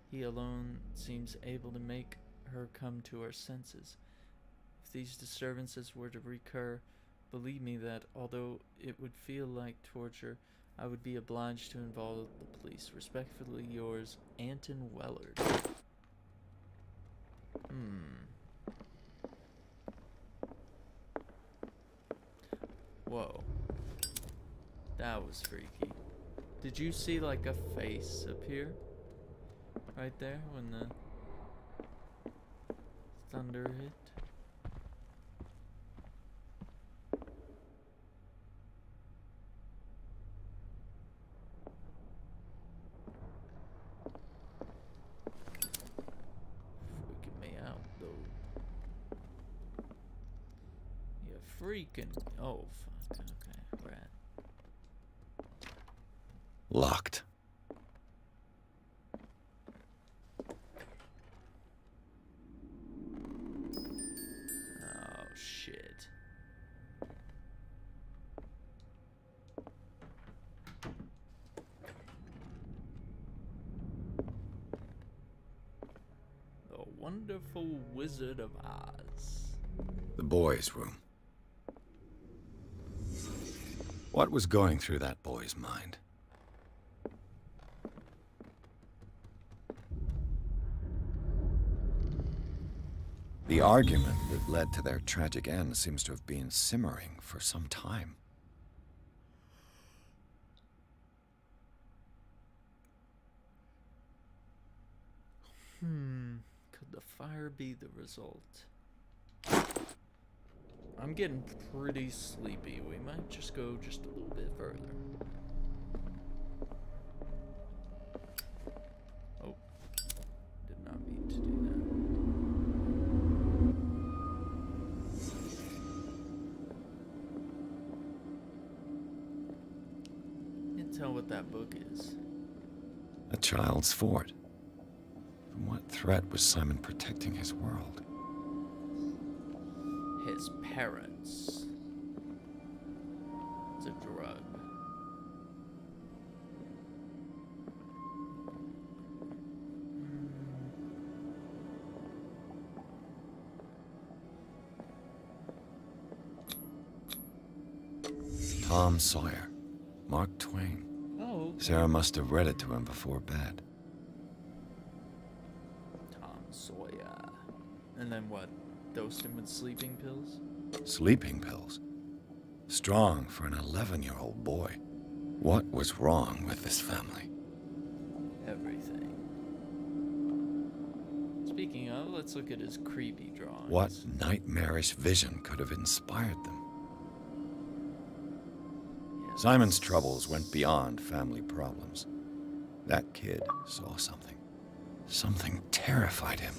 Speaker 1: He alone seems able to make her come to her senses. If these disturbances were to recur, believe me that, although it would feel like torture, I would be obliged to involve the police. Respectfully yours, Anton Wellard. Whoa. That was freaky. Did you see like a face appear? Right there when the thunder hit? Freaking me out though. You're freaking. Oh, fuck. Okay, we're at.
Speaker 3: Locked.
Speaker 1: Oh, shit. The Wonderful Wizard of Oz.
Speaker 3: The boys' room. What was going through that boy's mind? The argument that led to their tragic end seems to have been simmering for some time.
Speaker 1: Could the fire be the result? I'm getting pretty sleepy. We might just go just a little bit further. Oh, did not mean to do that. Can't tell what that book is.
Speaker 3: A child's fort. From what threat was Simon protecting his world?
Speaker 1: His parents. It's a drug.
Speaker 3: Tom Sawyer. Mark Twain.
Speaker 1: Oh, okay.
Speaker 3: Sarah must have read it to him before bed.
Speaker 1: Tom Sawyer. And then what? Dosed him with sleeping pills?
Speaker 3: Sleeping pills? Strong for an 11-year-old boy. What was wrong with this family?
Speaker 1: Everything. Speaking of, let's look at his creepy drawings.
Speaker 3: What nightmarish vision could have inspired them?
Speaker 1: Yes.
Speaker 3: Simon's troubles went beyond family problems. That kid saw something. Something terrified him.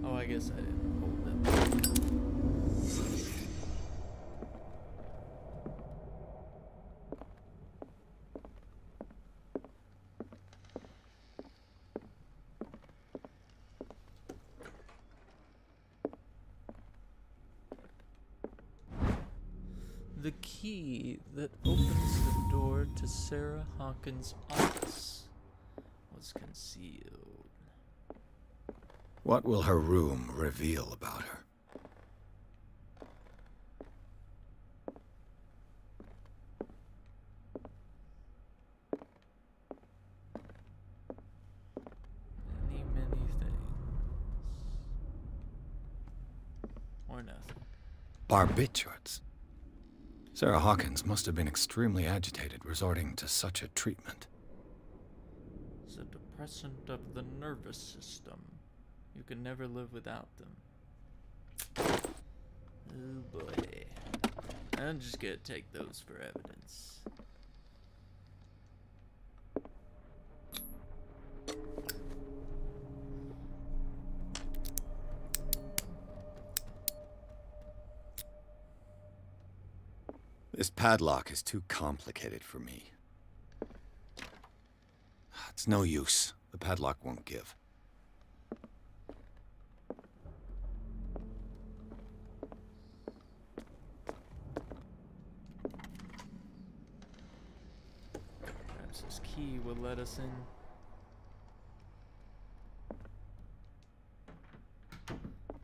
Speaker 1: Oh, I guess I didn't hold them. The key that opens the door to Sarah Hawkins' office was concealed.
Speaker 3: What will her room reveal about her?
Speaker 1: Many, many things. Or nothing.
Speaker 3: Barbiturates. Sarah Hawkins must have been extremely agitated, resorting to such a treatment.
Speaker 1: It's a depressant of the nervous system. You can never live without them. Oh boy. I'm just gonna take those for evidence.
Speaker 3: This padlock is too complicated for me. It's no use. The padlock won't give.
Speaker 1: Perhaps this key will let us in.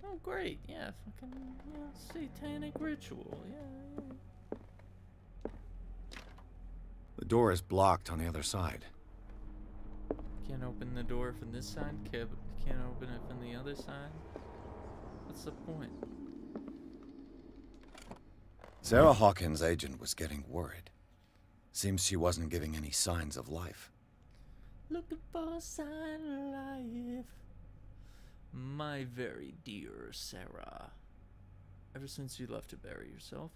Speaker 1: Oh, great. Yeah, fucking satanic ritual. Yeah.
Speaker 3: The door is blocked on the other side.
Speaker 1: Can't open the door from this side. Can't open it from the other side. What's the point?
Speaker 3: Sarah Hawkins' agent was getting worried. Seems she wasn't giving any signs of life.
Speaker 1: Looking for a sign of life. My very dear Sarah. Ever since you left to bury yourself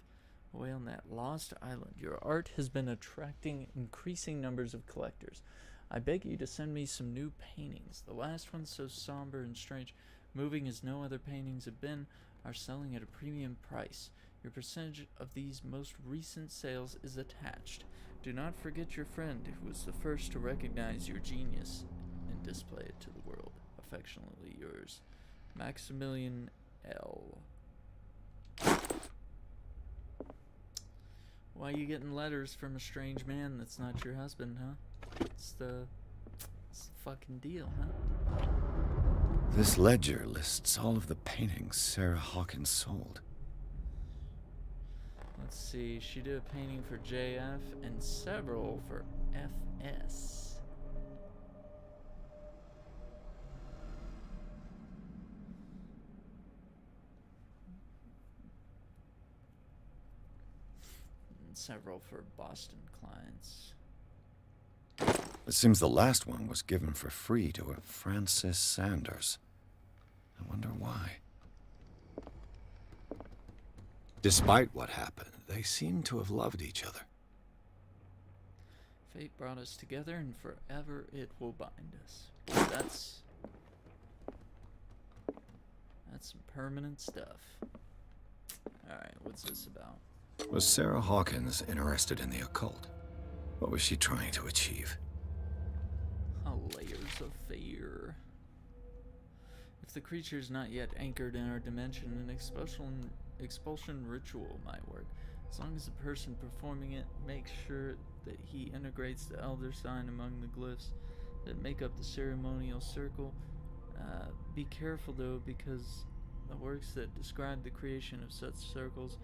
Speaker 1: away on that lost island, your art has been attracting increasing numbers of collectors. I beg you to send me some new paintings. The last ones, so somber and strange, moving as no other paintings have been, are selling at a premium price. Your percentage of these most recent sales is attached. Do not forget your friend who was the first to recognize your genius and display it to the world. Affectionately yours, Maximilian L. Why are you getting letters from a strange man that's not your husband, huh? It's the fucking deal, huh?
Speaker 3: This ledger lists all of the paintings Sarah Hawkins sold.
Speaker 1: Let's see, she did a painting for JF and several for FS. And several for Boston clients.
Speaker 3: It seems the last one was given for free to a Francis Sanders. I wonder why. Despite what happened, they seem to have loved each other.
Speaker 1: Fate brought us together, and forever it will bind us. That's some permanent stuff. Alright, what's this about?
Speaker 3: Was Sarah Hawkins interested in the occult? What was she trying to achieve?
Speaker 1: Layers of fear. If the creature is not yet anchored in our dimension, an expulsion ritual might work. As long as the person performing it makes sure that he integrates the elder sign among the glyphs that make up the ceremonial circle. Be careful though, because the works that describe the creation of such circles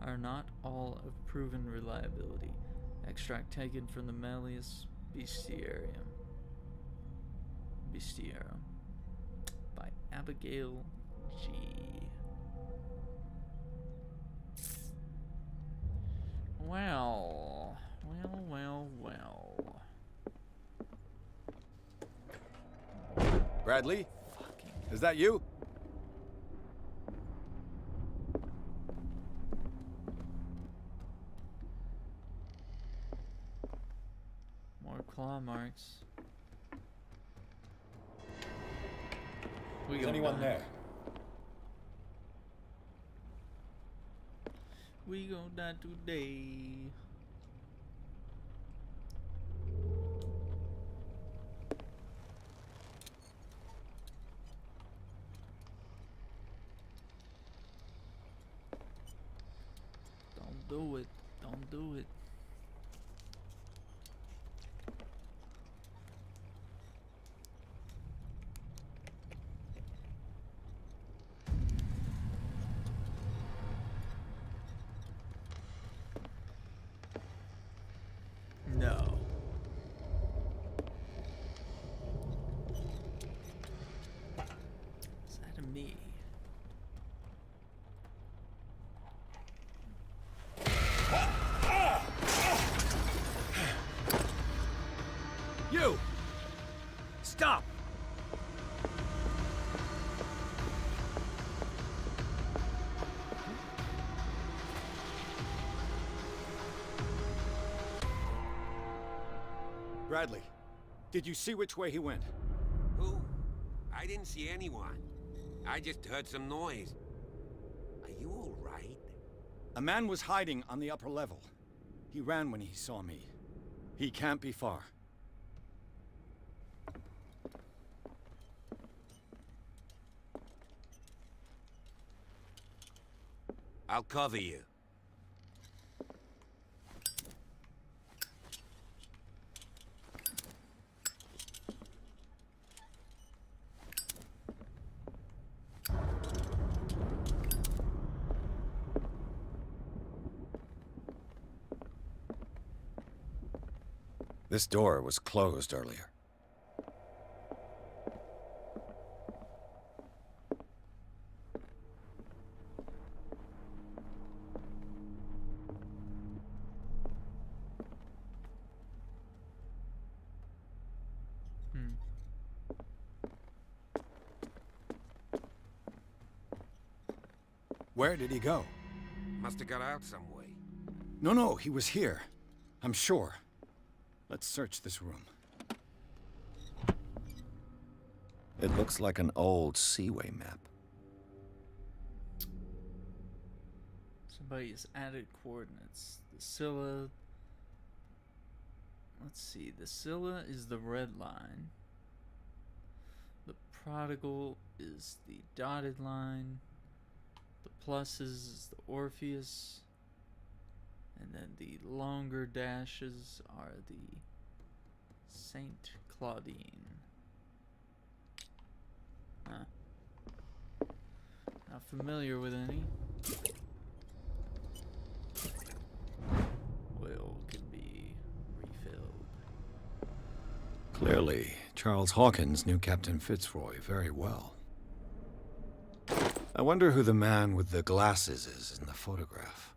Speaker 1: are not all of proven reliability. Extract taken from the Malleus Bestiarium by Abigail G. Well.
Speaker 3: Bradley? Is that you?
Speaker 1: More claw marks.
Speaker 3: Is anyone there?
Speaker 1: We gon' die today. Don't do it. Don't do it. No. Is that a me?
Speaker 12: You! Stop!
Speaker 3: Bradley, did you see which way he went?
Speaker 7: Who? I didn't see anyone. I just heard some noise. Are you all right?
Speaker 3: A man was hiding on the upper level. He ran when he saw me. He can't be far.
Speaker 7: I'll cover you.
Speaker 3: This door was closed earlier. Where did he go?
Speaker 7: Must have got out some way.
Speaker 3: No, he was here. I'm sure. Let's search this room. It looks like an old Seaway map.
Speaker 1: Somebody's added coordinates. The Scylla. Let's see. The Scylla is the red line. The Prodigal is the dotted line. The pluses is the Orpheus. And then the longer dashes are the Saint Claudine. Not familiar with any. Oil can be refilled.
Speaker 3: Clearly, Charles Hawkins knew Captain Fitzroy very well. I wonder who the man with the glasses is in the photograph.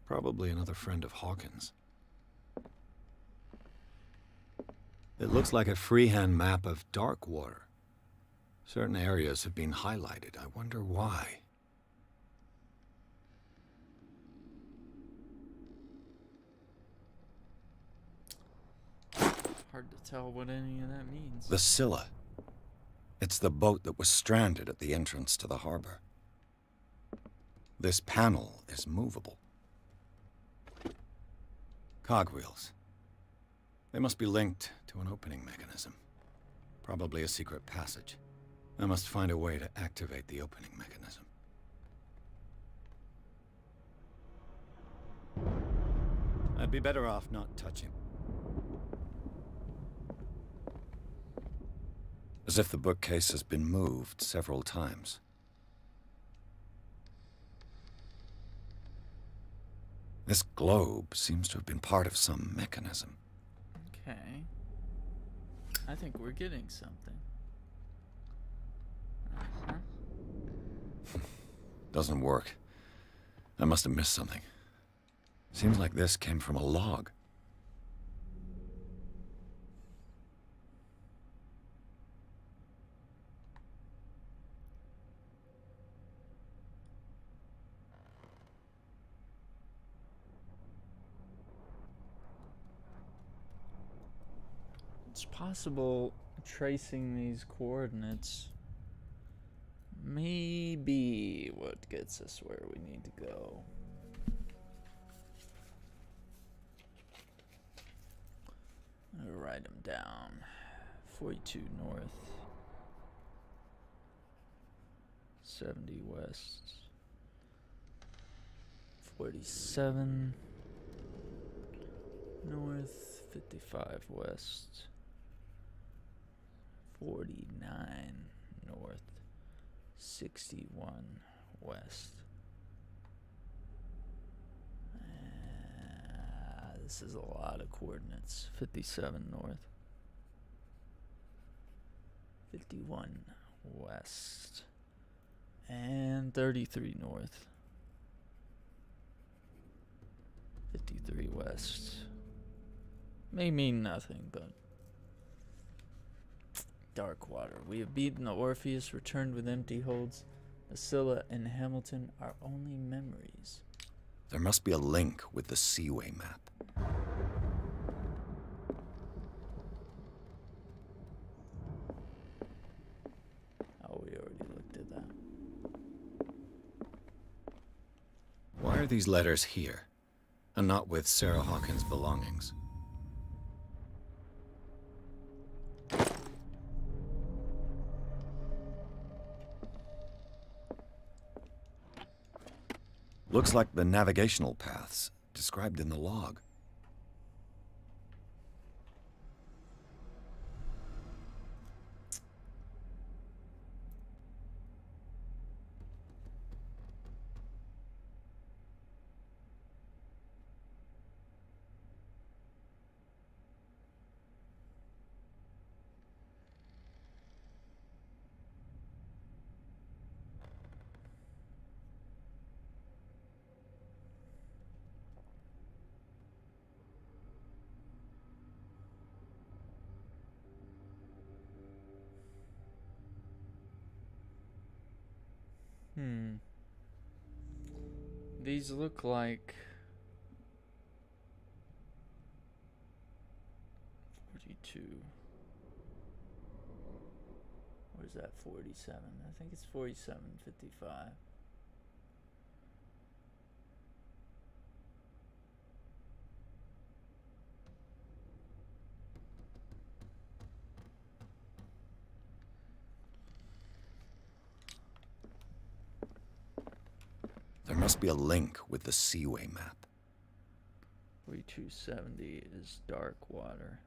Speaker 3: Probably another friend of Hawkins. It looks like a freehand map of Darkwater. Certain areas have been highlighted. I wonder why.
Speaker 1: Hard to tell what any of that means.
Speaker 3: The Scylla. It's the boat that was stranded at the entrance to the harbor. This panel is movable. Cogwheels. They must be linked to an opening mechanism. Probably a secret passage. I must find a way to activate the opening mechanism. I'd be better off not touching. As if the bookcase has been moved several times. This globe seems to have been part of some mechanism.
Speaker 1: Okay. I think we're getting something.
Speaker 3: Doesn't work. I must have missed something. Seems like this came from a log.
Speaker 1: It's possible tracing these coordinates may be what gets us where we need to go. I'll write them down. 42 north, 70 west, 47 north, 55 west, 49 north, 61 west. This is a lot of coordinates. 57 north, 51 west, and 33 north, 53 west. May mean nothing, but Darkwater. We have beaten the Orpheus, returned with empty holds. The Scylla and Hamilton are only memories.
Speaker 3: There must be a link with the Seaway map.
Speaker 1: Oh, we already looked at that.
Speaker 3: Why are these letters here, and not with Sarah Hawkins' belongings? Looks like the navigational paths described in the log.
Speaker 1: These look like 42. Or is that 47? I think it's 47:55.
Speaker 3: There must be a link with the Seaway map.
Speaker 1: 4270 is Darkwater.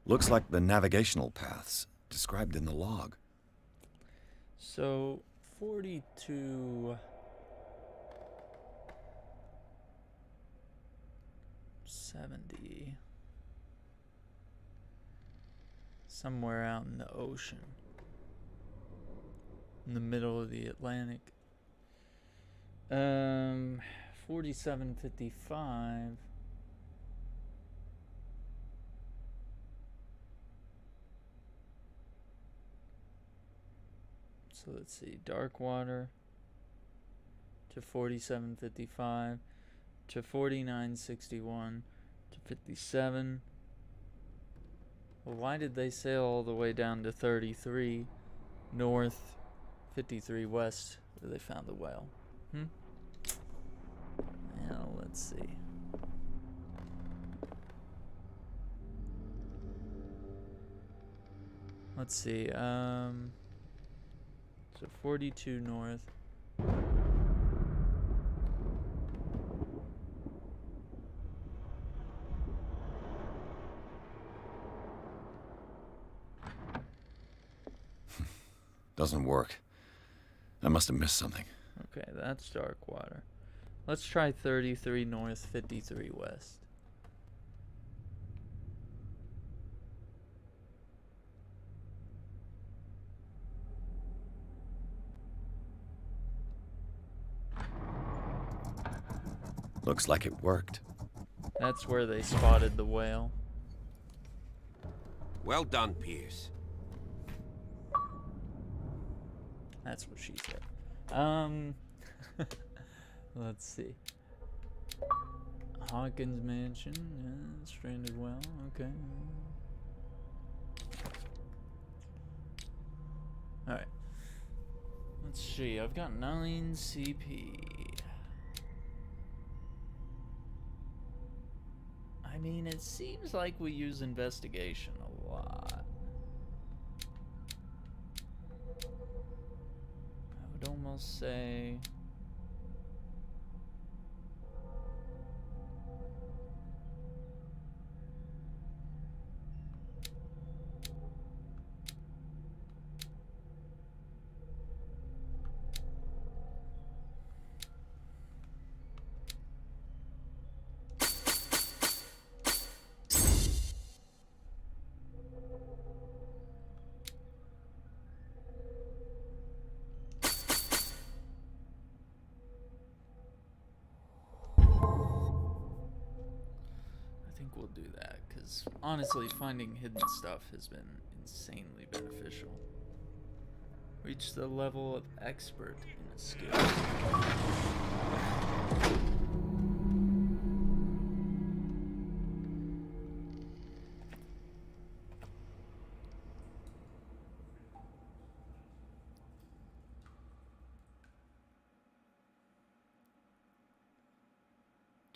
Speaker 3: Looks like the navigational paths described in the log.
Speaker 1: So, 42... 70... Somewhere out in the ocean. In the middle of the Atlantic. 4755... So let's see, Darkwater to 4755 to 4961 to 57. Well, why did they sail all the way down to 33 north, 53 west, where they found the whale? Well, let's see. Let's see, so 42 north.
Speaker 3: Doesn't work. I must have missed something.
Speaker 1: Okay, that's Darkwater. Let's try 33 north, 53 west.
Speaker 3: Looks like it worked.
Speaker 1: That's where they spotted the whale.
Speaker 7: Well done, Pierce.
Speaker 1: That's what she said. Let's see. Hawkins Mansion, yeah, stranded whale, okay. Alright. Let's see, I've got 9 CP. I mean, it seems like we use investigation a lot. I would almost say... we'll do that, because honestly, finding hidden stuff has been insanely beneficial. Reach the level of expert in a skill.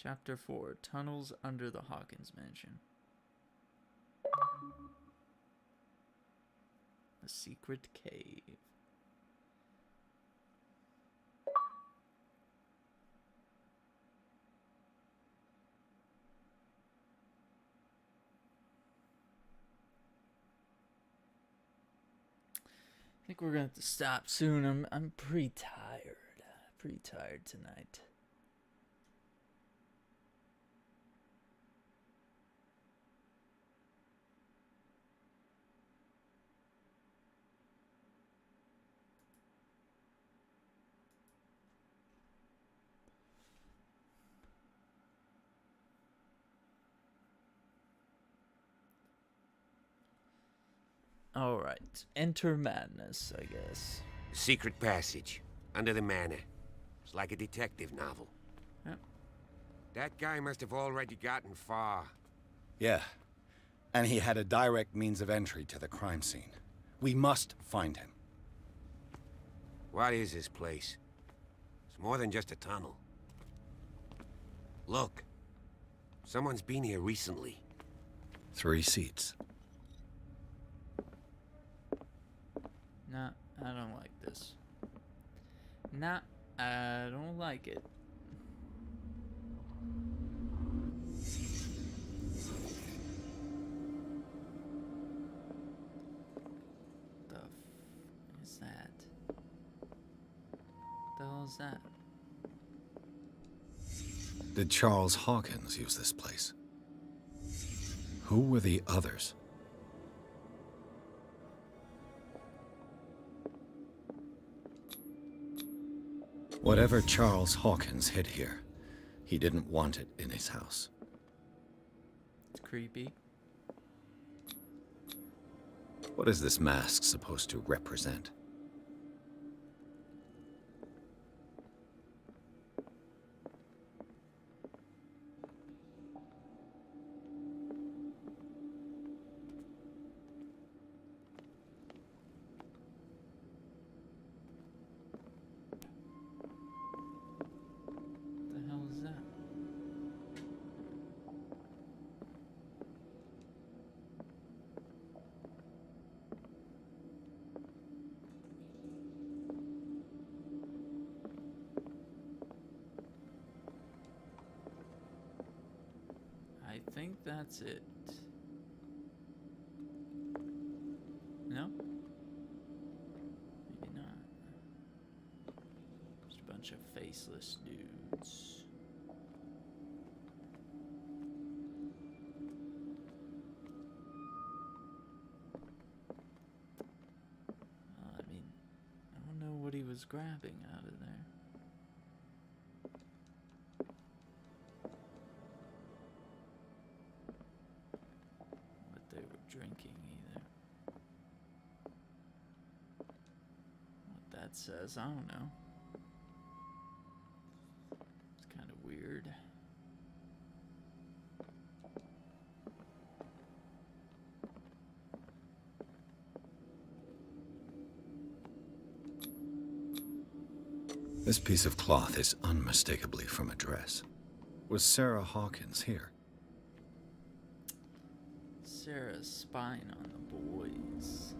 Speaker 1: Chapter 4, Tunnels Under the Hawkins Mansion. A secret cave. I think we're gonna have to stop soon. I'm pretty tired. Pretty tired tonight. Alright, enter madness, I guess.
Speaker 7: Secret passage, under the manor. It's like a detective novel.
Speaker 1: Yep.
Speaker 7: That guy must have already gotten far.
Speaker 3: Yeah, and he had a direct means of entry to the crime scene. We must find him.
Speaker 7: What is this place? It's more than just a tunnel. Look, someone's been here recently.
Speaker 3: 3 seats.
Speaker 1: Nah, I don't like this. Nah, I don't like it. hell's that?
Speaker 3: Did Charles Hawkins use this place? Who were the others? Whatever Charles Hawkins hid here, he didn't want it in his house.
Speaker 1: It's creepy.
Speaker 3: What is this mask supposed to represent?
Speaker 1: What the hell is that? I think that's it. No? Maybe not. Just a bunch of faceless dudes. I mean, I don't know what he was grabbing out of there. What they were drinking either. What that says, I don't know. It's kind of weird.
Speaker 3: This piece of cloth is unmistakably from a dress. Was Sarah Hawkins here?
Speaker 1: Sarah's spying on the boys.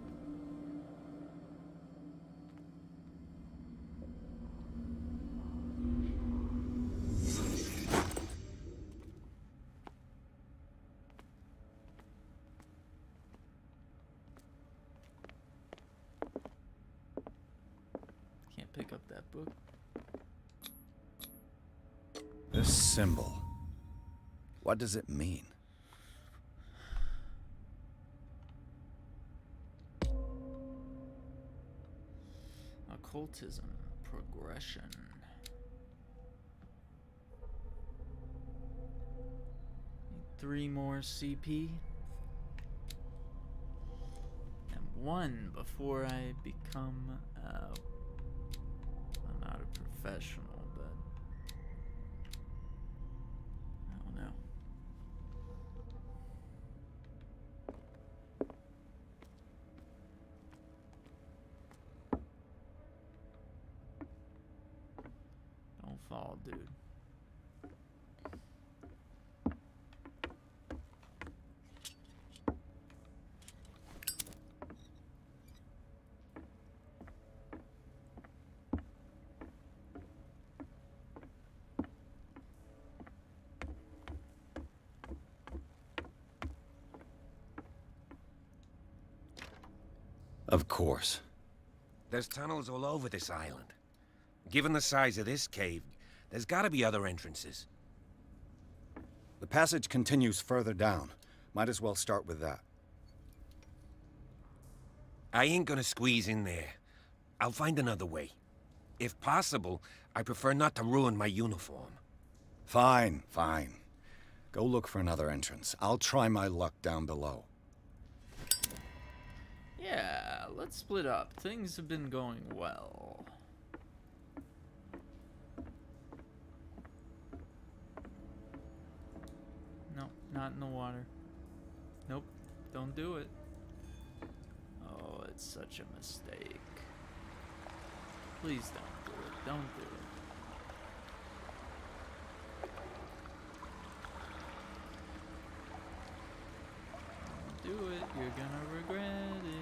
Speaker 1: Can't pick up that book.
Speaker 3: This symbol. What does it mean?
Speaker 1: Occultism progression. Need 3 more CP. And 1 before I become I'm not a professional, but I don't know. Don't fall, dude.
Speaker 3: Of course.
Speaker 7: There's tunnels all over this island. Given the size of this cave, there's gotta be other entrances.
Speaker 3: The passage continues further down. Might as well start with that.
Speaker 7: I ain't gonna squeeze in there. I'll find another way. If possible, I prefer not to ruin my uniform.
Speaker 3: Fine, fine. Go look for another entrance. I'll try my luck down below.
Speaker 1: Yeah, let's split up. Things have been going well. Nope, not in the water. Nope, don't do it. Oh, it's such a mistake. Please don't do it. Don't do it. Don't do it. You're gonna regret it.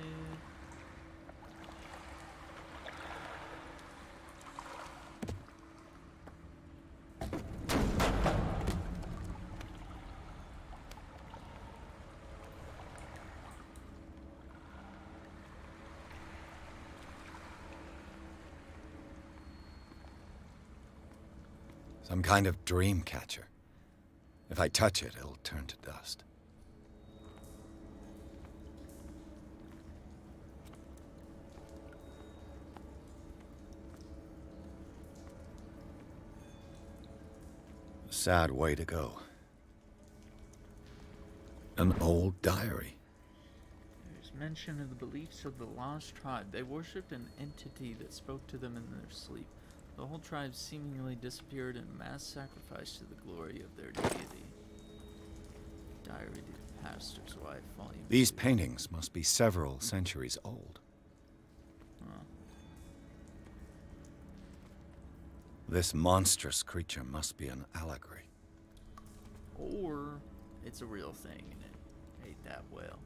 Speaker 3: Some kind of dream catcher. If I touch it, it'll turn to dust. A sad way to go. An old diary.
Speaker 1: There's mention of the beliefs of the lost tribe. They worshipped an entity that spoke to them in their sleep. The whole tribe seemingly disappeared in mass sacrifice to the glory of their deity. Diary to the pastor's wife, volume
Speaker 3: These
Speaker 1: 2.
Speaker 3: paintings must be several centuries old.
Speaker 1: Huh.
Speaker 3: This monstrous creature must be an allegory.
Speaker 1: Or it's a real thing and it ate that whale.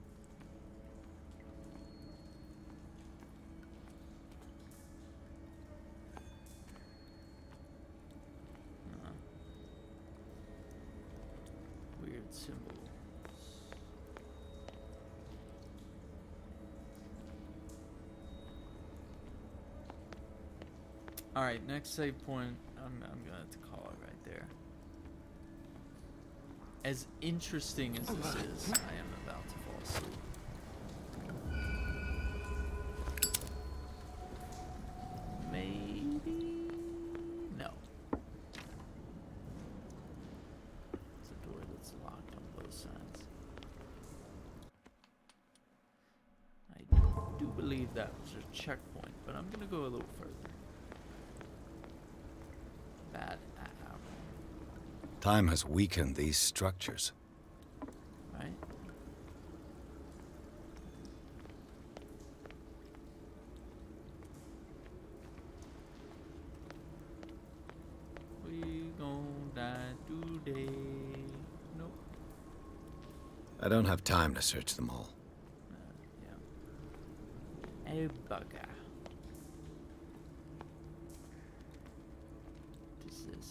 Speaker 1: Weird symbols. Alright, next save point. I'm gonna have to call it right there. As interesting as this is, I am about to fall asleep. Maybe? No. It's a door that's locked on both sides. I do believe that was a checkpoint, but I'm gonna go a little further. Bad apple.
Speaker 3: Time has weakened these structures.
Speaker 1: Right? We gon' die today. Nope.
Speaker 3: I don't have time to search them all.
Speaker 1: Yeah. A bugger. What is this?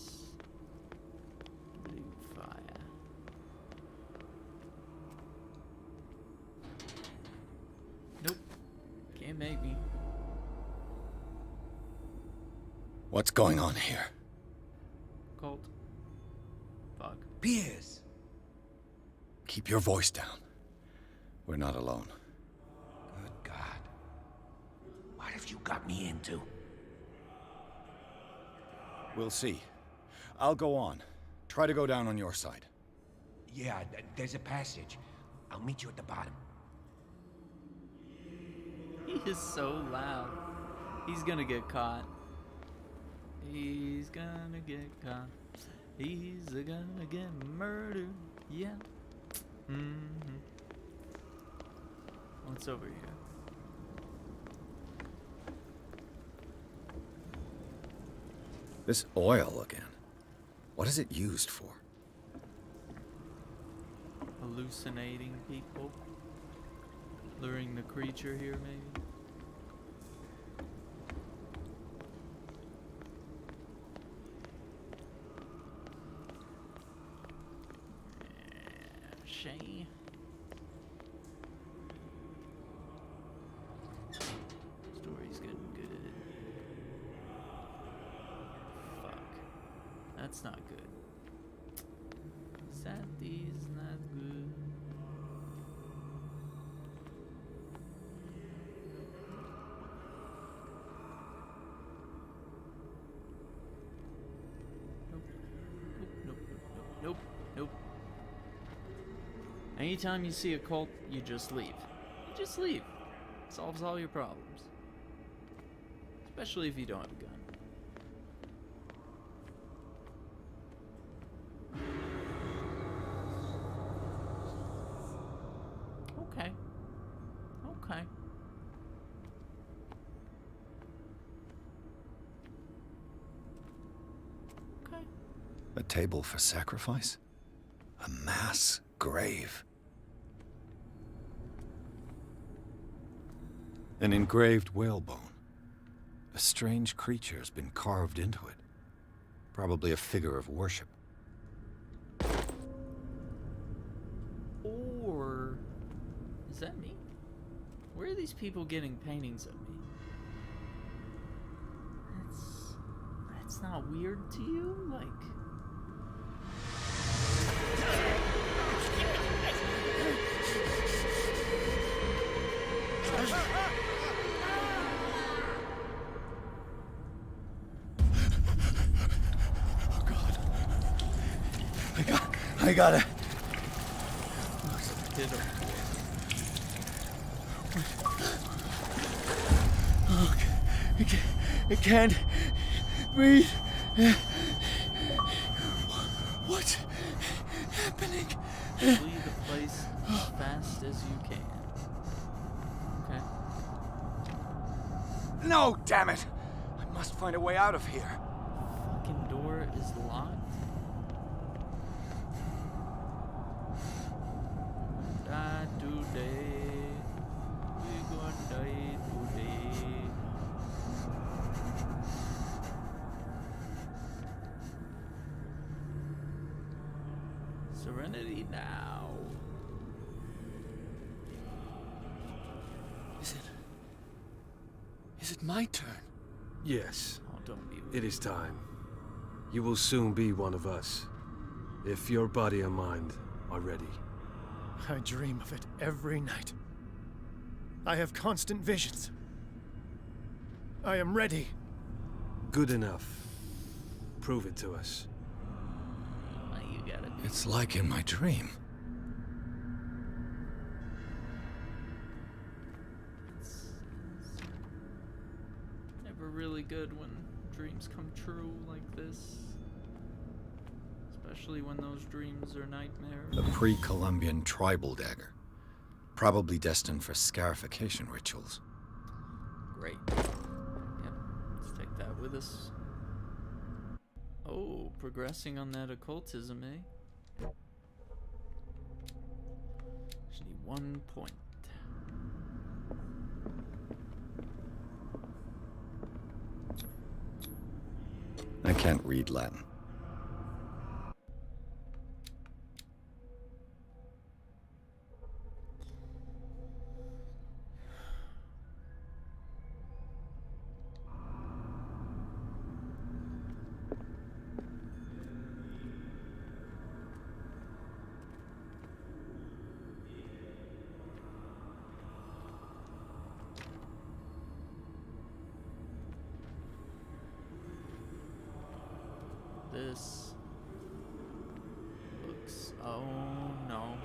Speaker 1: Blue fire. Nope. Can't make me.
Speaker 3: What's going on here?
Speaker 1: Cult. Fuck.
Speaker 6: Pierce!
Speaker 3: Keep your voice down. We're not alone.
Speaker 6: Good God. What have you got me into?
Speaker 3: We'll see. I'll go on. Try to go down on your side.
Speaker 6: Yeah, there's a passage. I'll meet you at the bottom.
Speaker 1: He is so loud. He's gonna get caught. He's gonna get caught. He's gonna get murdered. Yeah. Mm-hmm. What's over here?
Speaker 3: This oil again. What is it used for?
Speaker 1: Hallucinating people? Luring the creature here, maybe? Shay. Story's getting good. Fuck. That's not good. Sandy's not good. Nope. Nope. Nope. Nope. Anytime you see a cult, you just leave. You just leave. Solves all your problems. Especially if you don't have a gun. Okay. Okay. Okay.
Speaker 3: A table for sacrifice? A mass grave? An engraved whalebone. A strange creature has been carved into it. Probably a figure of worship.
Speaker 1: Or... is that me? Where are these people getting paintings of me? That's not weird to you? Like...
Speaker 3: I gotta...
Speaker 10: Oh, it can't breathe. What's happening?
Speaker 1: Flee the place as fast as you can. Okay.
Speaker 3: No, damn it! I must find a way out of here.
Speaker 1: Fucking door is locked. Die today. We gonna die today. Serenity now.
Speaker 10: Is it my turn?
Speaker 14: Yes.
Speaker 1: Oh, don't be
Speaker 14: It is time. You will soon be one of us. If your body and mind are ready.
Speaker 10: I dream of it every night. I have constant visions. I am ready.
Speaker 14: Good enough. Prove it to us.
Speaker 1: You got it.
Speaker 3: It's like in my dream.
Speaker 1: Never really good when dreams come true like this. Especially when those dreams are nightmares.
Speaker 3: A pre-Columbian tribal dagger. Probably destined for scarification rituals.
Speaker 1: Great. Yep, let's take that with us. Oh, progressing on that occultism, eh? Just need 1 point.
Speaker 3: I can't read Latin.
Speaker 1: This looks... Oh no.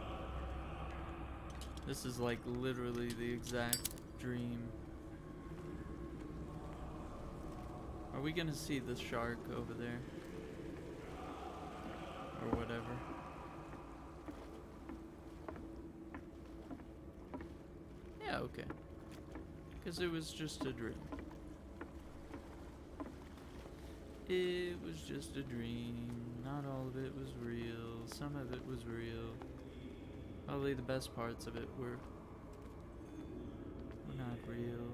Speaker 1: This is like literally the exact dream. Are we gonna see the shark over there? Or whatever. Yeah, okay. Because it was just a dream. It was just a dream. Not all of it was real. Some of it was real. Probably the best parts of it were not real.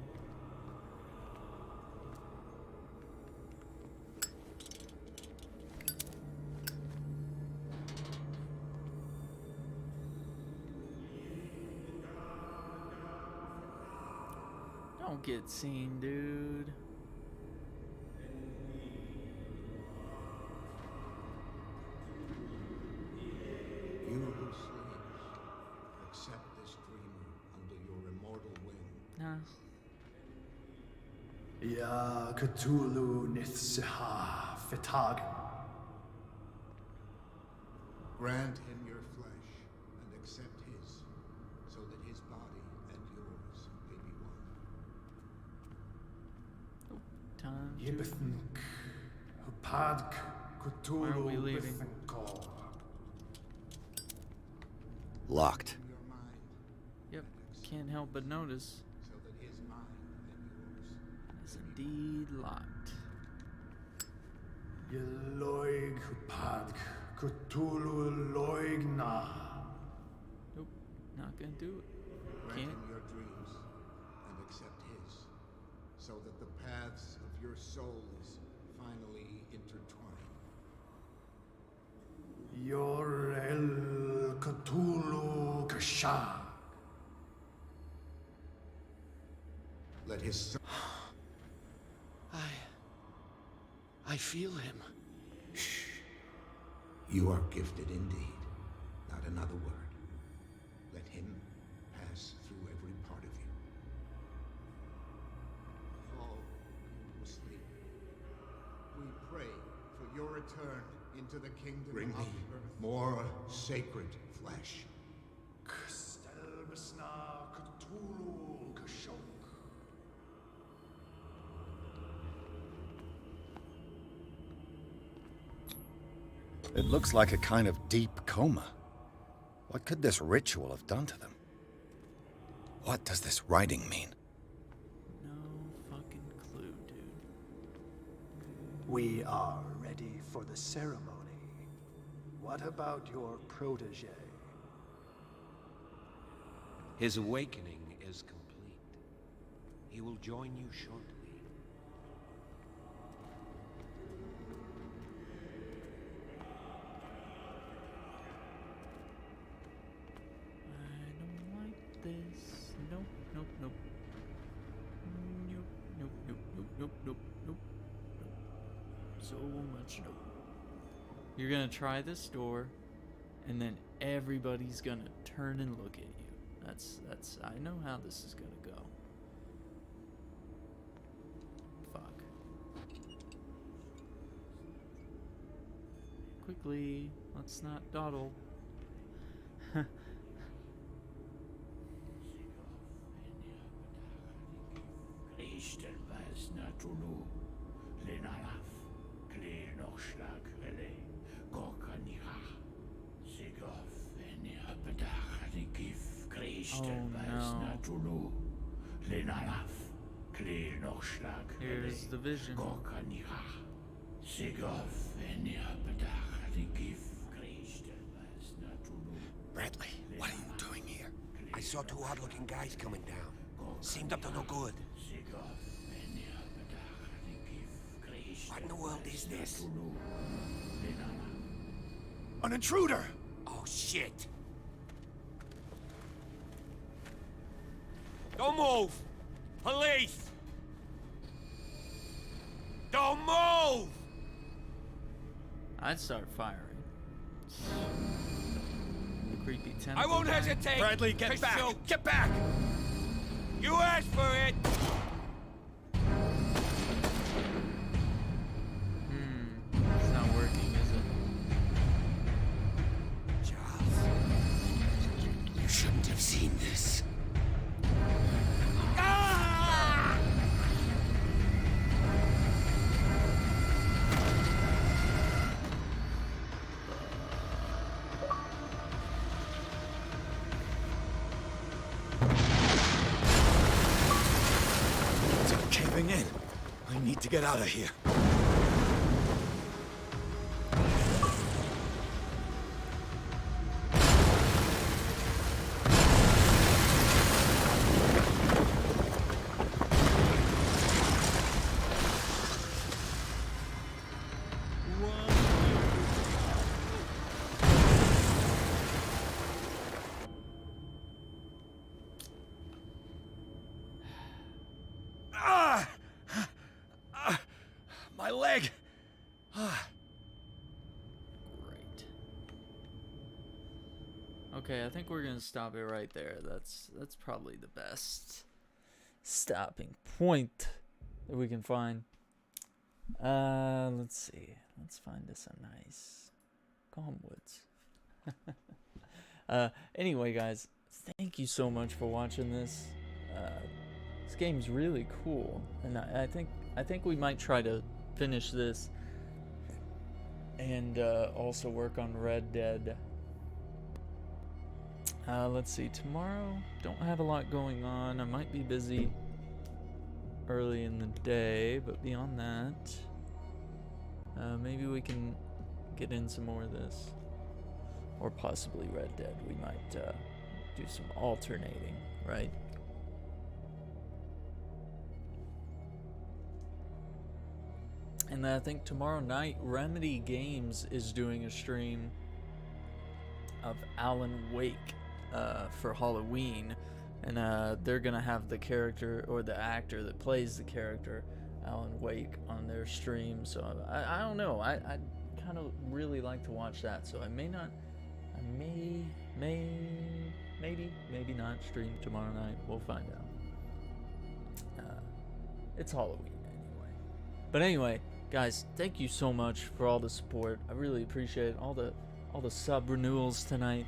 Speaker 1: Don't get seen, dude.
Speaker 6: You who sleeps, accept this dreamer under your immortal wing.
Speaker 1: Nah.
Speaker 10: Ya Cthulhu Nithsiha Fitag.
Speaker 6: Grant him your flesh and accept his, so that his body and yours may be one.
Speaker 1: Time to...
Speaker 10: Yibithink Hupadk
Speaker 1: Why are we
Speaker 10: Cthulhu
Speaker 1: leaving?
Speaker 10: Bithinkor.
Speaker 3: Locked.
Speaker 1: Yep, can't help but notice.
Speaker 6: So that his mind and yours
Speaker 1: It's indeed locked.
Speaker 10: Yeloig Hupadk Cthulhu Loigna.
Speaker 1: Nope, not gonna do it.
Speaker 6: grant
Speaker 1: Can't.
Speaker 6: him your dreams and accept his, so that the paths of your souls finally intertwine.
Speaker 10: Yor El Cthulhu Kashan.
Speaker 6: Let his soul
Speaker 10: I feel him.
Speaker 6: You are gifted indeed. Not another word. Let him pass through every part of you. Fall into sleep. We pray for your return. into the kingdom Bring me more sacred flesh.
Speaker 3: It looks like a kind of deep coma. What could this ritual have done to them? What does this writing mean?
Speaker 1: No fucking clue, dude.
Speaker 10: We are ready for the ceremony. What about your protege?
Speaker 7: His awakening is complete. He will join you shortly.
Speaker 1: This. Nope, nope, nope. Nope, nope, nope, nope, nope, nope, nope. So much nope. You're gonna try this door, and then everybody's gonna turn and look at you. That's, I know how this is gonna go. Fuck. Quickly, let's not dawdle. Here's the vision.
Speaker 3: Bradley, what are you doing here?
Speaker 7: I saw two odd-looking guys coming down. Seemed up to no good. What in the world is this?
Speaker 3: An intruder!
Speaker 7: Oh, shit! Don't move! Police! Don't move!
Speaker 1: I'd start firing. The creepy tentacle.
Speaker 7: I won't
Speaker 1: guy.
Speaker 7: hesitate!
Speaker 3: Bradley, get back!
Speaker 7: Shoot.
Speaker 3: Get back!
Speaker 7: You asked for it!
Speaker 1: It's not working, is it?
Speaker 7: Charles, you shouldn't have seen this. Ah!
Speaker 3: It's caving in. I need to get out of here. My leg!
Speaker 1: Great. Okay, I think we're gonna stop it right there. That's probably the best stopping point that we can find. Let's see. Let's find us a nice calm woods. Anyway, guys, thank you so much for watching this. This game's really cool, and I think we might try to finish this and also work on Red Dead. Let's see, tomorrow don't have a lot going on. I might be busy early in the day, but beyond that, maybe we can get in some more of this, or possibly Red Dead. We might do some alternating, right? And I think tomorrow night, Remedy Games is doing a stream of Alan Wake for Halloween. And they're going to have the character, or the actor that plays the character, Alan Wake, on their stream. So I don't know. I kind of really like to watch that. So I may not, maybe not stream tomorrow night. We'll find out. It's Halloween anyway. But anyway, Guys, thank you so much for all the support. I really appreciate all the sub renewals tonight,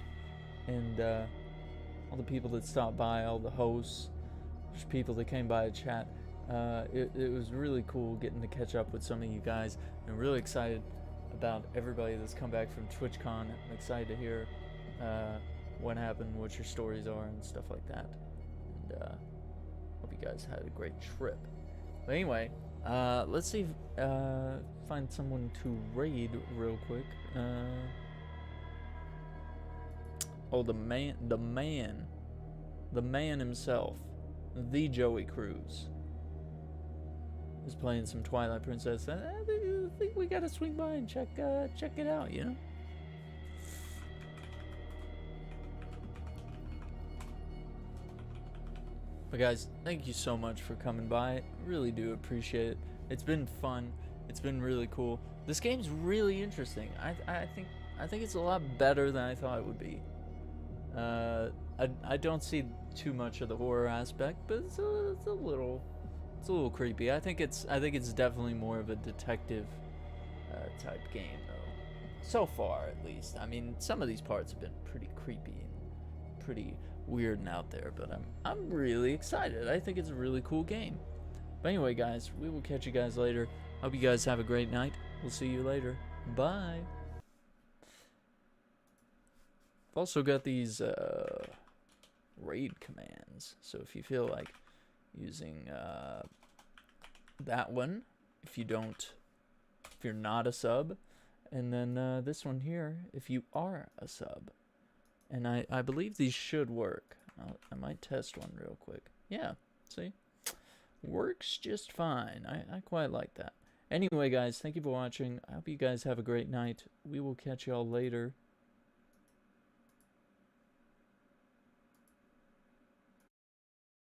Speaker 1: and all the people that stopped by, all the hosts, there's people that came by to chat. It was really cool getting to catch up with some of you guys. I'm really excited about everybody that's come back from TwitchCon. I'm excited to hear what happened, what your stories are, and stuff like that. And hope you guys had a great trip. But anyway, let's see if find someone to raid real quick. Oh, the man himself, the Joey Cruz, is playing some Twilight Princess. I think we gotta swing by and check it out, you know. But guys, thank you so much for coming by. Really do appreciate it. It's been fun. It's been really cool. This game's really interesting. I think it's a lot better than I thought it would be. I don't see too much of the horror aspect, but it's a little creepy. I think it's definitely more of a detective type game though. So far, at least. I mean, some of these parts have been pretty creepy and pretty weird and out there, but I'm really excited. I think it's a really cool game. But anyway, guys, we will catch you guys later. Hope you guys have a great night. We'll see you later. Bye. I've also got these raid commands, so if you feel like using that one, if you're not a sub, and then this one here if you are a sub. And I believe these should work. I might test one real quick. Yeah, see? Works just fine. I quite like that. Anyway, guys, thank you for watching. I hope you guys have a great night. We will catch y'all later.